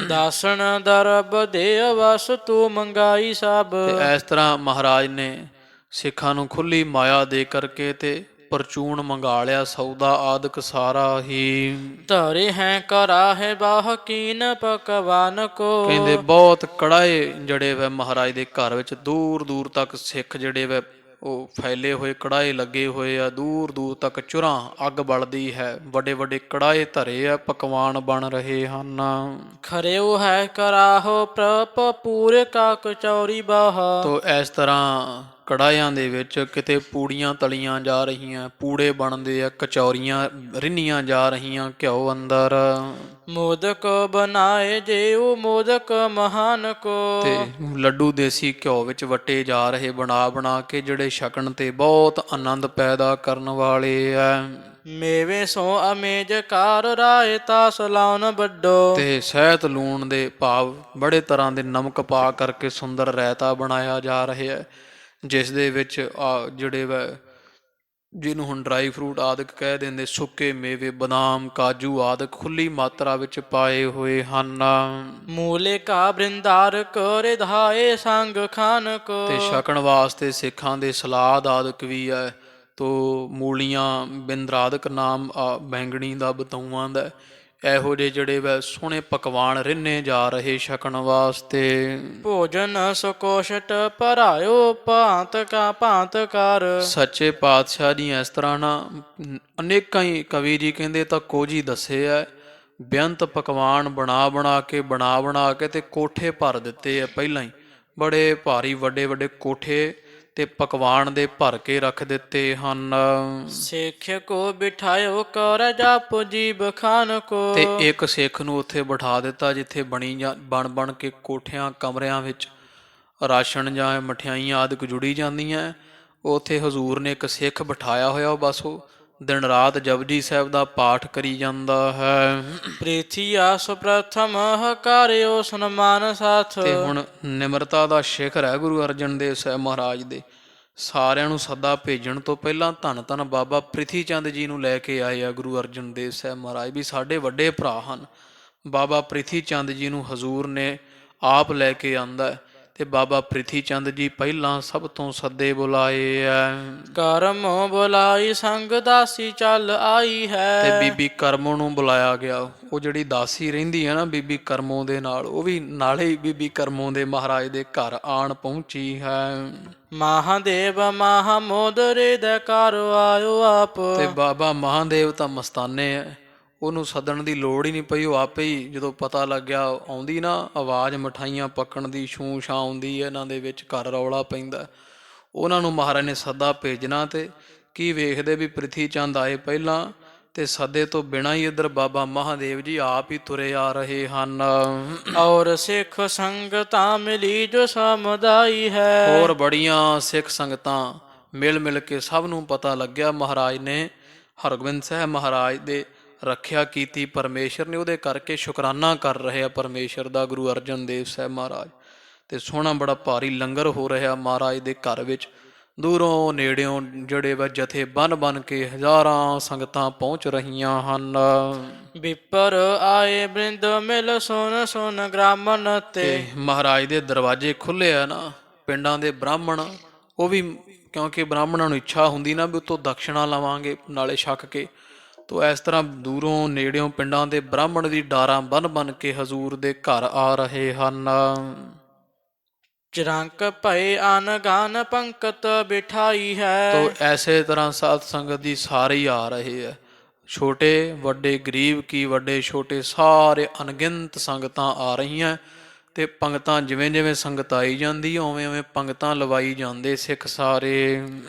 ਦਾਸਣ ਦਰਬ ਦੇ ਵਸਤੂ ਮੰਗਾਈ ਸਭ। ਤੇ ਇਸ ਤਰ੍ਹਾਂ ਮਹਾਰਾਜ ਨੇ ਸਿੱਖਾਂ ਨੂੰ ਖੁੱਲੀ ਮਾਇਆ ਦੇ ਕਰਕੇ ਤੇ ਪਰਚੂਨ ਮੰਗਾ ਲਿਆ, ਸੌਦਾ ਆਦਿਕ ਸਾਰਾ ਹੀ। ਧਰੇ ਹੈ ਕਰਾ ਹੈ ਬਾਹ ਕੀਨ ਪਕਵਾਨ ਕੋ। ਕਹਿੰਦੇ ਬਹੁਤ ਕੜਾਏ ਜਿਹੜੇ ਵੇ ਮਹਾਰਾਜ ਦੇ ਘਰ ਵਿੱਚ, ਦੂਰ ਦੂਰ ਤੱਕ ਸਿੱਖ ਜਿਹੜੇ ਵੇ ਉਹ ਫੈਲੇ ਹੋਏ ਕੜਾਏ ਲੱਗੇ ਹੋਏ ਆ, ਦੂਰ ਦੂਰ ਤੱਕ ਚੁਰਾਂ ਅੱਗ ਬਲਦੀ ਹੈ, ਵੱਡੇ ਵੱਡੇ ਕੜਾਏ ਧਰੇ ਆ, ਪਕਵਾਨ ਬਣ ਰਹੇ ਹਨ। ਖਰਿਓ ਹੈ ਕਰਾਹੋ ਪ੍ਰਪ ਪੂਰੇ ਕਾ ਕਚੌਰੀ ਬਾਹ। ਤੋ ਇਸ ਤਰ੍ਹਾਂ ਕੜਾਹਿਆਂ ਦੇ ਵਿੱਚ ਕਿਤੇ ਪੂੜੀਆਂ ਤਲੀਆਂ ਜਾ ਰਹੀਆਂ, ਪੂੜੇ ਬਣਦੇ ਆ, ਕਚੌਰੀਆਂ ਰਿੰਨੀਆਂ ਜਾ ਰਹੀਆਂ ਘਿਓ ਅੰਦਰ। ਮੋਦਕ ਬਣਾਏ ਜੇਉ ਮੋਦਕ ਮਹਾਨ ਕੋ। ਤੇ ਲੱਡੂ ਦੇਸੀ ਘਿਓ ਵਿੱਚ ਵਟੇ ਜਾ ਰਹੇ ਬਣਾ ਬਣਾ ਕੇ, ਜਿਹੜੇ ਛਕਣ ਤੇ ਬਹੁਤ ਆਨੰਦ ਪੈਦਾ ਕਰਨ ਵਾਲੇ ਆ। ਮੇਵੇ ਸੋ ਅਮੇਜ ਕਾਰ ਰਾਇਤਾ ਸਲਾਉਨ ਵੱਡੋ। ਤੇ ਸਹਿਤ ਲੂਣ ਦੇ ਭਾਵ ਬੜੇ ਤਰ੍ਹਾਂ ਦੇ ਨਮਕ ਪਾ ਕਰਕੇ ਸੁੰਦਰ ਰਾਇਤਾ ਬਣਾਇਆ ਜਾ ਰਿਹਾ ਹੈ, ਜਿਸ ਦੇ ਵਿੱਚ ਜਿਹੜੇ ਵਾ ਜਿਹਨੂੰ ਹੁਣ ਡਰਾਈ ਫਰੂਟ ਆਦਿਕ ਕਹਿ ਦਿੰਦੇ, ਸੁੱਕੇ ਮੇਵੇ ਬਦਾਮ ਕਾਜੂ ਆਦਿਕ ਖੁੱਲੀ ਮਾਤਰਾ ਵਿੱਚ ਪਾਏ ਹੋਏ ਹਨ। ਮੂਲੇ ਕਾ ਬ੍ਰਿੰਦਾਰ ਕਰ ਧਾਏ ਸੰਗ ਖਾਨ ਕੋ। ਤੇ ਛਕਣ ਵਾਸਤੇ ਸਿੱਖਾਂ ਦੇ ਸਲਾਦ ਆਦਿਕ ਵੀ ਹੈ, ਤੋ ਮੂਲੀਆਂ ਬਿੰਦਰਾਦਿਕ ਨਾਮ ਬੈਂਗਣੀ ਦਾ ਬਤੌਆਂ ਦਾ, ਇਹੋ ਜਿਹੇ ਜਿਹੜੇ ਵੈ ਸੋਹਣੇ ਪਕਵਾਨ ਰਿੰਨੇ ਜਾ ਰਹੇ ਛਕਣ ਵਾਸਤੇ। ਭੋਜਨ ਸੁਕੋਸ਼ਟ ਭਰਾਇਓ ਭਾਂਤ ਕਾ ਭਾਂਤ ਕਰ। ਸੱਚੇ ਪਾਤਸ਼ਾਹ ਜੀ ਇਸ ਤਰ੍ਹਾਂ ਨਾ ਅਨੇਕਾਂ ਹੀ ਕਵੀ ਜੀ ਕਹਿੰਦੇ ਤਾਂ ਕੁਝ ਹੀ ਦੱਸੇ ਆ, ਬੇਅੰਤ ਪਕਵਾਨ ਬਣਾ ਬਣਾ ਕੇ ਤੇ ਕੋਠੇ ਭਰ ਦਿੱਤੇ ਆ, ਪਹਿਲਾਂ ਹੀ ਬੜੇ ਭਾਰੀ ਵੱਡੇ ਵੱਡੇ ਕੋਠੇ ਤੇ ਪਕਵਾਨ ਦੇ ਭਰ ਕੇ ਰੱਖ ਦਿੱਤੇ ਹਨ। ਸਿੱਖ ਕੋ ਬਿਠਾਇਓ ਕਰ ਜਪ ਜੀਬ ਖਾਨ ਕੋ। ਤੇ ਇੱਕ ਸਿੱਖ ਨੂੰ ਉੱਥੇ ਬਿਠਾ ਦਿੱਤਾ ਜਿੱਥੇ ਬਣ ਕੇ ਕੋਠਿਆਂ ਕਮਰਿਆਂ ਵਿੱਚ ਰਾਸ਼ਨ ਜਾਂ ਮਠਿਆਈਆਂ ਆਦਿਕ ਜੁੜੀ ਜਾਂਦੀਆਂ, ਉੱਥੇ ਹਜ਼ੂਰ ਨੇ ਇੱਕ ਸਿੱਖ ਬਿਠਾਇਆ ਹੋਇਆ, ਬਸ ਉਹ ਦਿਨ ਰਾਤ ਜਪਜੀ ਸਾਹਿਬ ਦਾ ਪਾਠ ਕਰੀ ਜਾਂਦਾ ਹੈ। ਪ੍ਰੀਥੀ ਆਸ ਪ੍ਰਥਮ ਹਕਾਰਿਓ ਸਨਮਾਨ ਸਾਥ। ਤੇ ਹੁਣ ਨਿਮਰਤਾ ਦਾ ਸ਼ਿਖਰ ਹੈ ਗੁਰੂ ਅਰਜਨ ਦੇਵ ਸਾਹਿਬ ਮਹਾਰਾਜ ਦੇ, ਸਾਰਿਆਂ ਨੂੰ ਸੱਦਾ ਭੇਜਣ ਤੋਂ ਪਹਿਲਾਂ ਧੰਨ ਧੰਨ ਬਾਬਾ ਪ੍ਰਿਥੀ ਚੰਦ ਜੀ ਨੂੰ ਲੈ ਕੇ ਆਏ ਆ ਗੁਰੂ ਅਰਜਨ ਦੇਵ ਸਾਹਿਬ ਮਹਾਰਾਜ, ਵੀ ਸਾਡੇ ਵੱਡੇ ਭਰਾ ਹਨ। ਬਾਬਾ ਪ੍ਰਿਥੀ ਚੰਦ ਜੀ ਨੂੰ ਹਜ਼ੂਰ ਨੇ ਆਪ ਲੈ ਕੇ ਆਂਦਾ ਹੈ, ਤੇ ਬਾਬਾ ਪ੍ਰਿਥੀ ਚੰਦ ਜੀ ਪਹਿਲਾਂ ਸਭ ਤੋਂ ਸੱਦੇ ਬੁਲਾਏ ਐ। ਕਰਮ ਬੁਲਾਈ ਸੰਗ ਦਾਸੀ ਚੱਲ ਆਈ ਤੇ ਹੈ। ਬੀਬੀ ਕਰਮੋਂ ਨੂੰ ਬੁਲਾਇਆ ਗਿਆ। ਉਹ ਜਿਹੜੀ ਦਾਸੀ ਰਹਿੰਦੀ ਹੈ ਨਾ ਬੀਬੀ ਕਰਮੋਂ ਦੇ ਨਾਲ, ਉਹ ਵੀ ਨਾਲੇ ਹੀ ਬੀਬੀ ਕਰਮੋਂ ਦੇ ਮਹਾਰਾਜ ਦੇ ਘਰ ਆਣ ਪਹੁੰਚੀ ਹੈ। ਮਹਾਦੇਵ ਮਹਾਮੋਦਰੇ ਦੇ ਘਰ ਆਇਓ ਆਪ। ਤੇ ਬਾਬਾ ਮਹਾਦੇਵ ਤਾਂ ਮਸਤਾਨੇ ਹੈ, ਉਹਨੂੰ ਸੱਦਣ ਦੀ ਲੋੜ ਹੀ ਨਹੀਂ ਪਈ। ਉਹ ਆਪੇ ਹੀ ਜਦੋਂ ਪਤਾ ਲੱਗਿਆ, ਆਉਂਦੀ ਨਾ ਆਵਾਜ਼ ਮਠਾਈਆਂ ਪੱਕਣ ਦੀ, ਛੂੰ ਛਾਂ ਆਉਂਦੀ ਹੈ ਇਹਨਾਂ ਦੇ ਵਿੱਚ, ਘਰ ਰੌਲਾ ਪੈਂਦਾ। ਉਹਨਾਂ ਨੂੰ ਮਹਾਰਾਜ ਨੇ ਸੱਦਾ ਭੇਜਣਾ, ਤੇ ਕੀ ਵੇਖਦੇ ਵੀ ਪ੍ਰਿਥੀ ਚੰਦ ਆਏ ਪਹਿਲਾਂ, ਤੇ ਸੱਦੇ ਤੋਂ ਬਿਨਾਂ ਹੀ ਇੱਧਰ ਬਾਬਾ ਮਹਾਦੇਵ ਜੀ ਆਪ ਹੀ ਤੁਰੇ ਆ ਰਹੇ ਹਨ। ਔਰ ਸਿੱਖ ਸੰਗਤਾਂ ਮਿਲੀ ਜੋ ਸਮੁਦਾਈ ਹੈ। ਹੋਰ ਬੜੀਆਂ ਸਿੱਖ ਸੰਗਤਾਂ ਮਿਲ ਮਿਲ ਕੇ ਸਭ ਨੂੰ ਪਤਾ ਲੱਗਿਆ ਮਹਾਰਾਜ ਨੇ ਹਰਗੋਬਿੰਦ ਸਾਹਿਬ ਮਹਾਰਾਜ ਦੇ ਰੱਖਿਆ ਕੀਤੀ, ਪਰਮੇਸ਼ਰ ਨੇ, ਉਹਦੇ ਕਰਕੇ ਸ਼ੁਕਰਾਨਾ ਕਰ ਰਹੇ ਆ ਪਰਮੇਸ਼ਰ ਦਾ ਗੁਰੂ ਅਰਜਨ ਦੇਵ ਸਾਹਿਬ ਮਹਾਰਾਜ। ਤੇ ਸੋਹਣਾ ਬੜਾ ਭਾਰੀ ਲੰਗਰ ਹੋ ਰਿਹਾ ਮਹਾਰਾਜ ਦੇ ਘਰ ਵਿੱਚ। ਦੂਰੋਂ ਨੇੜਿਓਂ ਜਿਹੜੇ ਵਾ ਜਥੇ ਬਨ ਬਨ ਕੇ ਹਜ਼ਾਰਾਂ ਸੰਗਤਾਂ ਪਹੁੰਚ ਰਹੀਆਂ ਹਨ। ਵਿਪਰ ਆਏ ਬ੍ਰਿੰਦ ਮਿਲ ਸੁਨ ਸੁਨ ਗ੍ਰਾਮਨ ਤੇ। ਤੇ ਮਹਾਰਾਜ ਦੇ ਦਰਵਾਜ਼ੇ ਖੁੱਲੇ ਆ ਨਾ, ਪਿੰਡਾਂ ਦੇ ਬ੍ਰਾਹਮਣ ਉਹ ਵੀ, ਕਿਉਂਕਿ ਬ੍ਰਾਹਮਣਾਂ ਨੂੰ ਇੱਛਾ ਹੁੰਦੀ ਨਾ ਵੀ ਉਤੋਂ ਦਕਸ਼ਣਾ ਲਵਾਂਗੇ ਨਾਲੇ ਛਕ ਕੇ, ਤੋ ਇਸ ਤਰ੍ਹਾਂ ਦੂਰੋਂ ਨੇੜਿਓਂ ਪਿੰਡਾਂ ਦੇ ਬ੍ਰਾਹਮਣ ਵੀ ਡਾਰਾਂ ਬਨ ਬਨ ਕੇ ਹਜ਼ੂਰ ਦੇ ਘਰ ਆ ਰਹੇ ਹਨ। ਚਿਰੰਕ ਭਏ ਅਨਗਨ ਪੰਕਤ ਬਿਠਾਈ ਹੈ। ਤੋ ਐਸੇ ਤਰ੍ਹਾਂ ਸਾਧ ਸੰਗਤ ਦੀ ਸਾਰੇ ਹੀ ਆ ਰਹੇ ਆ, ਛੋਟੇ ਵੱਡੇ, ਗਰੀਬ ਕੀ ਵੱਡੇ ਛੋਟੇ, ਸਾਰੇ ਅਣਗਿਣਤ ਸੰਗਤਾਂ ਆ ਰਹੀਆਂ। ਤੇ ਪੰਗਤਾਂ ਜਿਵੇਂ ਜਿਵੇਂ ਸੰਗਤ ਆਈ ਜਾਂਦੀ, ਉਵੇਂ ਉਵੇਂ ਪੰਗਤਾਂ ਲਵਾਈ ਜਾਂਦੇ ਸਿੱਖ ਸਾਰੇ।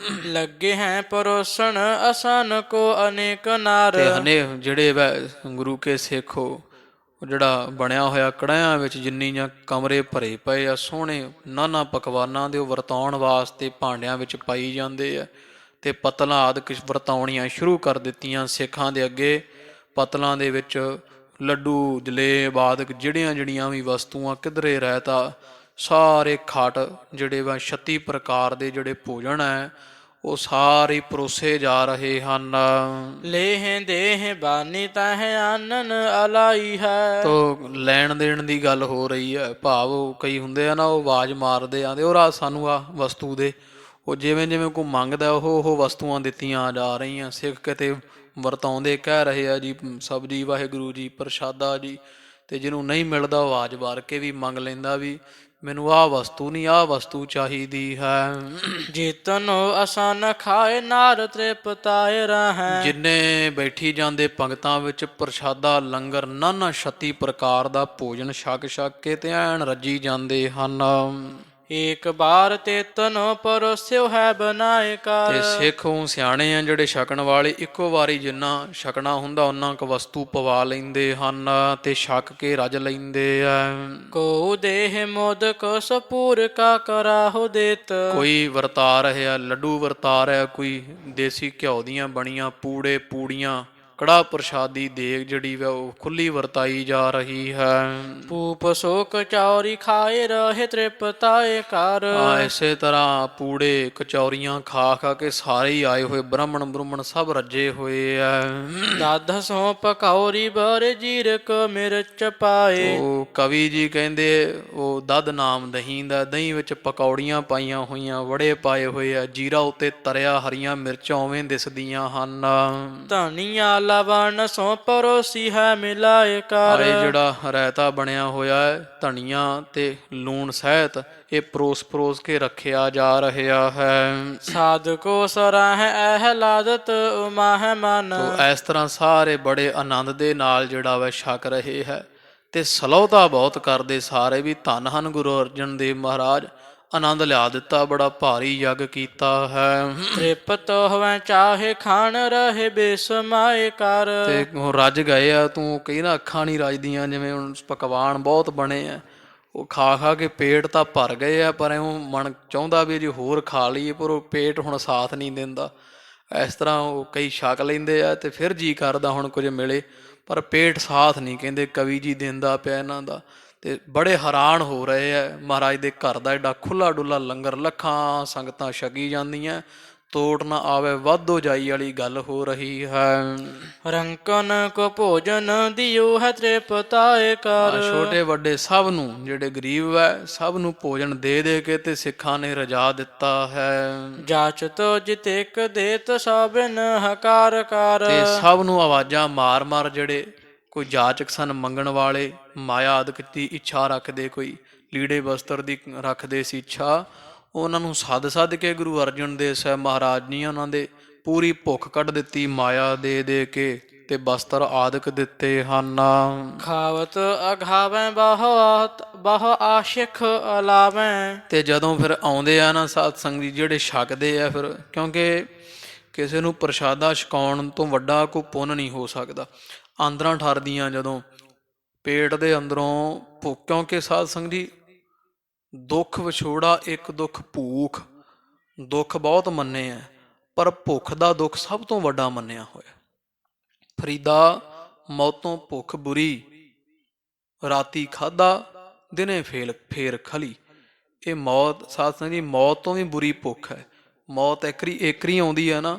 ਲੱਗੇ ਹੈ ਪਰੋਸਣ ਅਸਨ ਕੋ ਅਨੇਕ ਨਾਰ। ਤੇ ਹਨੇ ਜਿਹੜੇ ਵੈ ਗੁਰੂ ਕੇ ਸਿੱਖੋ, ਉਹ ਜਿਹੜਾ ਬਣਿਆ ਹੋਇਆ ਕੜਾਹਿਆਂ ਵਿੱਚ ਜਿੰਨੀਆਂ ਕਮਰੇ ਭਰੇ ਪਏ ਆ ਸੋਹਣੇ ਨਾਨਾ ਪਕਵਾਨਾਂ ਦੇ, ਉਹ ਵਰਤਾਉਣ ਵਾਸਤੇ ਭਾਂਡਿਆਂ ਵਿੱਚ ਪਾਈ ਜਾਂਦੇ ਆ। ਤੇ ਪਤਲਾਂ ਆਦਿ ਵਰਤਾਉਣੀਆਂ ਸ਼ੁਰੂ ਕਰ ਦਿੱਤੀਆਂ ਸਿੱਖਾਂ ਦੇ ਅੱਗੇ। ਪਤਲਾਂ ਦੇ ਵਿੱਚ ਲੱਡੂ, ਜਲੇਬ ਆਦਿਕ ਜਿਹੜੀਆਂ ਜਿਹੜੀਆਂ ਵੀ ਵਸਤੂਆਂ, ਕਿਧਰੇ ਰਹਿਤਾ, ਸਾਰੇ ਖਟ ਜਿਹੜੇ ਵਾ 36 ਪ੍ਰਕਾਰ ਦੇ ਜਿਹੜੇ ਭੋਜਨ ਹੈ ਉਹ ਸਾਰੇ ਪਰੋਸੇ ਜਾ ਰਹੇ ਹਨ। ਲੇਹ ਦੇਹ ਬਾਨੀ ਤਹ ਆਨਨ ਅਲਾਈ ਹੈ। ਤੋ ਲੈਣ ਦੇਣ ਦੀ ਗੱਲ ਹੋ ਰਹੀ ਹੈ, ਭਾਵ ਕਈ ਹੁੰਦੇ ਆ ਨਾ, ਉਹ ਆਵਾਜ਼ ਮਾਰਦੇ ਆਂਦੇ ਉਹ ਰਾਤ ਸਾਨੂੰ ਆ ਵਸਤੂ ਦੇ, ਉਹ ਜਿਵੇਂ ਜਿਵੇਂ ਕੋਈ ਮੰਗਦਾ ਉਹ ਵਸਤੂਆਂ ਦਿੱਤੀਆਂ ਜਾ ਰਹੀਆਂ। ਸਿੱਖ ਕਿਤੇ ਵਰਤਾਉਂਦੇ ਕਹਿ ਰਹੇ ਆ ਜੀ ਸਬਜ਼ੀ ਵਾਹਿਗੁਰੂ ਜੀ, ਪ੍ਰਸ਼ਾਦਾ ਜੀ, ਤੇ ਜਿਹਨੂੰ ਨਹੀਂ ਮਿਲਦਾ ਉਹ ਆਵਾਜ਼ ਮਾਰ ਕੇ ਵੀ ਮੰਗ ਲੈਂਦਾ ਵੀ ਮੈਨੂੰ ਆਹ ਵਸਤੂ ਨਹੀਂ, ਆਹ ਵਸਤੂ ਚਾਹੀਦੀ ਹੈ। ਜੀਤਨੋ ਅਸਨ ਖਾਏ ਨਾਰ ਤ੍ਰਿਪਤਾਏ ਰਹੈ। ਜਿੰਨੇ ਬੈਠੀ ਜਾਂਦੇ ਪੰਗਤਾਂ ਵਿੱਚ ਪ੍ਰਸ਼ਾਦਾ ਲੰਗਰ ਨਾਨਾ 36 ਪ੍ਰਕਾਰ ਦਾ ਭੋਜਨ ਛਕ ਛਕ ਕੇ ਤੇ ਐਨ ਰੱਜੀ ਜਾਂਦੇ ਹਨ। ਏਕ ਬਾਰ ਤੇ ਤਨੋ ਪਰੋਸਿਓ ਹੈ ਬਣਾਏ ਕਰ। ਤੇ ਸਿੱਖ ਉਹ ਸਿਆਣੇ ਆ ਜਿਹੜੇ ਛਕਣ ਵਾਲੇ, ਇੱਕੋ ਵਾਰੀ ਜਿੰਨਾ ਛਕਣਾ ਹੁੰਦਾ ਉਹਨਾਂ ਕੁ ਵਸਤੂ ਪਵਾ ਲੈਂਦੇ ਹਨ ਤੇ ਛਕ ਕੇ ਰੱਜ ਲੈਂਦੇ ਆ। ਕੋ ਦੇਹ ਮੋਦਕ ਸਪੂਰ ਕਾ ਕਰਾਹੁ ਦੇਤ। ਕੋਈ ਵਰਤਾ ਰਿਹਾ ਲੱਡੂ ਵਰਤਾ ਰਿਹਾ, ਕੋਈ ਦੇਸੀ ਘਿਓ ਦੀਆਂ ਬਣੀਆਂ ਪੂੜੇ ਪੂੜੀਆਂ ਕੜਾਹ ਪ੍ਰਸ਼ਾਦੀ ਦੇਗ ਜਿਹੜੀ ਵਾ ਉਹ ਖੁੱਲੀ ਵਰਤਾਈ ਜਾ ਰਹੀ ਹੈ। ਪੂਪ ਸੋਕ ਚੌਰੀ ਖਾਏ ਰਹੇ ਤ੍ਰਿਪਤਾਏ ਕਰ। ਇਸੇ ਤਰ੍ਹਾਂ ਪੂੜੇ ਕਚੌਰੀਆਂ ਖਾ ਖਾ ਕੇ ਸਾਰੇ ਹੀ ਆਏ ਹੋਏ ਬ੍ਰਾਹਮਣ ਬ੍ਰਹਮਣ ਸਭ ਰੱਜੇ ਹੋਏ ਆ। ਦਧ ਸੋ ਪਕੌਰੀ ਬਰ ਜੀਰਕ ਮਿਰਚ ਪਾਏ। ਉਹ ਕਵੀ ਜੀ ਕਹਿੰਦੇ ਉਹ ਦਧ ਨਾਮ ਦਹੀਂ ਦਾ, ਦਹੀਂ ਵਿੱਚ ਪਕੌੜੀਆਂ ਪਾਈਆਂ ਹੋਈਆਂ, ਵੜੇ ਪਾਏ ਹੋਏ ਆ, ਜੀਰਾ ਉੱਤੇ ਤਰਿਆ, ਹਰੀਆਂ ਮਿਰਚਾਂ ਉਵੇਂ ਦਿਸਦੀਆਂ ਹਨ। ਧਨੀਆ ਲਵਣ ਸੋ ਪਰੋਸੀ ਹੈ ਮਿਲਾਏ ਕਰ। ਇਹ ਜਿਹੜਾ ਰਾਇਤਾ ਬਣਿਆ ਹੋਇਆ ਹੈ ਧਨੀਆ ਤੇ ਲੂਣ ਸਹਿਤ, ਇਹ ਪਰੋਸ ਪਰੋਸ ਕੇ ਰੱਖਿਆ ਜਾ ਰਿਹਾ ਹੈ। ਸਾਧਕੋ ਸਰਾਹ ਅਹਿਲਾਦਤ ਉਮਾ ਮਨ। ਤੋ ਇਸ ਤਰ੍ਹਾਂ ਸਾਰੇ ਬੜੇ ਆਨੰਦ ਦੇ ਨਾਲ ਜਿਹੜਾ ਵਾ ਛਕ ਰਹੇ ਹੈ ਤੇ ਸਲੋਤਾ ਬਹੁਤ ਕਰਦੇ ਸਾਰੇ ਵੀ ਧੰਨ ਹਨ ਗੁਰੂ ਅਰਜਨ ਦੇਵ ਮਹਾਰਾਜ, ਆਨੰਦ ਲਿਆ ਦਿੱਤਾ, ਬੜਾ ਭਾਰੀ ਯੱਗ ਕੀਤਾ ਹੈ। ਤ੍ਰਿਪਤ ਹੋਵੇ ਚਾਹੇ ਖਾਣ ਰਹੇ ਬੇਸਮਾਏ ਕਰ। ਤੇ ਹੁਣ ਰੱਜ ਗਏ ਆ, ਤੂੰ ਕਹੀ ਨਾ ਅੱਖਾਂ ਨਹੀਂ ਰੱਜਦੀਆਂ, ਜਿਵੇਂ ਹੁਣ ਪਕਵਾਨ ਬਹੁਤ ਬਣੇ ਆ, ਉਹ ਖਾ ਖਾ ਕੇ ਪੇਟ ਤਾਂ ਭਰ ਗਏ ਆ, ਪਰ ਉਹ ਮਨ ਚਾਹੁੰਦਾ ਵੀ ਜੇ ਹੋਰ ਖਾ ਲਈਏ, ਪਰ ਉਹ ਪੇਟ ਹੁਣ ਸਾਥ ਨਹੀਂ ਦਿੰਦਾ। ਇਸ ਤਰ੍ਹਾਂ ਉਹ ਕਈ ਛਕ ਲੈਂਦੇ ਆ ਤੇ ਫਿਰ ਜੀ ਕਰਦਾ ਹੁਣ ਕੁਝ ਮਿਲੇ, ਪਰ ਪੇਟ ਸਾਥ ਨਹੀਂ ਕਹਿੰਦੇ ਕਵੀ ਜੀ ਦਿੰਦਾ ਪਿਆ ਇਹਨਾਂ ਦਾ। ਤੇ ਬੜੇ ਹੈਰਾਨ ਹੋ ਰਹੇ ਆ, ਮਹਾਰਾਜ ਦੇ ਘਰ ਦਾ ਐਡਾ ਖੁੱਲਾ ਡੁੱਲਾ ਲੰਗਰ, ਲੱਖਾਂ ਸੰਗਤਾਂ ਛਕੀ ਜਾਂਦੀਆਂ, ਤੋੜ ਨਾ ਆਵੇ ਵਾਧੋ ਜਾਈ ਵਾਲੀ ਗੱਲ ਹੋ ਰਹੀ ਹੈ। ਰੰਕਨ ਕੋ ਭੋਜਨ ਦਿਓ ਹੈ ਤ੍ਰਿਪਤਾਏ ਕਰ। ਛੋਟੇ ਵੱਡੇ ਸਭ ਨੂੰ, ਜਿਹੜੇ ਗਰੀਬ ਹੈ ਸਭ ਨੂੰ ਭੋਜਨ ਦੇ ਦੇ ਕੇ ਤੇ ਸਿੱਖਾਂ ਨੇ ਰਜਾ ਦਿੱਤਾ ਹੈ। ਜਾਚਤ ਜਿਤੇਕ ਦੇਤ ਸਭਨ ਹਕਾਰ ਕਰ। ਤੇ ਸਭ ਨੂੰ ਆਵਾਜ਼ਾਂ ਮਾਰ ਮਾਰ, ਜਿਹੜੇ ਕੋਈ ਜਾਚਕ ਸਨ ਮੰਗਣ ਵਾਲੇ, ਮਾਇਆ ਆਦਿਕ ਦੀ ਇੱਛਾ ਰੱਖਦੇ, ਕੋਈ ਲੀੜੇ ਵਸਤਰ ਦੀ ਰੱਖਦੇ ਸੀ ਇੱਛਾ, ਉਹਨਾਂ ਨੂੰ ਸੱਦ ਸੱਦ ਕੇ ਗੁਰੂ ਅਰਜਨ ਦੇਵ ਸਾਹਿਬ ਮਹਾਰਾਜ ਨੇ ਉਹਨਾਂ ਦੇ ਪੂਰੀ ਭੁੱਖ ਕੱਢ ਦਿੱਤੀ, ਮਾਇਆ ਦੇ ਦੇ ਕੇ, ਤੇ ਬਸਤਰ ਆਦਿਕ ਦਿੱਤੇ ਹਨ। ਖਾਵਤ ਅਘਾਵੈ ਬਹੁ ਆਸ਼ਿਖ ਅਲਾਵੈ। ਤੇ ਜਦੋਂ ਫਿਰ ਆਉਂਦੇ ਆ ਨਾ ਸਾਧ ਸੰਗਤ ਜੀ, ਜਿਹੜੇ ਛਕਦੇ ਆ ਫਿਰ, ਕਿਉਂਕਿ ਕਿਸੇ ਨੂੰ ਪ੍ਰਸ਼ਾਦਾ ਛਕਾਉਣ ਤੋਂ ਵੱਡਾ ਕੋਈ ਪੁੰਨ ਨਹੀਂ ਹੋ ਸਕਦਾ। ਆਂਦਰਾਂ ਠਰਦੀਆਂ ਜਦੋਂ ਪੇਟ ਦੇ ਅੰਦਰੋਂ ਭੁੱਖ, ਕਿਉਂਕਿ ਸਾਧ ਸੰਗਤ ਜੀ ਦੁੱਖ ਵਿਛੋੜਾ ਇੱਕ ਦੁੱਖ ਭੂਖ, ਦੁੱਖ ਬਹੁਤ ਮੰਨੇ ਆ, ਪਰ ਭੁੱਖ ਦਾ ਦੁੱਖ ਸਭ ਤੋਂ ਵੱਡਾ ਮੰਨਿਆ ਹੋਇਆ। ਫਰੀਦਾ ਮੌਤੋਂ ਭੁੱਖ ਬੁਰੀ, ਰਾਤੀ ਖਾਧਾ ਦਿਨੇ ਫੇਰ ਖਲੀ। ਇਹ ਮੌਤ ਸਾਧ ਸੰਗਤ ਜੀ, ਮੌਤ ਤੋਂ ਵੀ ਬੁਰੀ ਭੁੱਖ ਹੈ। ਮੌਤ ਇੱਕਰੀ ਆਉਂਦੀ ਹੈ ਨਾ,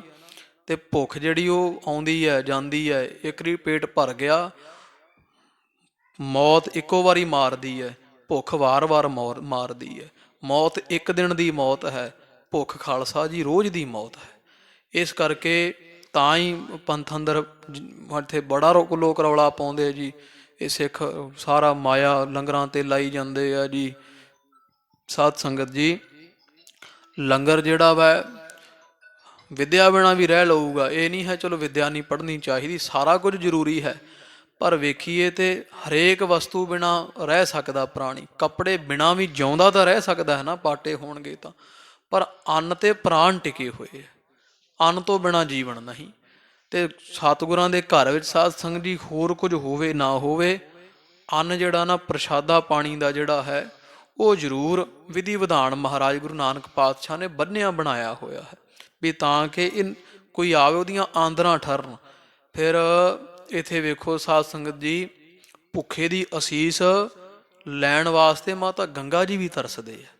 ਤੇ ਭੁੱਖ ਜਿਹੜੀ ਉਹ ਆਉਂਦੀ ਹੈ ਜਾਂਦੀ ਹੈ। ਇੱਕਰੀ ਪੇਟ ਭਰ ਗਿਆ, ਮੌਤ ਇੱਕੋ ਵਾਰੀ ਮਾਰਦੀ ਹੈ, ਭੁੱਖ ਵਾਰ-ਵਾਰ ਮਾਰਦੀ ਹੈ। ਮੌਤ ਇੱਕ ਦਿਨ ਦੀ ਮੌਤ ਹੈ, ਭੁੱਖ ਖਾਲਸਾ ਜੀ ਰੋਜ਼ ਦੀ ਮੌਤ ਹੈ। ਇਸ ਕਰਕੇ ਤਾਂ ਹੀ ਪੰਥ ਅੰਦਰ ਇੱਥੇ ਬੜਾ ਲੋਕ ਰੌਲਾ ਪਾਉਂਦੇ ਜੀ, ਇਹ ਸਿੱਖ ਸਾਰਾ ਮਾਇਆ ਲੰਗਰਾਂ ਤੇ ਲਾਈ ਜਾਂਦੇ ਆ ਜੀ। ਸਾਧ ਸੰਗਤ ਜੀ, ਲੰਗਰ ਜਿਹੜਾ ਵਾ ਵਿਦਿਆ ਬਿਨਾਂ ਵੀ ਰਹਿ ਲਊਗਾ, ਇਹ ਨਹੀਂ ਹੈ ਚਲੋ ਵਿਦਿਆ ਨਹੀਂ ਪੜ੍ਹਨੀ ਚਾਹੀਦੀ, ਸਾਰਾ ਕੁਝ ਜ਼ਰੂਰੀ ਹੈ, ਪਰ ਵੇਖੀਏ ਤੇ ਹਰੇਕ ਵਸਤੂ ਬਿਨਾਂ ਰਹਿ ਸਕਦਾ ਪ੍ਰਾਣੀ। ਕੱਪੜੇ ਬਿਨਾਂ ਵੀ ਜਿਉਂਦਾ ਤਾਂ ਰਹਿ ਸਕਦਾ ਹੈ ਨਾ, ਪਾਟੇ ਹੋਣਗੇ ਤਾਂ, ਪਰ ਅੰਨ ਤੇ ਪ੍ਰਾਣ ਟਿਕੇ ਹੋਏ, ਅੰਨ ਤੋਂ ਬਿਨਾਂ ਜੀਵਨ ਨਹੀਂ। ਤੇ ਸਤਿਗੁਰਾਂ ਦੇ ਘਰ ਵਿੱਚ ਸਾਧ ਸੰਗਤ ਜੀ ਹੋਰ ਕੁਝ ਹੋਵੇ ਨਾ ਹੋਵੇ, ਅੰਨ ਜਿਹੜਾ ਨਾ ਪ੍ਰਸ਼ਾਦਾ ਪਾਣੀ ਦਾ ਜਿਹੜਾ ਹੈ ਉਹ ਜ਼ਰੂਰ ਵਿਧੀ ਵਿਧਾਨ ਮਹਾਰਾਜ ਗੁਰੂ ਨਾਨਕ ਪਾਤਸ਼ਾਹ ਨੇ ਬੰਨਿਆ ਬਣਾਇਆ ਹੋਇਆ ਹੈ, ਵੀ ਤਾਂ ਕਿ ਇਹ ਕੋਈ ਆਵੇ ਉਹਦੀਆਂ ਆਂਦਰਾਂ ਠਰਨ। ਫਿਰ ਇੱਥੇ ਵੇਖੋ ਸਾਧ ਸੰਗਤ ਜੀ, ਭੁੱਖੇ ਦੀ ਅਸੀਸ ਲੈਣ ਵਾਸਤੇ ਮਾਤਾ ਗੰਗਾ ਜੀ ਵੀ ਤਰਸਦੇ ਆ।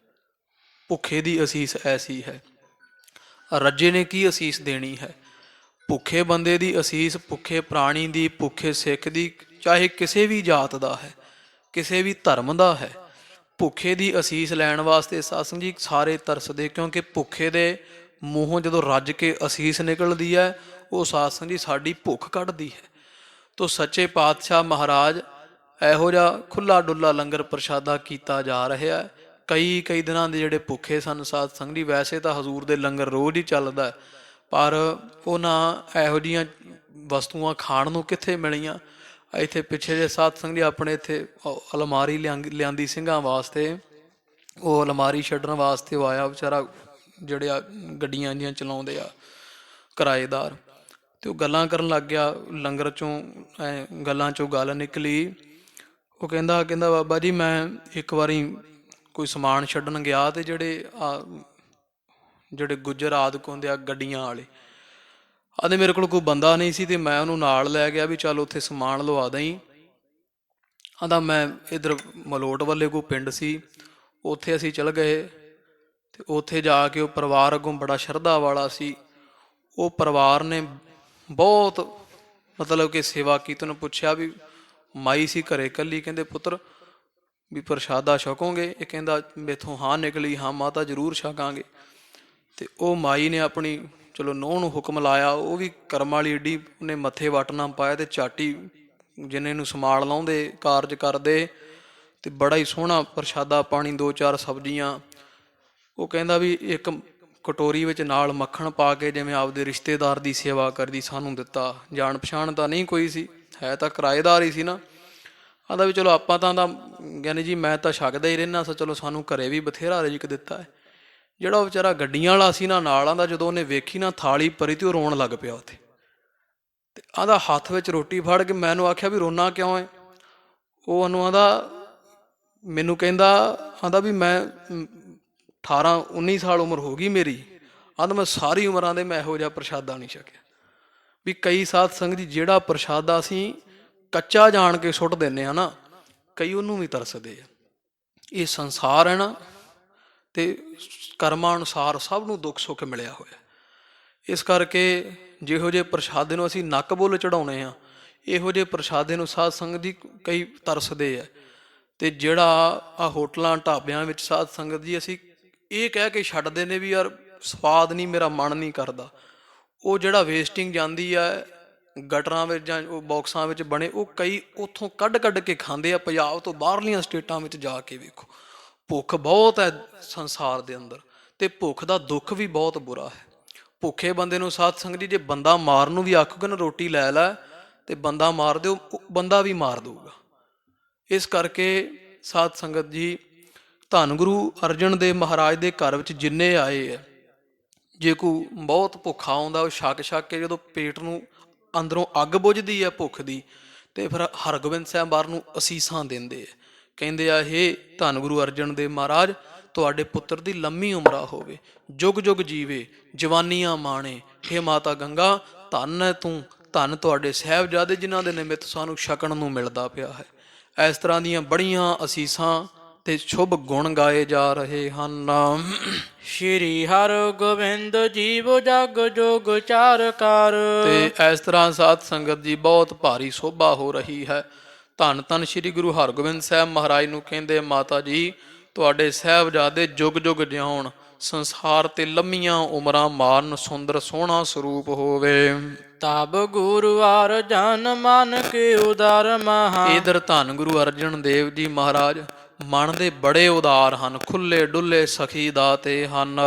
ਭੁੱਖੇ ਦੀ ਅਸੀਸ ਐਸੀ ਹੈ, ਰੱਜੇ ਨੇ ਕੀ ਅਸੀਸ ਦੇਣੀ ਹੈ। ਭੁੱਖੇ ਬੰਦੇ ਦੀ ਅਸੀਸ, ਭੁੱਖੇ ਪ੍ਰਾਣੀ ਦੀ, ਭੁੱਖੇ ਸਿੱਖ ਦੀ, ਚਾਹੇ ਕਿਸੇ ਵੀ ਜਾਤ ਦਾ ਹੈ, ਕਿਸੇ ਵੀ ਧਰਮ ਦਾ ਹੈ, ਭੁੱਖੇ ਦੀ ਅਸੀਸ ਲੈਣ ਵਾਸਤੇ ਸਾਧ ਸੰਗਤ ਜੀ ਸਾਰੇ ਤਰਸਦੇ। ਕਿਉਂਕਿ ਭੁੱਖੇ ਦੇ ਮੂੰਹੋਂ ਜਦੋਂ ਰੱਜ ਕੇ ਅਸੀਸ ਨਿਕਲਦੀ ਹੈ, ਉਹ ਸਾਧ ਸੰਗਤ ਜੀ ਸਾਡੀ ਭੁੱਖ ਕੱਢਦੀ ਹੈ। ਤੋ ਸੱਚੇ ਪਾਤਸ਼ਾਹ ਮਹਾਰਾਜ ਇਹੋ ਜਿਹਾ ਖੁੱਲਾ ਡੁੱਲਾ ਲੰਗਰ ਪ੍ਰਸ਼ਾਦਾ ਕੀਤਾ ਜਾ ਰਿਹਾ। ਕਈ ਦਿਨਾਂ ਦੇ ਜਿਹੜੇ ਭੁੱਖੇ ਸਨ ਸਾਧ ਸੰਗਤ ਜੀ, ਵੈਸੇ ਤਾਂ ਹਜ਼ੂਰ ਦੇ ਲੰਗਰ ਰੋਜ਼ ਹੀ ਚੱਲਦਾ, ਪਰ ਉਹਨਾਂ ਇਹੋ ਜਿਹੀਆਂ ਵਸਤੂਆਂ ਖਾਣ ਨੂੰ ਕਿੱਥੇ ਮਿਲੀਆਂ। ਇੱਥੇ ਪਿੱਛੇ ਜੇ ਸਾਧ ਸੰਗਤ ਜੀ ਆਪਣੇ ਇੱਥੇ ਅਲਮਾਰੀ ਲਿਆਂਦੀ ਸਿੰਘਾਂ ਵਾਸਤੇ, ਉਹ ਅਲਮਾਰੀ ਛੱਡਣ ਵਾਸਤੇ ਉਹ ਆਇਆ ਵਿਚਾਰਾ, ਜਿਹੜੇ ਆ ਗੱਡੀਆਂ ਜਿਹੀਆਂ ਚਲਾਉਂਦੇ ਆ ਕਿਰਾਏਦਾਰ, ਤੇ ਉਹ ਗੱਲਾਂ ਕਰਨ ਲੱਗ ਗਿਆ। ਲੰਗਰ ਚੋਂ ਗੱਲਾਂ ਚੋਂ ਗੱਲ ਨਿਕਲੀ, ਉਹ ਕਹਿੰਦਾ ਬਾਬਾ ਜੀ ਮੈਂ ਇੱਕ ਵਾਰੀ ਕੋਈ ਸਮਾਨ ਛੱਡਣ ਗਿਆ, ਤੇ ਜਿਹੜੇ ਗੁੱਜਰ ਆਦਿਕ ਹੁੰਦੇ ਆ ਗੱਡੀਆਂ ਵਾਲੇ, ਆਦੇ ਮੇਰੇ ਕੋਲ ਕੋਈ ਬੰਦਾ ਨਹੀਂ ਸੀ, ਤੇ ਮੈਂ ਉਹਨੂੰ ਨਾਲ ਲੈ ਗਿਆ ਵੀ ਚੱਲ ਉੱਥੇ ਸਮਾਨ ਲਵਾ ਦਈ। ਆਂਦਾ ਮੈਂ ਇੱਧਰ ਮਲੋਟ ਵੱਲੇ ਕੋਈ ਪਿੰਡ ਸੀ, ਉੱਥੇ ਅਸੀਂ ਚਲ ਗਏ, ਤੇ ਉੱਥੇ ਜਾ ਕੇ ਉਹ ਪਰਿਵਾਰ ਅੱਗੋਂ ਬੜਾ ਸ਼ਰਧਾ ਵਾਲਾ ਸੀ। ਉਹ ਪਰਿਵਾਰ ਨੇ ਬਹੁਤ ਮਤਲਬ ਕਿ ਸੇਵਾ ਕੀਤੀ। ਉਹਨੂੰ ਪੁੱਛਿਆ ਵੀ ਮਾਈ ਸੀ ਘਰੇ ਇਕੱਲੀ, ਕਹਿੰਦੇ ਪੁੱਤਰ ਵੀ ਪ੍ਰਸ਼ਾਦਾ ਛਕੋਗੇ? ਇਹ ਕਹਿੰਦਾ ਮੇਥੋਂ ਹਾਂ ਨਿਕਲੀ, ਹਾਂ ਮਾਤਾ ਜ਼ਰੂਰ ਛਕਾਂਗੇ। ਤੇ ਉਹ ਮਾਈ ਨੇ ਆਪਣੀ ਚਲੋ ਨੂੰਹ ਨੂੰ ਹੁਕਮ ਲਾਇਆ, ਉਹ ਵੀ ਕਰਮ ਵਾਲੀ ਏਡੀ, ਉਹਨੇ ਮੱਥੇ ਵੱਟ ਨਾ ਪਾਇਆ, ਤੇ ਝਾਟੀ ਜਿੰਨੇ ਨੂੰ ਸਮਾਲ ਲਾਉਂਦੇ ਕਾਰਜ ਕਰਦੇ, ਤੇ ਬੜਾ ਹੀ ਸੋਹਣਾ ਪ੍ਰਸ਼ਾਦਾ ਪਾਣੀ, 2-4 ਸਬਜ਼ੀਆਂ। ਉਹ ਕਹਿੰਦਾ ਵੀ ਇੱਕ ਕਟੋਰੀ ਵਿੱਚ ਨਾਲ ਮੱਖਣ ਪਾ ਕੇ, ਜਿਵੇਂ ਆਪਦੇ ਰਿਸ਼ਤੇਦਾਰ ਦੀ ਸੇਵਾ ਕਰਦੀ, ਸਾਨੂੰ ਦਿੱਤਾ। ਜਾਣ ਪਛਾਣ ਤਾਂ ਨਹੀਂ ਕੋਈ ਸੀ, ਹੈ ਤਾਂ ਕਿਰਾਏਦਾਰ ਹੀ ਸੀ ਨਾ। ਆਂਦਾ ਵੀ ਚਲੋ ਆਪਾਂ ਤਾਂ ਗਿਆਨੀ ਜੀ ਮੈਂ ਤਾਂ ਛਕਦਾ ਹੀ ਰਹਿੰਦਾ ਸਾਂ, ਚਲੋ ਸਾਨੂੰ ਘਰੇ ਵੀ ਬਥੇਰਾ ਰਿਜ਼ਕ ਦਿੱਤਾ ਹੈ। ਜਿਹੜਾ ਉਹ ਵਿਚਾਰਾ ਗੱਡੀਆਂ ਵਾਲਾ ਸੀ ਨਾ ਨਾਲ, ਆਂਦਾ ਜਦੋਂ ਉਹਨੇ ਵੇਖੀ ਨਾ ਥਾਲੀ ਭਰੀ, ਤੇ ਉਹ ਰੋਣ ਲੱਗ ਪਿਆ ਉੱਥੇ। ਤੇ ਆਂਦਾ ਹੱਥ ਵਿੱਚ ਰੋਟੀ ਫੜ ਕੇ ਮੈਂ ਉਹਨੂੰ ਆਖਿਆ ਵੀ ਰੋਣਾ ਕਿਉਂ ਹੈ? ਉਹ ਉਹਨੂੰ ਆਂਦਾ ਮੈਨੂੰ ਆਂਦਾ ਵੀ ਮੈਂ 18-19 ਸਾਲ ਉਮਰ ਹੋ ਗਈ ਮੇਰੀ, ਆਂਦਾ ਮੈਂ ਸਾਰੀ ਉਮਰਾਂ ਦੇ ਮੈਂ ਇਹੋ ਜਿਹਾ ਪ੍ਰਸ਼ਾਦਾ ਨਹੀਂ ਛਕਿਆ। ਵੀ ਕਈ ਸਾਧ ਸੰਗਤ ਜੀ ਜਿਹੜਾ ਪ੍ਰਸ਼ਾਦਾ ਅਸੀਂ ਕੱਚਾ ਜਾਣ ਕੇ ਸੁੱਟ ਦਿੰਦੇ ਹਾਂ ਨਾ, ਕਈ ਉਹਨੂੰ ਵੀ ਤਰਸਦੇ ਆ। ਇਹ ਸੰਸਾਰ ਹੈ ਨਾ, ਤੇ ਕਰਮਾਂ ਅਨੁਸਾਰ ਸਭ ਨੂੰ ਦੁੱਖ ਸੁੱਖ ਮਿਲਿਆ ਹੋਇਆ। ਇਸ ਕਰਕੇ ਜਿਹੋ ਜਿਹੇ ਪ੍ਰਸ਼ਾਦੇ ਨੂੰ ਅਸੀਂ ਨੱਕ ਬੁੱਲ ਚੜਾਉਣੇ ਆ, ਇਹੋ ਜਿਹੇ ਪ੍ਰਸ਼ਾਦੇ ਨੂੰ ਸਾਧ ਸੰਗਤ ਜੀ ਕਈ ਤਰਸਦੇ ਆ। ਤੇ ਜਿਹੜਾ ਆ ਹੋਟਲਾਂ ਢਾਬਿਆਂ ਵਿੱਚ ਸਾਧ ਸੰਗਤ ਜੀ ਅਸੀਂ ਇਹ ਕਹਿ ਕੇ ਛੱਡਦੇ ਨੇ ਵੀ ਯਾਰ ਸਵਾਦ ਨਹੀਂ, ਮੇਰਾ ਮਨ ਨਹੀਂ ਕਰਦਾ, ਉਹ ਜਿਹੜਾ ਵੇਸਟਿੰਗ ਜਾਂਦੀ ਆ ਗਟਰਾਂ ਵਿੱਚ ਜਾਂ ਉਹ ਬਾਕਸਾਂ ਵਿੱਚ ਬਣੇ, ਉਹ ਕਈ ਉੱਥੋਂ ਕੱਢ ਕੱਢ ਕੇ ਖਾਂਦੇ ਆ। ਪੰਜਾਬ ਤੋਂ ਬਾਹਰਲੀਆਂ ਸਟੇਟਾਂ ਵਿੱਚ ਜਾ ਕੇ ਵੇਖੋ, ਭੁੱਖ ਬਹੁਤ ਹੈ ਸੰਸਾਰ ਦੇ ਅੰਦਰ, ਤੇ ਭੁੱਖ ਦਾ ਦੁੱਖ ਵੀ ਬਹੁਤ ਬੁਰਾ ਹੈ। ਭੁੱਖੇ ਬੰਦੇ ਨੂੰ ਸਾਧ ਸੰਗਤ ਜੀ ਜੇ ਬੰਦਾ ਮਾਰਨ ਨੂੰ ਵੀ ਆਖੋਗੇ ਨਾ ਰੋਟੀ ਲੈ ਲੈ ਤੇ ਬੰਦਾ ਮਾਰ ਦਿਓ, ਬੰਦਾ ਵੀ ਮਾਰ ਦਊਗਾ। ਇਸ ਕਰਕੇ ਸਾਧ ਸੰਗਤ ਜੀ ਧੰਨ ਗੁਰੂ ਅਰਜਨ ਦੇਵ ਮਹਾਰਾਜ ਦੇ ਘਰ ਵਿੱਚ ਜਿੰਨੇ ਆਏ ਹੈ, ਜੇ ਕੋਈ ਬਹੁਤ ਭੁੱਖਾ ਆਉਂਦਾ ਉਹ ਛਕ ਛਕ ਕੇ ਜਦੋਂ ਪੇਟ ਨੂੰ ਅੰਦਰੋਂ ਅੱਗ ਬੁਝਦੀ ਹੈ ਭੁੱਖ ਦੀ, ਤੇ ਫਿਰ ਹਰਗੋਬਿੰਦ ਸਾਹਿਬ ਬਾਹਰ ਨੂੰ ਅਸੀਸਾਂ ਦਿੰਦੇ ਆ, ਕਹਿੰਦੇ ਆ ਹੇ ਧੰਨ ਗੁਰੂ ਅਰਜਨ ਦੇਵ ਮਹਾਰਾਜ, ਤੁਹਾਡੇ ਪੁੱਤਰ ਦੀ ਲੰਮੀ ਉਮਰਾ ਹੋਵੇ, ਜੁਗ ਜੁਗ ਜੀਵੇ, ਜਵਾਨੀਆਂ ਮਾਣੇ। ਹੇ ਮਾਤਾ ਗੰਗਾ, ਧੰਨ ਹੈ ਤੂੰ, ਧੰਨ ਤੁਹਾਡੇ ਸਾਹਿਬਜ਼ਾਦੇ ਜਿਨ੍ਹਾਂ ਦੇ ਨਿਮਿਤ ਸਾਨੂੰ ਛਕਣ ਨੂੰ ਮਿਲਦਾ ਪਿਆ ਹੈ। ਇਸ ਤਰ੍ਹਾਂ ਦੀਆਂ ਬੜੀਆਂ ਅਸੀਸਾਂ ਤੇ ਸ਼ੁਭ ਗੁਣ ਗਾਏ ਜਾ ਰਹੇ ਹਨ। ਸ਼੍ਰੀ ਹਰਗੋਬਿੰਦ ਜੀਵ ਜਗ ਜੋਗ ਚਾਰ ਕਰ। ਤੇ ਇਸ ਤਰ੍ਹਾਂ ਸਾਧ ਸੰਗਤ ਜੀ ਬਹੁਤ ਭਾਰੀ ਸ਼ੋਭਾ ਹੋ ਰਹੀ ਹੈ। ਧੰਨ ਧੰਨ ਸ਼੍ਰੀ ਗੁਰੂ ਹਰਗੋਬਿੰਦ ਸਾਹਿਬ ਮਹਾਰਾਜ ਨੂੰ ਕਹਿੰਦੇ ਮਾਤਾ ਜੀ ਤੁਹਾਡੇ ਸਾਹਿਬਜ਼ਾਦੇ ਜੁਗ ਜੁਗ ਜਿਉਣ, ਸੰਸਾਰ ਤੇ ਲੰਮੀਆਂ ਉਮਰਾਂ ਮਾਰਨ, ਸੁੰਦਰ ਸੋਹਣਾ ਸਰੂਪ ਹੋਵੇ। ਤਬ ਗੁਰੂ ਅਰਜਨ ਮਨ ਕੇ ਉਦਾਰ ਮਹਾ। ਇਧਰ ਧੰਨ ਗੁਰੂ ਅਰਜਨ ਦੇਵ ਜੀ ਮਹਾਰਾਜ ਮਨ ਦੇ ਬੜੇ ਉਦਾਰ ਹਨ, ਖੁੱਲੇ ਡੁੱਲੇ ਸਖੀ ਦਾਤੇ ਹਨ।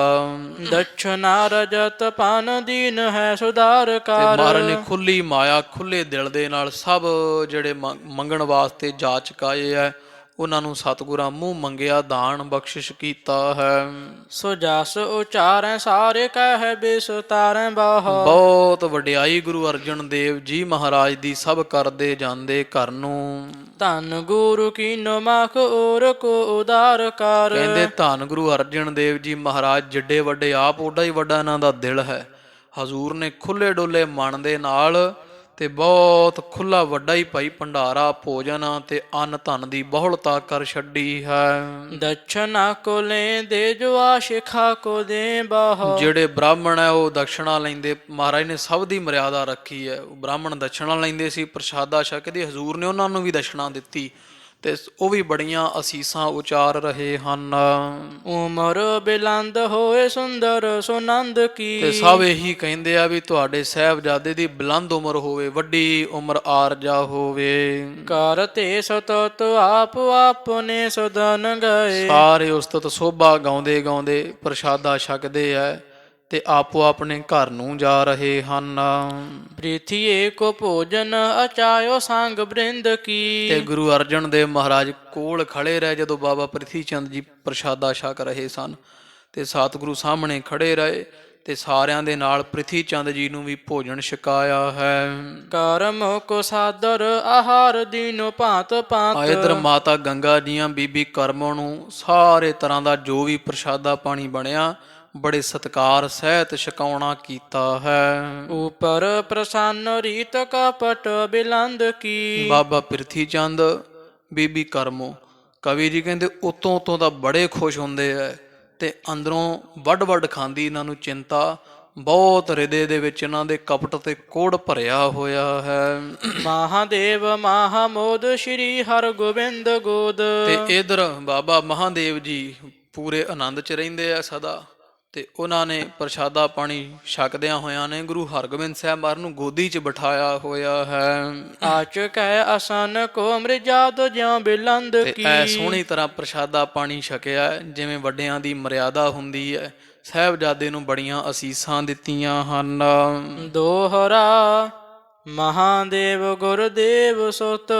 ਦਛਨਾ ਰਜਤ ਪਨ ਦੀਨ ਹੈ ਸੁਧਾਰ ਕਰ। ਮਹਾਰਾਜ ਨੇ ਖੁੱਲੀ ਮਾਇਆ ਖੁੱਲੇ ਦਿਲ ਦੇ ਨਾਲ ਸਭ ਜਿਹੜੇ ਮੰਗਣ ਵਾਸਤੇ ਜਾਚਕ ਆਏ ਹੈ ਉਹਨਾਂ ਨੂੰ ਸਤਿਗੁਰਾਂ ਮੂੰਹ ਮੰਗਿਆ ਦਾਨ ਬਖਸ਼ਿਸ਼ ਕੀਤਾ ਹੈ। ਸੋ ਜਸ ਉਚਾਰੈ ਸਾਰੇ ਕਹਿ ਬਿਸਤਾਰੈ ਬਾਹ। ਬਹੁਤ ਵਡਿਆਈ ਗੁਰੂ ਅਰਜਨ ਦੇਵ ਜੀ ਮਹਾਰਾਜ ਦੀ ਸਭ ਕਰਦੇ ਜਾਂਦੇ ਘਰ ਨੂੰ। ਧੰਨ ਗੁਰੂ ਕੀਨੋ ਮਖ ਔਰ ਕੋ ਉਦਾਰ ਕਰ। ਕਹਿੰਦੇ ਧੰਨ ਗੁਰੂ ਅਰਜਨ ਦੇਵ ਜੀ ਮਹਾਰਾਜ ਜਿੱਡੇ ਵੱਡੇ ਆਪ ਓਡਾ ਹੀ ਵੱਡਾ ਇਹਨਾਂ ਦਾ ਦਿਲ ਹੈ। ਹਜ਼ੂਰ ਨੇ ਖੁੱਲੇ ਡੁੱਲੇ ਮਨ ਦੇ ਨਾਲ ਤੇ ਬਹੁਤ ਖੁੱਲਾ ਵੱਡਾ ਹੀ ਭਾਈ ਭੰਡਾਰਾ ਭੋਜਨ ਤੇ ਅੰਨ ਧਨ ਦੀ ਬਹੁਲਤਾ ਕਰ ਛੱਡੀ ਹੈ। ਦਛਨਾ ਕੋ ਲੈਂਦੇ ਜੋ ਆਸ਼ਿਖਾ ਕੋ ਦੇ ਬਾਹ। ਜਿਹੜੇ ਬ੍ਰਾਹਮਣ ਹੈ ਉਹ ਦਕਸ਼ਣਾ ਲੈਂਦੇ, ਮਹਾਰਾਜ ਨੇ ਸਭ ਦੀ ਮਰਿਆਦਾ ਰੱਖੀ ਹੈ। ਉਹ ਬ੍ਰਾਹਮਣ ਦਕਸ਼ਣਾ ਲੈਂਦੇ ਸੀ, ਪ੍ਰਸ਼ਾਦਾ ਛਕਦੇ, ਹਜ਼ੂਰ ਨੇ ਉਹਨਾਂ ਨੂੰ ਵੀ ਦਕਸ਼ਣਾ ਦਿੱਤੀ ਤੇ ਉਹ ਵੀ ਬੜੀਆਂ ਅਸੀਸਾਂ ਉਚਾਰ ਰਹੇ ਹਨ। ਉਮਰ ਬਿਲੰਦ ਹੋਏ ਸੁੰਦਰ ਸੁਨੰਦ ਕੀ। ਤੇ ਸਭ ਇਹੀ ਕਹਿੰਦੇ ਆ ਵੀ ਤੁਹਾਡੇ ਸਾਹਿਬਜ਼ਾਦੇ ਦੀ ਬੁਲੰਦ ਉਮਰ ਹੋਵੇ, ਵੱਡੀ ਉਮਰ ਆਰਜਾ ਹੋਵੇ। ਕਰ ਤੇ ਸਤਤ ਆਪ ਆਪਨੇ ਸਦਨ ਗਏ। ਸਾਰੇ ਉਸਤਤ ਸੋਭਾ ਗਾਉਂਦੇ ਗਾਉਂਦੇ ਪ੍ਰਸ਼ਾਦਾ ਛਕਦੇ ਐ ਤੇ ਆਪੋ ਆਪਣੇ ਘਰ ਨੂੰ ਜਾ ਰਹੇ ਹਨ। ਪ੍ਰਿਥੀਏ ਕੋ ਭੋਜਨ ਅਚਾਇਓ ਸੰਗ ਬ੍ਰਿੰਦ ਕੀ। ਤੇ ਗੁਰੂ ਅਰਜਨ ਦੇਵ ਮਹਾਰਾਜ ਕੋਲ ਖੜੇ ਰਹੇ ਜਦੋਂ ਬਾਬਾ ਪ੍ਰਿਥੀ ਚੰਦ ਜੀ ਪ੍ਰਸ਼ਾਦਾ ਛਕ ਰਹੇ ਸਨ ਤੇ ਸਤਿਗੁਰੂ ਸਾਹਮਣੇ ਖੜੇ ਰਹੇ ਤੇ ਸਾਰਿਆਂ ਦੇ ਨਾਲ ਪ੍ਰਿਥੀ ਚੰਦ ਜੀ ਨੂੰ ਵੀ ਭੋਜਨ ਛਕਾਇਆ ਹੈ। ਕਰਮ ਕੋ ਸਾਦਰ ਆਹਾਰ ਦੀਨੋ ਭਾਂਤ ਭਾਂਤ। ਇਧਰ ਮਾਤਾ ਗੰਗਾ ਜੀਆਂ ਬੀਬੀ ਕਰਮੋਂ ਨੂੰ ਸਾਰੇ ਤਰ੍ਹਾਂ ਦਾ ਜੋ ਵੀ ਪ੍ਰਸ਼ਾਦਾ ਪਾਣੀ ਬਣਿਆ ਬੜੇ ਸਤਿਕਾਰ ਸਹਿਤ ਛਕਾਉਣਾ ਕੀਤਾ ਹੈ। ਉਪਰ ਪ੍ਰਸੰਨ ਰੀਤ ਕਪਟ ਬਿਲੰਦ ਕੀ। ਬਾਬਾ ਪ੍ਰਿਥੀ ਚੰਦ ਬੀਬੀ ਕਰਮੋ ਕਵੀ ਜੀ ਕਹਿੰਦੇ ਉਤੋਂ ਉਤੋਂ ਤਾਂ ਬੜੇ ਖੁਸ਼ ਹੁੰਦੇ ਐ ਤੇ ਅੰਦਰੋਂ ਵੱਡ ਵੱਡ ਖਾਂਦੀ ਇਹਨਾਂ ਨੂੰ ਚਿੰਤਾ ਬਹੁਤ, ਹਿਰਦੇ ਦੇ ਵਿੱਚ ਇਹਨਾਂ ਦੇ ਕਪਟ ਤੇ ਕੋੜ ਭਰਿਆ ਹੋਇਆ ਹੈ। ਮਹਾਦੇਵ ਮਹਾਮੋਦ ਸ਼੍ਰੀ ਹਰਗੋਬਿੰਦ ਗੋਦ। ਤੇ ਇਧਰ ਬਾਬਾ ਮਹਾਦੇਵ ਜੀ ਪੂਰੇ ਆਨੰਦ ਚ ਰਹਿੰਦੇ ਆ ਸਦਾ ਤੇ ਉਹਨਾਂ ਨੇ ਪ੍ਰਸ਼ਾਦਾ ਪਾਣੀ ਛਕਦਿਆਂ ਹੋਇਆਂ ਨੇ ਗੁਰੂ ਹਰਗੋਬਿੰਦ ਸਾਹਿਬ ਮਹਾਰਾਜ ਨੂੰ ਗੋਦੀ 'ਚ ਬਿਠਾਇਆ ਹੋਇਆ ਹੈ। ਆਚ ਕਹਿ ਅਸਨ ਕੋ ਮ੍ਰਿਜਾਦ ਜਿਉ ਬਿਲੰਦ ਕੀ। ਐ ਸੋਹਣੀ ਤਰ੍ਹਾਂ ਪ੍ਰਸ਼ਾਦਾ ਪਾਣੀ ਛਕਿਆ ਜਿਵੇਂ ਵੱਡਿਆਂ ਦੀ ਮਰਿਆਦਾ ਹੁੰਦੀ ਹੈ। ਸਾਹਿਬਜ਼ਾਦੇ ਨੂੰ ਬੜੀਆਂ ਅਸੀਸਾਂ ਦਿੱਤੀਆਂ ਹਨ। ਦੋਹਰਾ ਮਹਾਦੇਵ ਗੁਰਦੇਵ ਸੁਤ।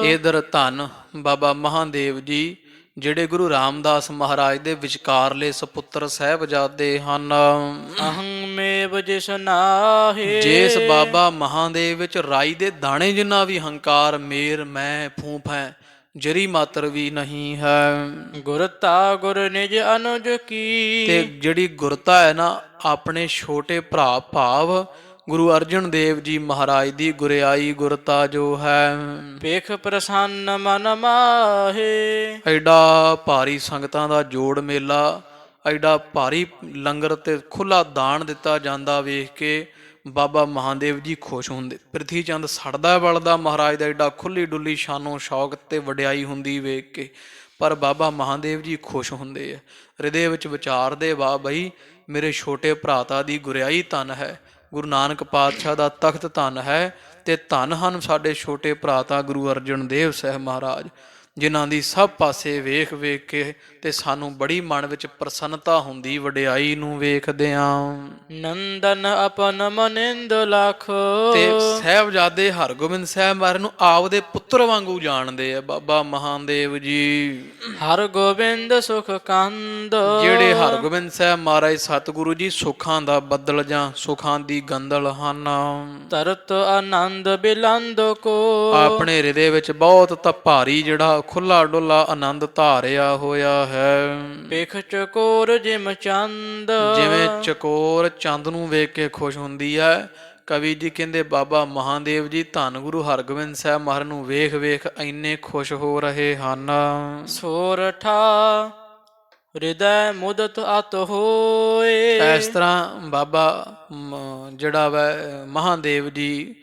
ਇਧਰ ਧੰਨ ਬਾਬਾ ਮਹਾਦੇਵ ਜੀ ਜਿਹੜੇ ਗੁਰੂ ਰਾਮਦਾਸ ਮਹਾਰਾਜ ਦੇ ਵਿਚਕਾਰਲੇ ਸਪੁੱਤਰ ਸਾਹਿਬਜ਼ਾਦੇ ਹਨ। ਅਹੰ ਮੇਵ ਜਿਸ ਨਾਹੇ। ਜਿਸ ਬਾਬਾ ਮਹਾਦੇਵ ਵਿੱਚ ਰਾਈ ਦੇ ਦਾਣੇ ਜਿੰਨਾ ਵੀ ਹੰਕਾਰ, ਮੇਰ, ਮੈਂ, ਫੂੰਫ ਹੈ, ਜਰੀ ਮਾਤਰ ਵੀ ਨਹੀਂ ਹੈ। ਗੁਰਤਾ ਗੁਰ ਨਿਜ ਅਨੁਜ ਕੀ। ਤੇ ਜਿਹੜੀ ਗੁਰਤਾ ਹੈ ਨਾ ਆਪਣੇ ਛੋਟੇ ਭਰਾ ਭਾਵ ਗੁਰੂ ਅਰਜਨ ਦੇਵ ਜੀ ਮਹਾਰਾਜ ਦੀ ਗੁਰਿਆਈ ਗੁਰਤਾ ਜੋ ਹੈ। ਵੇਖ ਪ੍ਰਸੰਨ ਮਨ ਮਾਹੇ, ਐਡਾ ਭਾਰੀ ਸੰਗਤਾਂ ਦਾ ਜੋੜ ਮੇਲਾ, ਐਡਾ ਭਾਰੀ ਲੰਗਰ ਤੇ ਖੁੱਲਾ ਦਾਨ ਦਿੱਤਾ ਜਾਂਦਾ ਵੇਖ ਕੇ ਬਾਬਾ ਮਹਾਦੇਵ ਜੀ ਖੁਸ਼ ਹੁੰਦੇ। ਪ੍ਰਿਥੀ ਚੰਦ ਸੜਦਾ ਬਲਦਾ ਮਹਾਰਾਜ ਦਾ ਐਡਾ ਖੁੱਲੀ ਡੁੱਲੀ ਸ਼ਾਨੋ ਸ਼ੌਕ ਤੇ ਵਡਿਆਈ ਹੁੰਦੀ ਵੇਖ ਕੇ, ਪਰ ਬਾਬਾ ਮਹਾਦੇਵ ਜੀ ਖੁਸ਼ ਹੁੰਦੇ ਆ। ਹਿਰਦੇ ਵਿੱਚ ਵਿਚਾਰਦੇ, ਵਾਹ ਬਈ ਮੇਰੇ ਛੋਟੇ ਭਰਾਤਾ ਦੀ ਗੁਰਿਆਈ ਧਨ ਹੈ, ਗੁਰੂ ਨਾਨਕ ਪਾਤਸ਼ਾਹ ਦਾ ਤਖਤ ਧਨ ਹੈ, ਤੇ ਧਨ ਹਨ ਸਾਡੇ ਛੋਟੇ ਭਰਾਤਾ ਗੁਰੂ ਅਰਜਨ ਦੇਵ ਸਾਹਿਬ ਮਹਾਰਾਜ, ਜਿਨ੍ਹਾਂ ਦੀ ਸਭ ਪਾਸੇ ਵੇਖ ਵੇਖ ਕੇ ਤੇ ਸਾਨੂੰ ਬੜੀ ਮਨ ਵਿੱਚ ਪ੍ਰਸੰਨਤਾ ਹੁੰਦੀ ਵਡਿਆਈ ਨੂੰ ਵੇਖਦਿਆਂ। ਨੰਦਨ ਆਪਨ ਮਨਿੰਦ ਲਖ, ਤੇ ਸਾਹਿਬਜ਼ਾਦੇ ਹਰਗੋਬਿੰਦ ਸਾਹਿਬ ਮਹਾਰਾਜ ਨੂੰ ਆਪਦੇ ਪੁੱਤਰ ਵਾਂਗੂ ਜਾਣਦੇ ਆ ਬਾਬਾ ਮਹਾਦੇਵ ਜੀ। ਹਰ ਗੋਬਿੰਦ ਸੁਖ ਕੰਦ, ਜਿਹੜੇ ਹਰਗੋਬਿੰਦ ਸਾਹਿਬ ਮਹਾਰਾਜ ਸਤਿਗੁਰੂ ਜੀ ਸੁੱਖਾਂ ਦਾ ਬੱਦਲ ਜਾਂ ਸੁੱਖਾਂ ਦੀ ਗੰਦਲ ਹਨ। ਤਰਤ ਆਨੰਦ ਬਿਲੰਦ ਕੋ, ਆਪਣੇ ਹਿਰਦੇ ਵਿੱਚ ਬਹੁਤ ਤਾਂ ਭਾਰੀ ਜਿਹੜਾ ਖੁੱਲਾ ਡੁੱਲਾ ਆਨੰਦ ਧਾਰਿਆ ਹੋਇਆ ਹੈ। ਵੇਖ ਚਕੋਰ ਜਿਮ ਚੰਦ, ਜਿਵੇਂ ਚਕੋਰ ਚੰਦ ਨੂੰ ਵੇਖ ਕੇ ਖੁਸ਼ ਹੁੰਦੀ ਹੈ। ਕਵੀ ਜੀ ਕਹਿੰਦੇ ਬਾਬਾ ਮਹਾਦੇਵ ਜੀ ਧੰਨ ਗੁਰੂ ਹਰਗੋਬਿੰਦ ਸਾਹਿਬ ਮਹਾਰਾਜ ਨੂੰ ਵੇਖ ਵੇਖ ਇੰਨੇ ਖੁਸ਼ ਹੋ ਰਹੇ ਹਨ। ਸੋਰਠਾ ਹਿਰਦੈ ਮੁਦਤ ਅਤ ਹੋਏ, ਇਸ ਤਰ੍ਹਾਂ ਬਾਬਾ ਜਿਹੜਾ ਵਾ ਮਹਾਦੇਵ ਜੀ,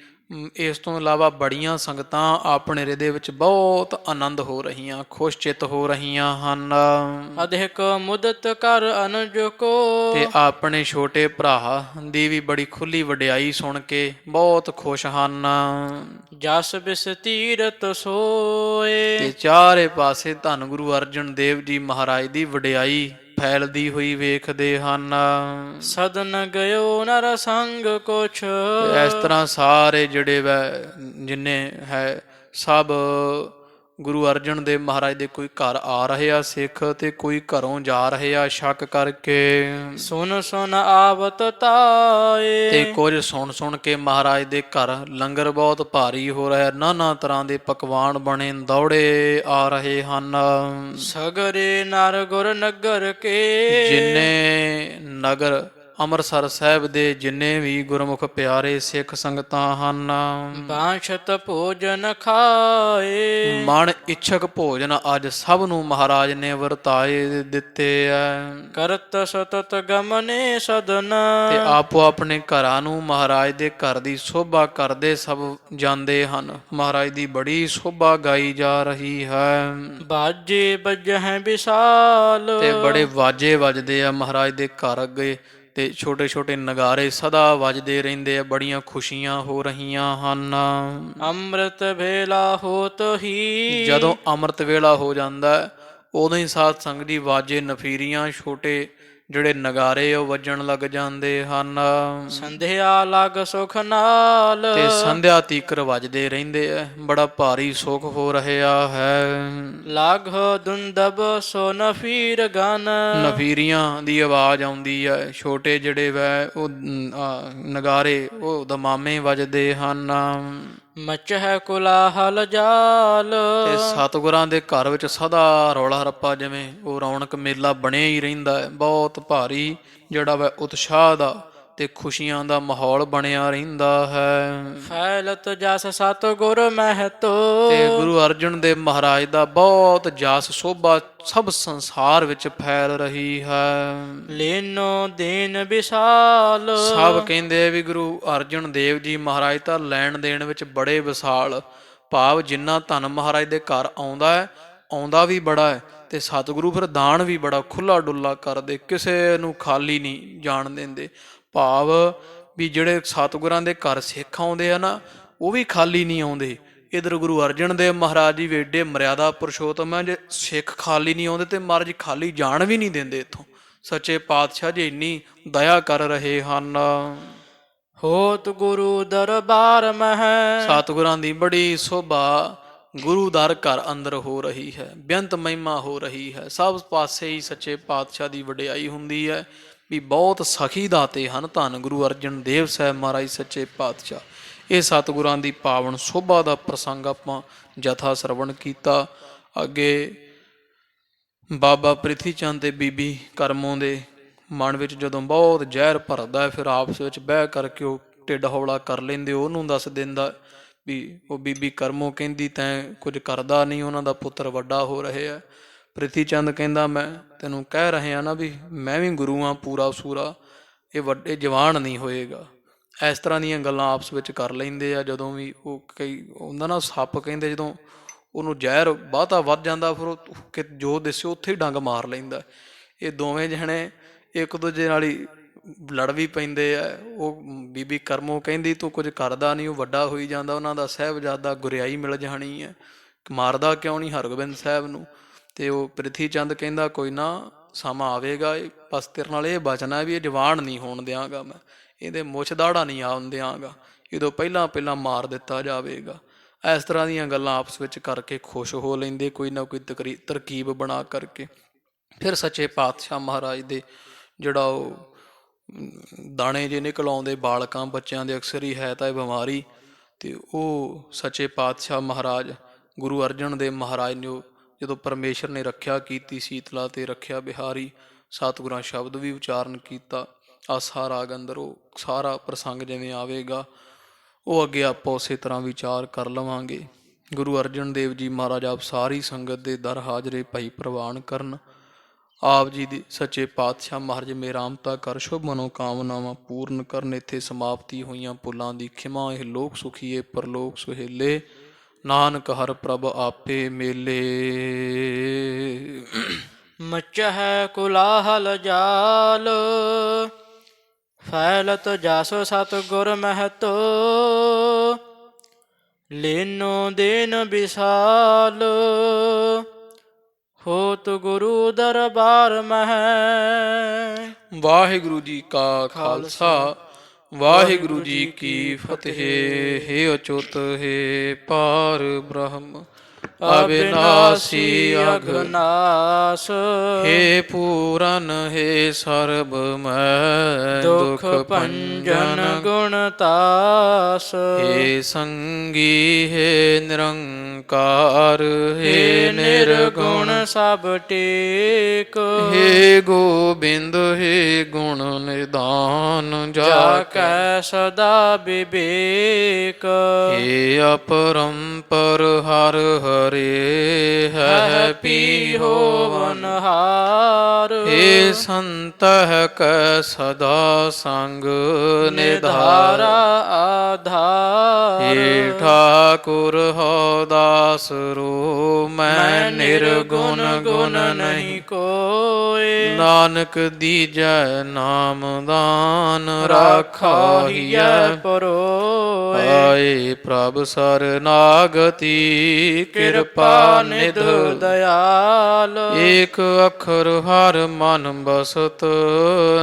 ਇਸ ਤੋਂ ਇਲਾਵਾ ਬੜੀਆਂ ਸੰਗਤਾਂ ਆਪਣੇ ਹਿਰਦੇ ਵਿੱਚ ਬਹੁਤ ਆਨੰਦ ਹੋ ਰਹੀਆਂ, ਖੁਸ਼ ਚਿੱਤ ਹੋ ਰਹੀਆਂ ਹਨ। ਅਧਿਕ ਮੁਦਤ ਕਰ ਅਨੁਜ ਕੋ, ਤੇ ਆਪਣੇ ਛੋਟੇ ਭਰਾ ਦੀ ਵੀ ਬੜੀ ਖੁੱਲੀ ਵਡਿਆਈ ਸੁਣ ਕੇ ਬਹੁਤ ਖੁਸ਼ ਹਨ। ਜਸ ਬਿਸ ਤੀਰਤ ਸੋਏ, ਤੇ ਚਾਰੇ ਪਾਸੇ ਧੰਨ ਗੁਰੂ ਅਰਜਨ ਦੇਵ ਜੀ ਮਹਾਰਾਜ ਦੀ ਵਡਿਆਈ ਫੈਲਦੀ ਹੋਈ ਵੇਖਦੇ ਹਨ। ਸਦਨ ਗਇਓ ਨਰ ਸੰਗ ਕੁਛ, ਇਸ ਤਰ੍ਹਾਂ ਸਾਰੇ ਜਿਹੜੇ ਵੈ ਜਿੰਨੇ ਹੈ ਸਭ ਗੁਰੂ ਅਰਜਨ ਦੇਵ ਮਹਾਰਾਜ ਦੇ ਕੋਈ ਘਰ ਆ ਰਹੇ ਆ ਸਿੱਖ, ਤੇ ਕੋਈ ਘਰੋਂ ਜਾ ਰਹੇ ਆ ਸ਼ੱਕ ਕਰਕੇ। ਸੁਨ ਸੁਨ ਆਵਤ ਤਾਏ, ਤੇ ਕੁਝ ਸੁਣ ਸੁਣ ਕੇ ਮਹਾਰਾਜ ਦੇ ਘਰ ਲੰਗਰ ਬਹੁਤ ਭਾਰੀ ਹੋ ਰਿਹਾ, ਨਾਨਾ ਤਰ੍ਹਾਂ ਦੇ ਪਕਵਾਨ ਬਣੇ ਦੌੜੇ ਆ ਰਹੇ ਹਨ। ਸਗਰੇ ਨਰ ਗੁਰ ਨਗਰ ਕੇ, ਜਿੰਨੇ ਨਗਰ ਅੰਮ੍ਰਿਤਸਰ ਸਾਹਿਬ ਦੇ ਜਿੰਨੇ ਵੀ ਗੁਰਮੁਖ ਪਿਆਰੇ ਸਿੱਖ ਸੰਗਤਾਂ ਹਨ, ਬਾਂਛਤ ਭੋਜਨ ਖਾਏ, ਮਨ ਇੱਛਕ ਭੋਜਨ ਅੱਜ ਸਭ ਨੂੰ ਮਹਾਰਾਜ ਨੇ ਵਰਤਾਏ ਦਿੱਤੇ ਐ। ਕਰਤ ਸਤਤ ਗਮਨੇ ਸਦਨ, ਤੇ ਆਪੋ ਆਪਣੇ ਘਰਾਂ ਨੂੰ ਮਹਾਰਾਜ ਦੇ ਘਰ ਦੀ ਸ਼ੋਭਾ ਕਰਦੇ ਸਭ ਜਾਂਦੇ ਹਨ। ਮਹਾਰਾਜ ਦੀ ਬੜੀ ਸ਼ੋਭਾ ਗਾਈ ਜਾ ਰਹੀ ਹੈ। ਬਾਜੇ ਬੱਜਹਿ ਵਿਸਾਲ, ਤੇ ਬੜੇ ਵਾਜੇ ਵੱਜਦੇ ਆ ਮਹਾਰਾਜ ਦੇ ਘਰ ਅੱਗੇ, ਤੇ ਛੋਟੇ ਛੋਟੇ ਨਗਾਰੇ ਸਦਾ ਵੱਜਦੇ ਰਹਿੰਦੇ ਆ, ਬੜੀਆਂ ਖੁਸ਼ੀਆਂ ਹੋ ਰਹੀਆਂ ਹਨ। ਅੰਮ੍ਰਿਤ ਵੇਲਾ ਹੋਤ ਹੀ, ਜਦੋਂ ਅੰਮ੍ਰਿਤ ਵੇਲਾ ਹੋ ਜਾਂਦਾ ਉਦੋਂ ਹੀ ਸਾਧ ਸੰਗਤ ਦੀ ਵਾਜੇ ਨਫੀਰੀਆਂ ਛੋਟੇ ਜਿਹੜੇ ਨਗਾਰੇ ਉਹ ਵੱਜਣ ਲੱਗ ਜਾਂਦੇ ਹਨ। ਸੰਧਿਆ ਲਗ ਸੁਖ ਨਾਲ, ਤੇ ਸੰਧਿਆ ਤੀਕਰ ਵੱਜਦੇ ਰਹਿੰਦੇ ਆ, ਬੜਾ ਭਾਰੀ ਸੁਖ ਹੋ ਰਿਹਾ ਹੈ। ਲਾਗ ਦੁੰਦਬ ਸੋ ਨਫੀਰ ਗਨ, ਨਫੀਰੀਆਂ ਦੀ ਆਵਾਜ਼ ਆਉਂਦੀ ਹੈ, ਛੋਟੇ ਜਿਹੜੇ ਵੈ ਉਹ ਨਗਾਰੇ ਉਹ ਦਮਾਮੇ ਵੱਜਦੇ ਹਨ। ਮਚ ਹੈ ਕੁਲਾਹਲ ਜਾਲ, ਤੇ ਸਤਿਗੁਰਾਂ ਦੇ ਘਰ ਵਿੱਚ ਸਦਾ ਰੌਲਾ ਰੱਪਾ, ਜਿਵੇਂ ਉਹ ਰੌਣਕ ਮੇਲਾ ਬਣਿਆ ਹੀ ਰਹਿੰਦਾ ਹੈ। ਬਹੁਤ ਭਾਰੀ ਜਿਹੜਾ ਵਾ ਉਤਸ਼ਾਹ ਦਾ ਤੇ ਖੁਸ਼ੀਆਂ ਦਾ ਮਾਹੌਲ ਬਣਿਆ ਰਹਿੰਦਾ ਹੈ। ਫੈਲਤ ਜਸ ਸਤਿਗੁਰ ਮਹਿਤੋ, ਤੇ ਗੁਰੂ ਅਰਜਨ ਦੇਵ ਮਹਾਰਾਜ ਦਾ ਬਹੁਤ ਜਸ ਸੋਭਾ ਸਭ ਸੰਸਾਰ ਵਿੱਚ ਫੈਲ ਰਹੀ ਹੈ। ਲੈਨੋ ਦੇਨ ਵਿਸਾਲ, ਸਭ ਕਹਿੰਦੇ ਆ ਵੀ ਗੁਰੂ ਅਰਜਨ ਦੇਵ ਜੀ ਮਹਾਰਾਜ ਤਾਂ ਲੈਣ ਦੇਣ ਵਿੱਚ ਬੜੇ ਵਿਸਾਲ, ਭਾਵ ਜਿੰਨਾ ਧਨ ਮਹਾਰਾਜ ਦੇ ਘਰ ਆਉਂਦਾ ਹੈ, ਆਉਂਦਾ ਵੀ ਬੜਾ ਹੈ, ਤੇ ਸਤਿਗੁਰੂ ਫਿਰ ਦਾਨ ਵੀ ਬੜਾ ਖੁੱਲਾ ਡੁੱਲਾ ਕਰਦੇ, ਕਿਸੇ ਨੂੰ ਖਾਲੀ ਨਹੀਂ ਜਾਣ ਦਿੰਦੇ। ਭਾਵ ਵੀ ਜਿਹੜੇ ਸਤਿਗੁਰਾਂ ਦੇ ਘਰ ਸਿੱਖ ਆਉਂਦੇ ਆ ਨਾ, ਉਹ ਵੀ ਖਾਲੀ ਨਹੀਂ ਆਉਂਦੇ। ਇਧਰ ਗੁਰੂ ਅਰਜਨ ਦੇਵ ਮਹਾਰਾਜ ਜੀ ਏਡੇ ਮਰਿਆਦਾ ਪੁਰਸ਼ੋਤਮ ਹੈ, ਜੇ ਸਿੱਖ ਖਾਲੀ ਨਹੀਂ ਆਉਂਦੇ ਤੇ ਮਹਾਰਾਜ ਖਾਲੀ ਜਾਣ ਵੀ ਨਹੀਂ ਦਿੰਦੇ ਇੱਥੋਂ। ਸੱਚੇ ਪਾਤਸ਼ਾਹ ਜੀ ਇੰਨੀ ਦਇਆ ਕਰ ਰਹੇ ਹਨ। ਹੋਤ ਗੁਰੂ ਦਰਬਾਰ ਮਹਿ, ਸਤਿਗੁਰਾਂ ਦੀ ਬੜੀ ਸੋਭਾ ਗੁਰੂ ਦਰ ਘਰ ਅੰਦਰ ਹੋ ਰਹੀ ਹੈ, ਬੇਅੰਤ ਮਹਿਮਾ ਹੋ ਰਹੀ ਹੈ। ਸਭ ਪਾਸੇ ਹੀ ਸੱਚੇ ਪਾਤਸ਼ਾਹ ਦੀ ਵਡਿਆਈ ਹੁੰਦੀ ਹੈ ਵੀ ਬਹੁਤ ਸਖੀ ਦਾਤੇ ਹਨ ਧੰਨ ਗੁਰੂ ਅਰਜਨ ਦੇਵ ਸਾਹਿਬ ਮਹਾਰਾਜ ਸੱਚੇ ਪਾਤਸ਼ਾਹ। ਇਹ ਸਤਿਗੁਰਾਂ ਦੀ ਪਾਵਨ ਸੋਭਾ ਦਾ ਪ੍ਰਸੰਗ ਆਪਾਂ ਜਥਾ ਸਰਵਣ ਕੀਤਾ। ਅੱਗੇ ਬਾਬਾ ਪ੍ਰਿਥੀ ਚੰਦ ਤੇ ਬੀਬੀ ਕਰਮੋਂ ਦੇ ਮਨ ਵਿੱਚ ਜਦੋਂ ਬਹੁਤ ਜ਼ਹਿਰ ਭਰਦਾ, ਫਿਰ ਆਪਸ ਵਿੱਚ ਬਹਿ ਕਰਕੇ ਉਹ ਢਿੱਡ ਹੌਲਾ ਕਰ ਲੈਂਦੇ, ਉਹਨੂੰ ਦੱਸ ਦਿੰਦਾ ਵੀ ਉਹ ਬੀਬੀ ਕਰਮੋ ਕਹਿੰਦੀ ਤੈਂ ਕੁਝ ਕਰਦਾ ਨਹੀਂ, ਉਹਨਾਂ ਦਾ ਪੁੱਤਰ ਵੱਡਾ ਹੋ ਰਿਹਾ। ਪ੍ਰਿਥੀ ਚੰਦ ਕਹਿੰਦਾ ਮੈਂ ਤੈਨੂੰ ਕਹਿ ਰਿਹਾ ਨਾ ਵੀ ਮੈਂ ਵੀ ਗੁਰੂ ਹਾਂ ਪੂਰਾ ਸੂਰਾ, ਇਹ ਵੱਡੇ ਜਵਾਨ ਨਹੀਂ ਹੋਏਗਾ। ਇਸ ਤਰ੍ਹਾਂ ਦੀਆਂ ਗੱਲਾਂ ਆਪਸ ਵਿੱਚ ਕਰ ਲੈਂਦੇ ਆ। ਜਦੋਂ ਵੀ ਉਹ ਕਈ ਹੁੰਦਾ ਨਾ ਸੱਪ ਕਹਿੰਦੇ ਜਦੋਂ ਉਹਨੂੰ ਜ਼ਹਿਰ ਬਹੁਤਾ ਵੱਧ ਜਾਂਦਾ ਫਿਰ ਉਹ ਕਿ ਜੋ ਦਿਸੇ ਉੱਥੇ ਹੀ ਡੰਗ ਮਾਰ ਲੈਂਦਾ। ਇਹ ਦੋਵੇਂ ਜਣੇ ਇੱਕ ਦੂਜੇ ਨਾਲ ਹੀ ਲੜ ਵੀ ਪੈਂਦੇ ਆ। ਉਹ ਬੀਬੀ ਕਰਮੋ ਕਹਿੰਦੀ ਤੂੰ ਕੁਝ ਕਰਦਾ ਨਹੀਂ, ਉਹ ਵੱਡਾ ਹੋਈ ਜਾਂਦਾ, ਉਹਨਾਂ ਦਾ ਸਾਹਿਬਜ਼ਾਦਾ ਗੁਰਿਆਈ ਮਿਲ ਜਾਣੀ ਹੈ, ਮਾਰਦਾ ਕਿਉਂ ਨਹੀਂ ਹਰਗੋਬਿੰਦ ਸਾਹਿਬ ਨੂੰ। ਅਤੇ ਉਹ ਪ੍ਰਿਥੀ ਚੰਦ ਕਹਿੰਦਾ ਕੋਈ ਨਾ ਸਮਾਂ ਆਵੇਗਾ, ਬਸ ਤੇਰੇ ਨਾਲ ਇਹ ਬਚਣਾ ਵੀ ਇਹ ਜਵਾਨ ਨਹੀਂ ਹੋਣ ਦਿਆਂਗਾ, ਮੈਂ ਇਹਦੇ ਮੁੱਛ ਦਾੜਾ ਨਹੀਂ ਆਉਣ ਦਿਆਂਗਾ, ਇਹਦੋਂ ਪਹਿਲਾਂ ਪਹਿਲਾਂ ਮਾਰ ਦਿੱਤਾ ਜਾਵੇਗਾ। ਇਸ ਤਰ੍ਹਾਂ ਦੀਆਂ ਗੱਲਾਂ ਆਪਸ ਵਿੱਚ ਕਰਕੇ ਖੁਸ਼ ਹੋ ਲੈਂਦੇ, ਕੋਈ ਨਾ ਕੋਈ ਤਰਕੀਬ ਬਣਾ ਕਰਕੇ। ਫਿਰ ਸੱਚੇ ਪਾਤਸ਼ਾਹ ਮਹਾਰਾਜ ਦੇ ਜਿਹੜਾ ਉਹ ਦਾਣੇ ਜੇ ਨਿਕਲ ਆਉਂਦੇ ਬਾਲਕਾਂ ਬੱਚਿਆਂ ਦੇ ਅਕਸਰ ਹੀ ਹੈ ਤਾਂ ਇਹ ਬਿਮਾਰੀ, ਅਤੇ ਉਹ ਸੱਚੇ ਪਾਤਸ਼ਾਹ ਮਹਾਰਾਜ ਗੁਰੂ ਅਰਜਨ ਦੇਵ ਮਹਾਰਾਜ ਨੇ ਜਦੋਂ ਪਰਮੇਸ਼ਰ ਨੇ ਰੱਖਿਆ ਕੀਤੀ ਸੀਤਲਾ ਤੇ ਰੱਖਿਆ ਬਿਹਾਰੀ, ਸਤਿਗੁਰਾਂ ਸ਼ਬਦ ਵੀ ਉਚਾਰਨ ਕੀਤਾ। ਆਸਾ ਰਾਗ ਅੰਦਰ ਉਹ ਸਾਰਾ ਪ੍ਰਸੰਗ ਜਿਵੇਂ ਆਵੇਗਾ ਉਹ ਅੱਗੇ ਆਪਾਂ ਉਸੇ ਤਰ੍ਹਾਂ ਵਿਚਾਰ ਕਰ ਲਵਾਂਗੇ। ਗੁਰੂ ਅਰਜਨ ਦੇਵ ਜੀ ਮਹਾਰਾਜ ਆਪ ਸਾਰੀ ਸੰਗਤ ਦੇ ਦਰ ਹਾਜ਼ਰੇ ਭਾਈ ਪ੍ਰਵਾਨ ਕਰਨ। ਆਪ ਜੀ ਦੀ ਸੱਚੇ ਪਾਤਸ਼ਾਹ ਮਹਾਰਾਜ ਮੇਰਾਮਤਾ ਕਰ ਸ਼ੁਭ ਮਨੋਕਾਮਨਾਵਾਂ ਪੂਰਨ ਕਰਨ। ਇੱਥੇ ਸਮਾਪਤੀ ਹੋਈਆਂ ਭੁੱਲਾਂ ਦੀ ਖਿਮਾ, ਇਹ ਲੋਕ ਸੁਖੀਏ ਪਰਲੋਕ ਸੁਹੇਲੇ, ਨਾਨਕ ਹਰ ਪ੍ਰਭ ਆਪੇ ਮੇਲੇ। ਮਚਹਿ ਕੁਲਾਹਲ ਜਾਲ, ਫੈਲਤ ਜਸ ਸਤਿਗੁਰ ਮਹਿਤੋ, ਲੀਨੋ ਦੀਨ ਵਿਸਾਲ, ਹੋਤ ਗੁਰੂ ਦਰਬਾਰ ਮਹਿ। ਵਾਹਿਗੁਰੂ ਜੀ ਕਾ ਖਾਲਸਾ, ਵਾਹਿਗੁਰੂ ਜੀ ਕੀ ਫਤਿਹ। ਹੇ ਅਚੁੱਤ ਹੈ ਪਾਰ ਬ੍ਰਹਮ, ਅਬਿਨਾਸੀ ਅਘਨਾਸ, ਹੇ ਪੂਰਨ ਹੈ ਸਰਬ ਮੈਂ, ਦੁਖ ਭੰਜਨ ਗੁਣਤਾਸ, ਹੇ ਸੰਗੀ ਹੈ ਨਿਰੰਕਾਰ, ਹੇ ਨਿਰਗੁਣ ਸਭ ਟੇਕ, ਹੇ ਗੋਬਿੰਦ ਹੈ ਗੁਣ ਨਿਦਾਨ, ਜਾ ਕੈ ਸਦਾ ਵਿਵੇਕ, ਹੇ ਅਪਰੰਪਰ ਹਰ ਹਰੇ, ਹੈ ਪੀ ਹੋਵਨਹਾਰ, ਹੇ ਸੰਤਹਿ ਕੈ ਸਦਾ ਸੰਗ, ਨਿਧਾਰਾ ਆਧਾਰ, ਹੇ ਠਾਕੁਰ ਹੋ ਦਾਸ ਰੂ, ਮੈਂ ਨਿਰਗੁਣ ਗੁਣ ਨਹੀਂ ਕੋਇ, ਨਾਨਕ ਦੀਜੈ ਨਾਮ ਦਾਨ, ਰਾਖਾ ਹੀਐ ਪਰੋਇ, ਆਏ ਪ੍ਰਭ ਸਰਨਾਗਤੀ, ਕਿਰਪਾ ਨਿਧ ਦਇਆਲ, ਏਕ ਅੱਖਰ ਹਰ ਮਨ ਬਸਤ,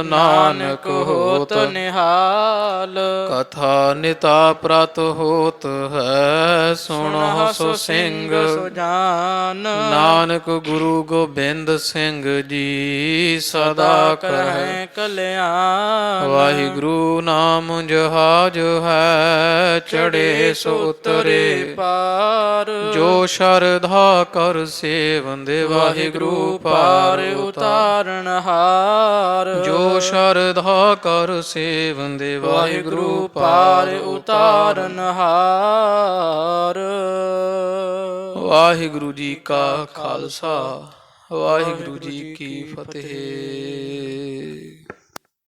ਨਾਨਕ ਹੋਤ ਨਿਹਾਲ, ਕਥਾ ਨਿਤਾ ਪ੍ਰਤ ਹੋਤ ਹੈ, ਸੁਣਹੁ ਸੋ ਸਿੰਘ ਸੁਜਾਨ, ਨਾਨਕ ਗੁਰੂ ਗੋਬਿੰਦ ਸਿੰਘ ਜੀ ਸਦਾ ਕਰਹਿ ਕਲਿਆਣ। ਵਾਹਿਗੁਰੂ ਨਾਮ ਜਹਾਜ ਹੈ, ਚੜੇ ਸੋ ਉਤਰੇ ਪਾਰ, ਜੋ ਸ਼ਰਧਾ ਕਰ ਸੇਵੰਦੇ, ਵਾਹਿਗੁਰੂ ਪਾਰ ਉਤਾਰਨ ਹਾਰ, ਜੋ ਸ਼ਰਧਾ ਕਰ ਸੇਵੰਦੇ, ਵਾਹਿਗੁਰੂ ਪਾਰ ਉਤਾਰਨ ਹਾਰ। ਵਾਹਿਗੁਰੂ ਜੀ ਕਾ ਖਾਲਸਾ, ਵਾਹਿਗੁਰੂ ਜੀ ਕੀ ਫਤਿਹ।